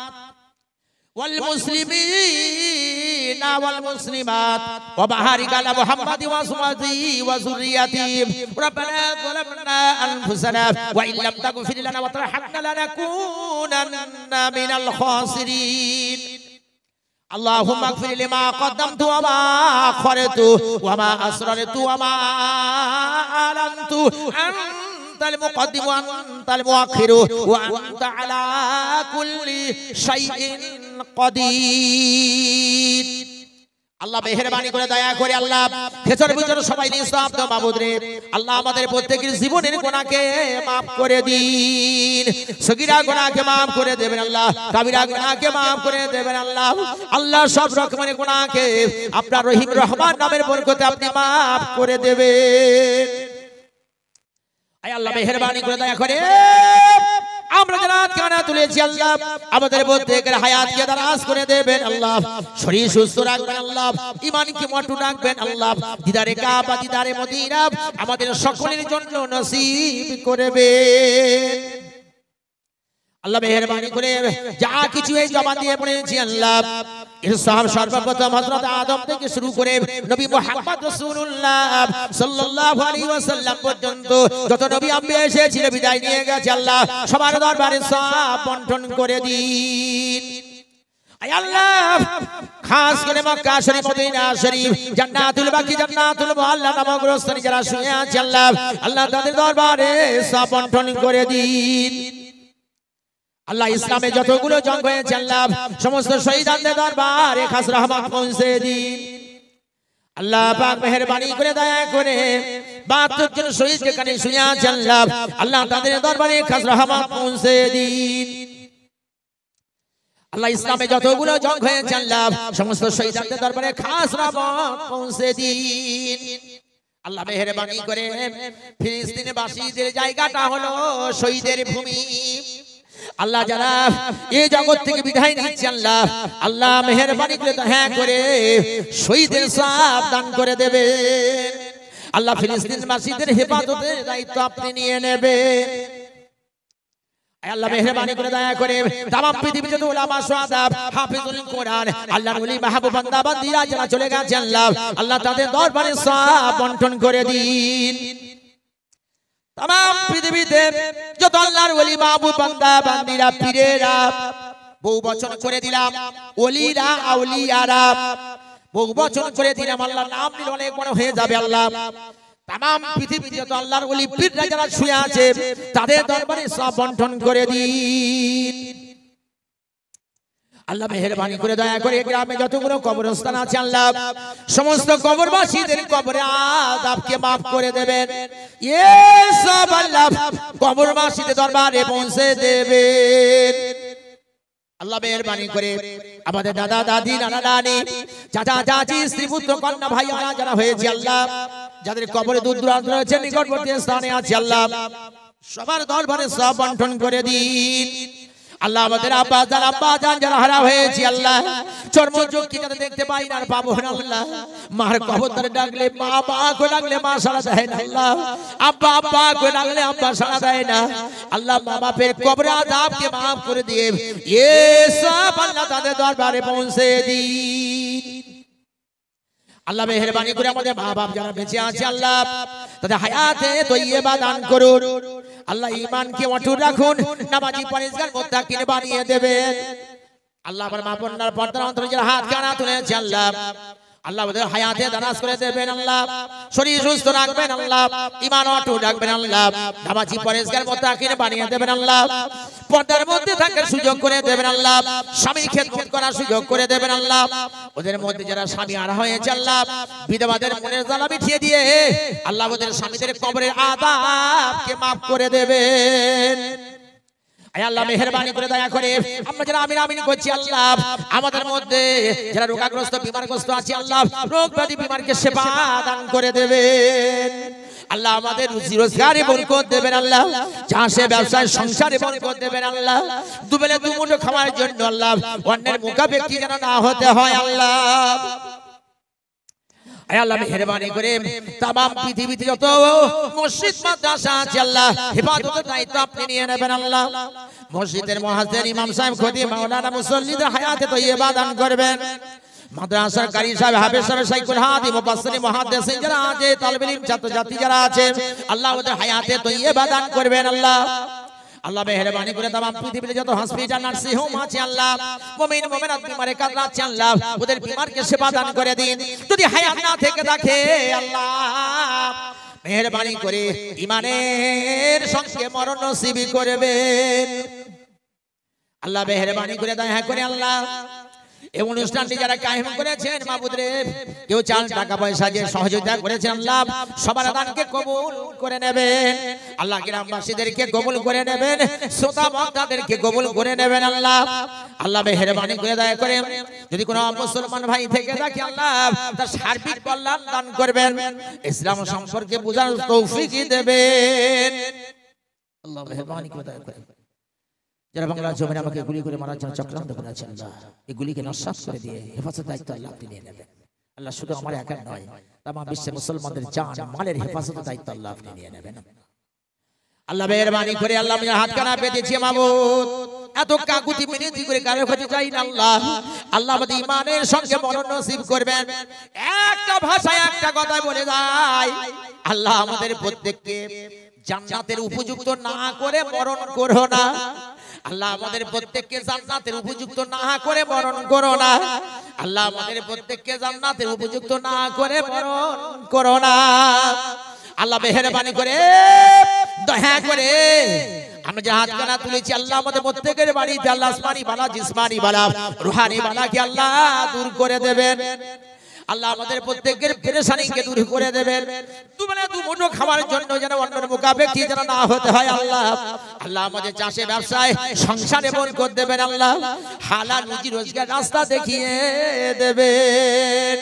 ওয়াল মুসলিমিনা ওয়াল মুসলিমাত ওয়া বারিক আলা মুহাম্মাদি ওয়া আসহাবিহি ওয়া যুররিয়াতিহি রাব্বানা যালামনা আনফুসানা ওয়া ইন লাম তাগফির লানা ওয়া তারহামনা লানাকুনান্না মিনাল খাসিরিন। اللهم اغفر لما قدمت وما أخرت وما أسررت وما أعلنت আনতাল মুকদ্দিম ওয়া আনতাল মুআখির ওয়া আনতা আলা কুল্লি শাইইন কাদির। আল্লাহ মেহেরবানি করে দয়া করে আল্লাহ খেচর বিচর সবাই নিঃশব্দ মাবুদ রে আল্লাহ আমাদের প্রত্যেকের জীবনের গুনাহকে maaf করে দিন। সগীরা গুনাহকে maaf করে দেবেন আল্লাহ, কাবিরা গুনাহকে maaf করে দেবেন আল্লাহ। আল্লাহ সব রকমের গুনাহকে আপনার রহিম রহমান নামের বরকতে আপনি maaf করে দেবেন। আয় আল্লাহ মেহেরবানি করে দয়া করে আমরা যারা কানা তুলেছি আল্লাহ আমাদের প্রত্যেকের হায়াতকে দারাজ করে দেবেন আল্লাহ, শরীর সুস্থ রাখবেন আল্লাহ, ঈমানকে মটু রাখবেন আল্লাহ, দিদারে কাবা দিদারে মদিনা আমাদের সকলের জন্য নসিব করবেন আল্লাহ। মেহেরবানি করে যা কিছু এই জবান দিয়ে পড়েছি আল্লাহ ইরসাম সর্বপ্রথম হযরত আদম থেকে শুরু করে নবী মুহাম্মদ রাসূলুল্লাহ সাল্লাল্লাহু আলাইহি ওয়াসাল্লাম পর্যন্ত যত নবী আম্বিয়া এসেছিল বিদায় নিয়ে গেছে আল্লাহ সবার দরবারে সওয়াব বণ্টন করে দিন। আয় আল্লাহ খাস করে মক্কা শরীফ মদিনা শরীফ জান্নাতুল বাকি জান্নাতুল মুআল্লা নামক স্থানে যারা শুয়ে আছে আল্লাহ আল্লাহ তাদের দরবারে সওয়াব বণ্টন করে দিন আল্লাহ। ইসলামে যতগুলো জঙ্গ হয়েছে আল্লাহ সমস্ত শহীদদের দরবারে খাস রহমত পৌঁছে দিন আল্লাহ পাক। মেহেরবানি করে দয়া করে 72 জন শহীদ যেখানে শুয়ে আছে আল্লাহ আল্লাহ তাদের দরবারে খাস রহমত পৌঁছে দিন আল্লাহ। ইসলামে যতগুলো জঙ্গ হয়েছে আল্লাহ সমস্ত শহীদদের দরবারে খাস রহমত পৌঁছে দিন আল্লাহ। মেহেরবানি করে ফিলিস্তিনে বাসীদের জায়গাটা হলো শহীদের ভূমি আল্লাহ। যারা এই জগৎ থেকে বিদায় নিচ্ছে আল্লাহ আল্লাহ মেহেরবানি করে দয়া করে শহীদের সওয়াব দান করে দেবেন আল্লাহ। ফিলিস্তিন বাসীদের হেফাজতের দায়িত্ব আপনি নিয়ে নেবেন আল্লাহ। মেহেরবানি করে দয়া করে তাম পৃথিবীতে যত উলামা সুহাদা হাফিজুল কোরআন আল্লাহর ওলি মাহবুব বান্দা বান্দিরা যারা চলে গেছে আল্লাহ আল্লাহ তাদের দরবারে সওয়াব বণ্টন করে দিন। তাম পৃথিবীতে যত আল্লাহর ওলি মাহবুব বান্দা বান্দিরা পীরেরা বহু বচন করে দিলাম ওলিরা আউলিয়ারা বহু বচন করে দিলাম আল্লাহ নাম নিলে অনেক বড় হয়ে যাবে আল্লাহ। তাম পৃথিবীতে যত আল্লাহর ওলি পীররা যারা শুয়ে আছে তাদের দরবারে সওয়াব বণ্টন করে দিন আল্লাহ। মেহেরবানি করে দয়া করে গ্রামে যতগুলো কবরস্থান আছে আল্লাহ সমস্ত কবরবাসীদের কবরে আযাবকে maaf করে দেবেন সব আল্লাহ কবরবাসীদের দরবারে পৌঁছে দেবেন আল্লাহ। মেহেরবানি করে আমাদের দাদা দাদি নানা নানি চাচা চাচি স্ত্রী পুত্র কন্যা ভাইরা যারা হয়েছে আল্লাহ যাদের কবরে দূর দূরান্ত রয়েছে নিকটবর্তী স্থানে আছে আল্লাহ সবার দরবারে সওয়াব বণ্টন করে দিন আল্লাহ। আমাদের আব্বা জান যারা হারা হয়েছে আল্লাহ চর্মচক্ষে যারা দেখতে পাই না আর পাবো না আল্লাহ মার কবর ধরে ডাকলে মা মা করে ডাকলে মা সাড়া দেয় না আল্লাহ, আব্বা আব্বা করে ডাকলে আব্বা সাড়া দেয় না আল্লাহ। মা বাপের কবরে আযাবকে maaf করে দিয়ে সব আল্লাহ তাদের দরবারে পৌঁছে দিন আল্লাহ। মেহেরবানি করে আমাদের মা বাপ যারা বেঁচে আছে আল্লাহ তাদের হায়াতে তৈয়বা দান করুন আল্লাহ। ঈমানকে অটুট রাখুন, নামাজি পরহেজগার মুত্তাকিন বানিয়ে দেবেন আল্লাহ। আমার মা বোনরা পর্দার অন্তরে যারা হাত কানা তুলেছে আল্লাহ আল্লাহ ওদের হায়াতে দারাজ করে দেবেন আল্লাহ, শরীর সুস্থ রাখবেন আল্লাহ, ঈমান অটুট রাখবেন আল্লাহ, নামাজি পরহেজগার মুত্তাকিন বানিয়ে দেবেন আল্লাহ। পর্দার মধ্যে থাকার সুযোগ করে দেবেন আল্লাহ, স্বামী খেদমত করার সুযোগ করে দেবেন আল্লাহ। ওদের মধ্যে যারা স্বামী হারা হয়েছে আল্লাহ বিধবাদের মনের জ্বালা মিটিয়ে দিয়ে আল্লাহ ওদের স্বামীদের কবরের আযাবকে maaf করে দেবেন আয় আল্লাহ। মেহেরবানি করে দয়া করে আমরা যারা আমিন আমিন করছি আল্লাহ আমাদের মধ্যে যারা রোগগ্রস্ত বিমারগ্রস্ত আছে আল্লাহ রোগ ব্যাধি বিমারকে সেবা দান করে দেবেন আল্লাহ। আমাদের রুজি রোজগারে বরকত দেবেন আল্লাহ, চাষে ব্যবসায় সংসারে বরকত দেবেন আল্লাহ। দুবেলা দুমুঠো খাওয়ার জন্য আল্লাহ অন্যের মুখাপেক্ষী যেন না হতে হয় আল্লাহ। আয় আল্লাহ মেহেরবানি করে তাম পৃথিবীতে যত মসজিদ মাদ্রাসা আছে আল্লাহ হেফাজতের দায়িত্ব আপনি নিয়ে নেবেন আল্লাহ। মসজিদের মুয়াজ্জিন ইমাম সাহেব খতিব মাওলানা মুসল্লিদের হায়াতে তৈয়বা দান করবেন। মাদ্রাসার কারি সাহেব হাফেজ সাহেব শাইখুল হাদিস মুফাসসির মুহাদ্দিসিন যারা আছে তালিবে ইলম ছাত্র ছাত্রী যারা আছে আল্লাহ ওদের হায়াতে তৈয়বা দান করবেন আল্লাহ। আল্লাহ মেহেরবানি করে তাম পৃথিবীতে যত হসপিটাল নার্সিং হোম আছে আল্লাহ মুমিন মুমিনাত বিমারে কাতরাচ্ছে আল্লাহ ওদের বিমারকে সেবা দান করে দিন। যদি হায়াত না থেকে থাকে আল্লাহ মেহেরবানি করে ইমানের সঙ্গে মরণ নসিব করবেন। আল্লাহ মেহেরবানি করে দয়া করে আল্লাহ এই অনুষ্ঠানটি যারা কায়েম করেছেন মাবুদ রে, কেউ চাল টাকা পয়সা দিয়ে সহযোগিতা করেছেন আল্লাহ সবার দানকে কবুল করে নেবেন আল্লাহ। গ্রামবাসীদেরকে কবুল করে নেবেন, শ্রোতা বক্তাদেরকে কবুল করে নেবেন আল্লাহ। আল্লাহ মেহেরবানি করে দয়া করে যদি কোনো মুসলমান ভাই থেকে থাকে আল্লাহ তার সার্বিক কল্যাণ দান করবেন, ইসলাম সম্পর্কে বোঝার তৌফিক দেবেন আল্লাহ। মেহেরবানি করে দয়া করে যারা বাংলার জমিনে আমাকে গুলি করে মারার জন্য চক্রান্ত করেছেন আল্লাহ, এই গুলিকে নস্যাৎ করে দিয়ে হেফাজত দায়িত্ব আল্লাহ আপনি নিয়ে নেবেন আল্লাহ। শুধু আমার একা নয়, তামাম বিশ্বের মুসলমানদের জান মালের হেফাজতের দায়িত্ব আল্লাহ আপনি নিয়ে নেবেন আল্লাহ। মেহেরবানি করে আল্লাহ আমি হাত কানা পেতেছি মাবুদ, এত কাকুতি মিনতি করে কারো কাছে যাই না আল্লাহ। আল্লাহ আমাদের ইমানের সঙ্গে মরণ নসিব করবেন। একটা ভাষায় একটা কথা বলে যায় আল্লাহ আমাদের প্রত্যেককে জান্নাতের উপযুক্ত না করে মরণ করো না আল্লাহ। আমাদের প্রত্যেককে জান্নাতের উপযুক্ত না করে মরণ করো না আল্লাহ। আমাদের প্রত্যেককে জান্নাতের উপযুক্ত না করে মরণ করো না আল্লাহ। মেহেরবানি করে দয়া করে আমরা যে হাত কানা তুলেছি আল্লাহ আমাদের প্রত্যেকের বাড়িতে আল্লাহ আসমানি বালা জিসমানি বালা রুহানি বালাকে আল্লাহ দূর করে দেবেন আল্লাহ। আমাদের প্রত্যেকের পেরেশানিকে দূর করে দেবেন। দুবেলা দুমুঠো খাওয়ার জন্য যেন অন্যের মোকাবেকি যেন না হতে হয় আল্লাহ। আল্লাহ আমাদের চাষে ব্যবসায় সংসারে বরকত দেবেন আল্লাহ। হালাল রুজি রোজগার রাস্তা দেখিয়ে দেবেন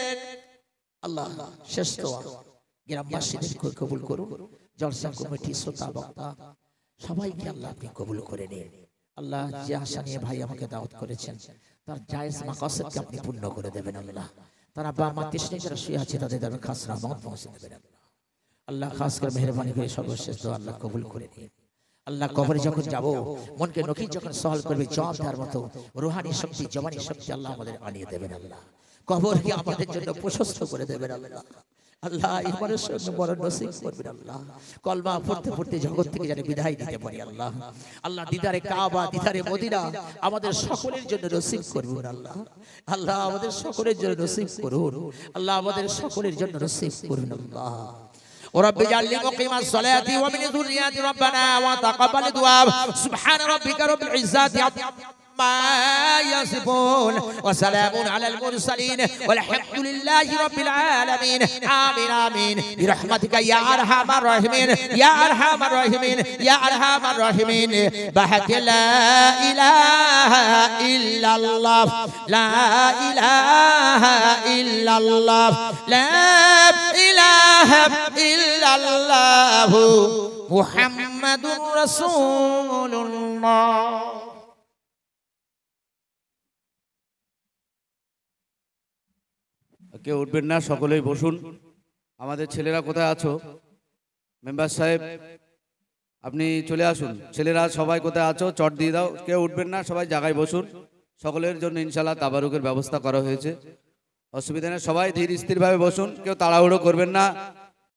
আল্লাহ। শেষ দোয়া গ্রামবাসীদের কবুল করুন, জলসা কমিটি শ্রোতা বক্তা সবাইকে আল্লাহ আপনি কবুল করে নিন আল্লাহ। যে আশা নিয়ে ভাই আমাকে দাওয়াত করেছেন তার জায়েজ মাকাসিদকে আপনি পূর্ণ করে দেবেন আল্লাহ। তারা বা মা তৃষ্ণা যারা শুয়ে আছে তাদের দ্বারা খাস রহমত পৌঁছে দেবেন আল্লাহ। খাস করে মেহেরবানি করে সর্বশেষ দোয়া আল্লাহ কবুল করে নিন আল্লাহ। কবরে যখন যাব মনকে নকির যখন সওয়াল করবে জবাব দেওয়ার মতো রুহানি শক্তি জবানি শক্তি আল্লাহ আমাদের আনিয়ে দেবেন আল্লাহ। কবরকে আমাদের জন্য প্রশস্ত করে দেবেন আল্লাহ। আল্লাহ ইমানের সঙ্গে মরণ নসিব করবেন আল্লাহ। কলমা পড়তে পড়তে জগৎ থেকে যেন বিদায় দিতে পারি আল্লাহ। আল্লাহ দিদারে কাবা দিদারে মদিনা আমাদের সকলের জন্য নসিব করুন আল্লাহ। আল্লাহ আমাদের সকলের জন্য নসিব করুন আল্লাহ। আমাদের সকলের জন্য নসিব করুন আল্লাহ। ورب اجعلني مقيم الصلاة ومن ذريتي ربنا وتقبل دعاء سبحان ربك رب العزة ما يصفون وسلام على المرسلين والحمد لله رب العالمين آمين آمين برحمتك يا أرحم الراحمين يا أرحم الراحمين يا أرحم الراحمين بحق لا إله إلا الله لا إله إلا الله لا إله إلا الله محمد رسول الله। কেউ উঠবেন না, সকলেই বসুন। আমাদের ছেলেরা কোথায় আছো? মেম্বার সাহেব আপনি চলে আসুন। ছেলেরা সবাই কোথায় আছো চট দিয়ে দাও। কেউ উঠবেন না, সবাই জায়গায় বসুন। সকলের জন্য ইনশাআল্লাহ তাবারুকের ব্যবস্থা করা হয়েছে, অসুবিধা নেই। সবাই ধীর স্থিরভাবে বসুন, কেউ তাড়াহুড়ো করবেন না।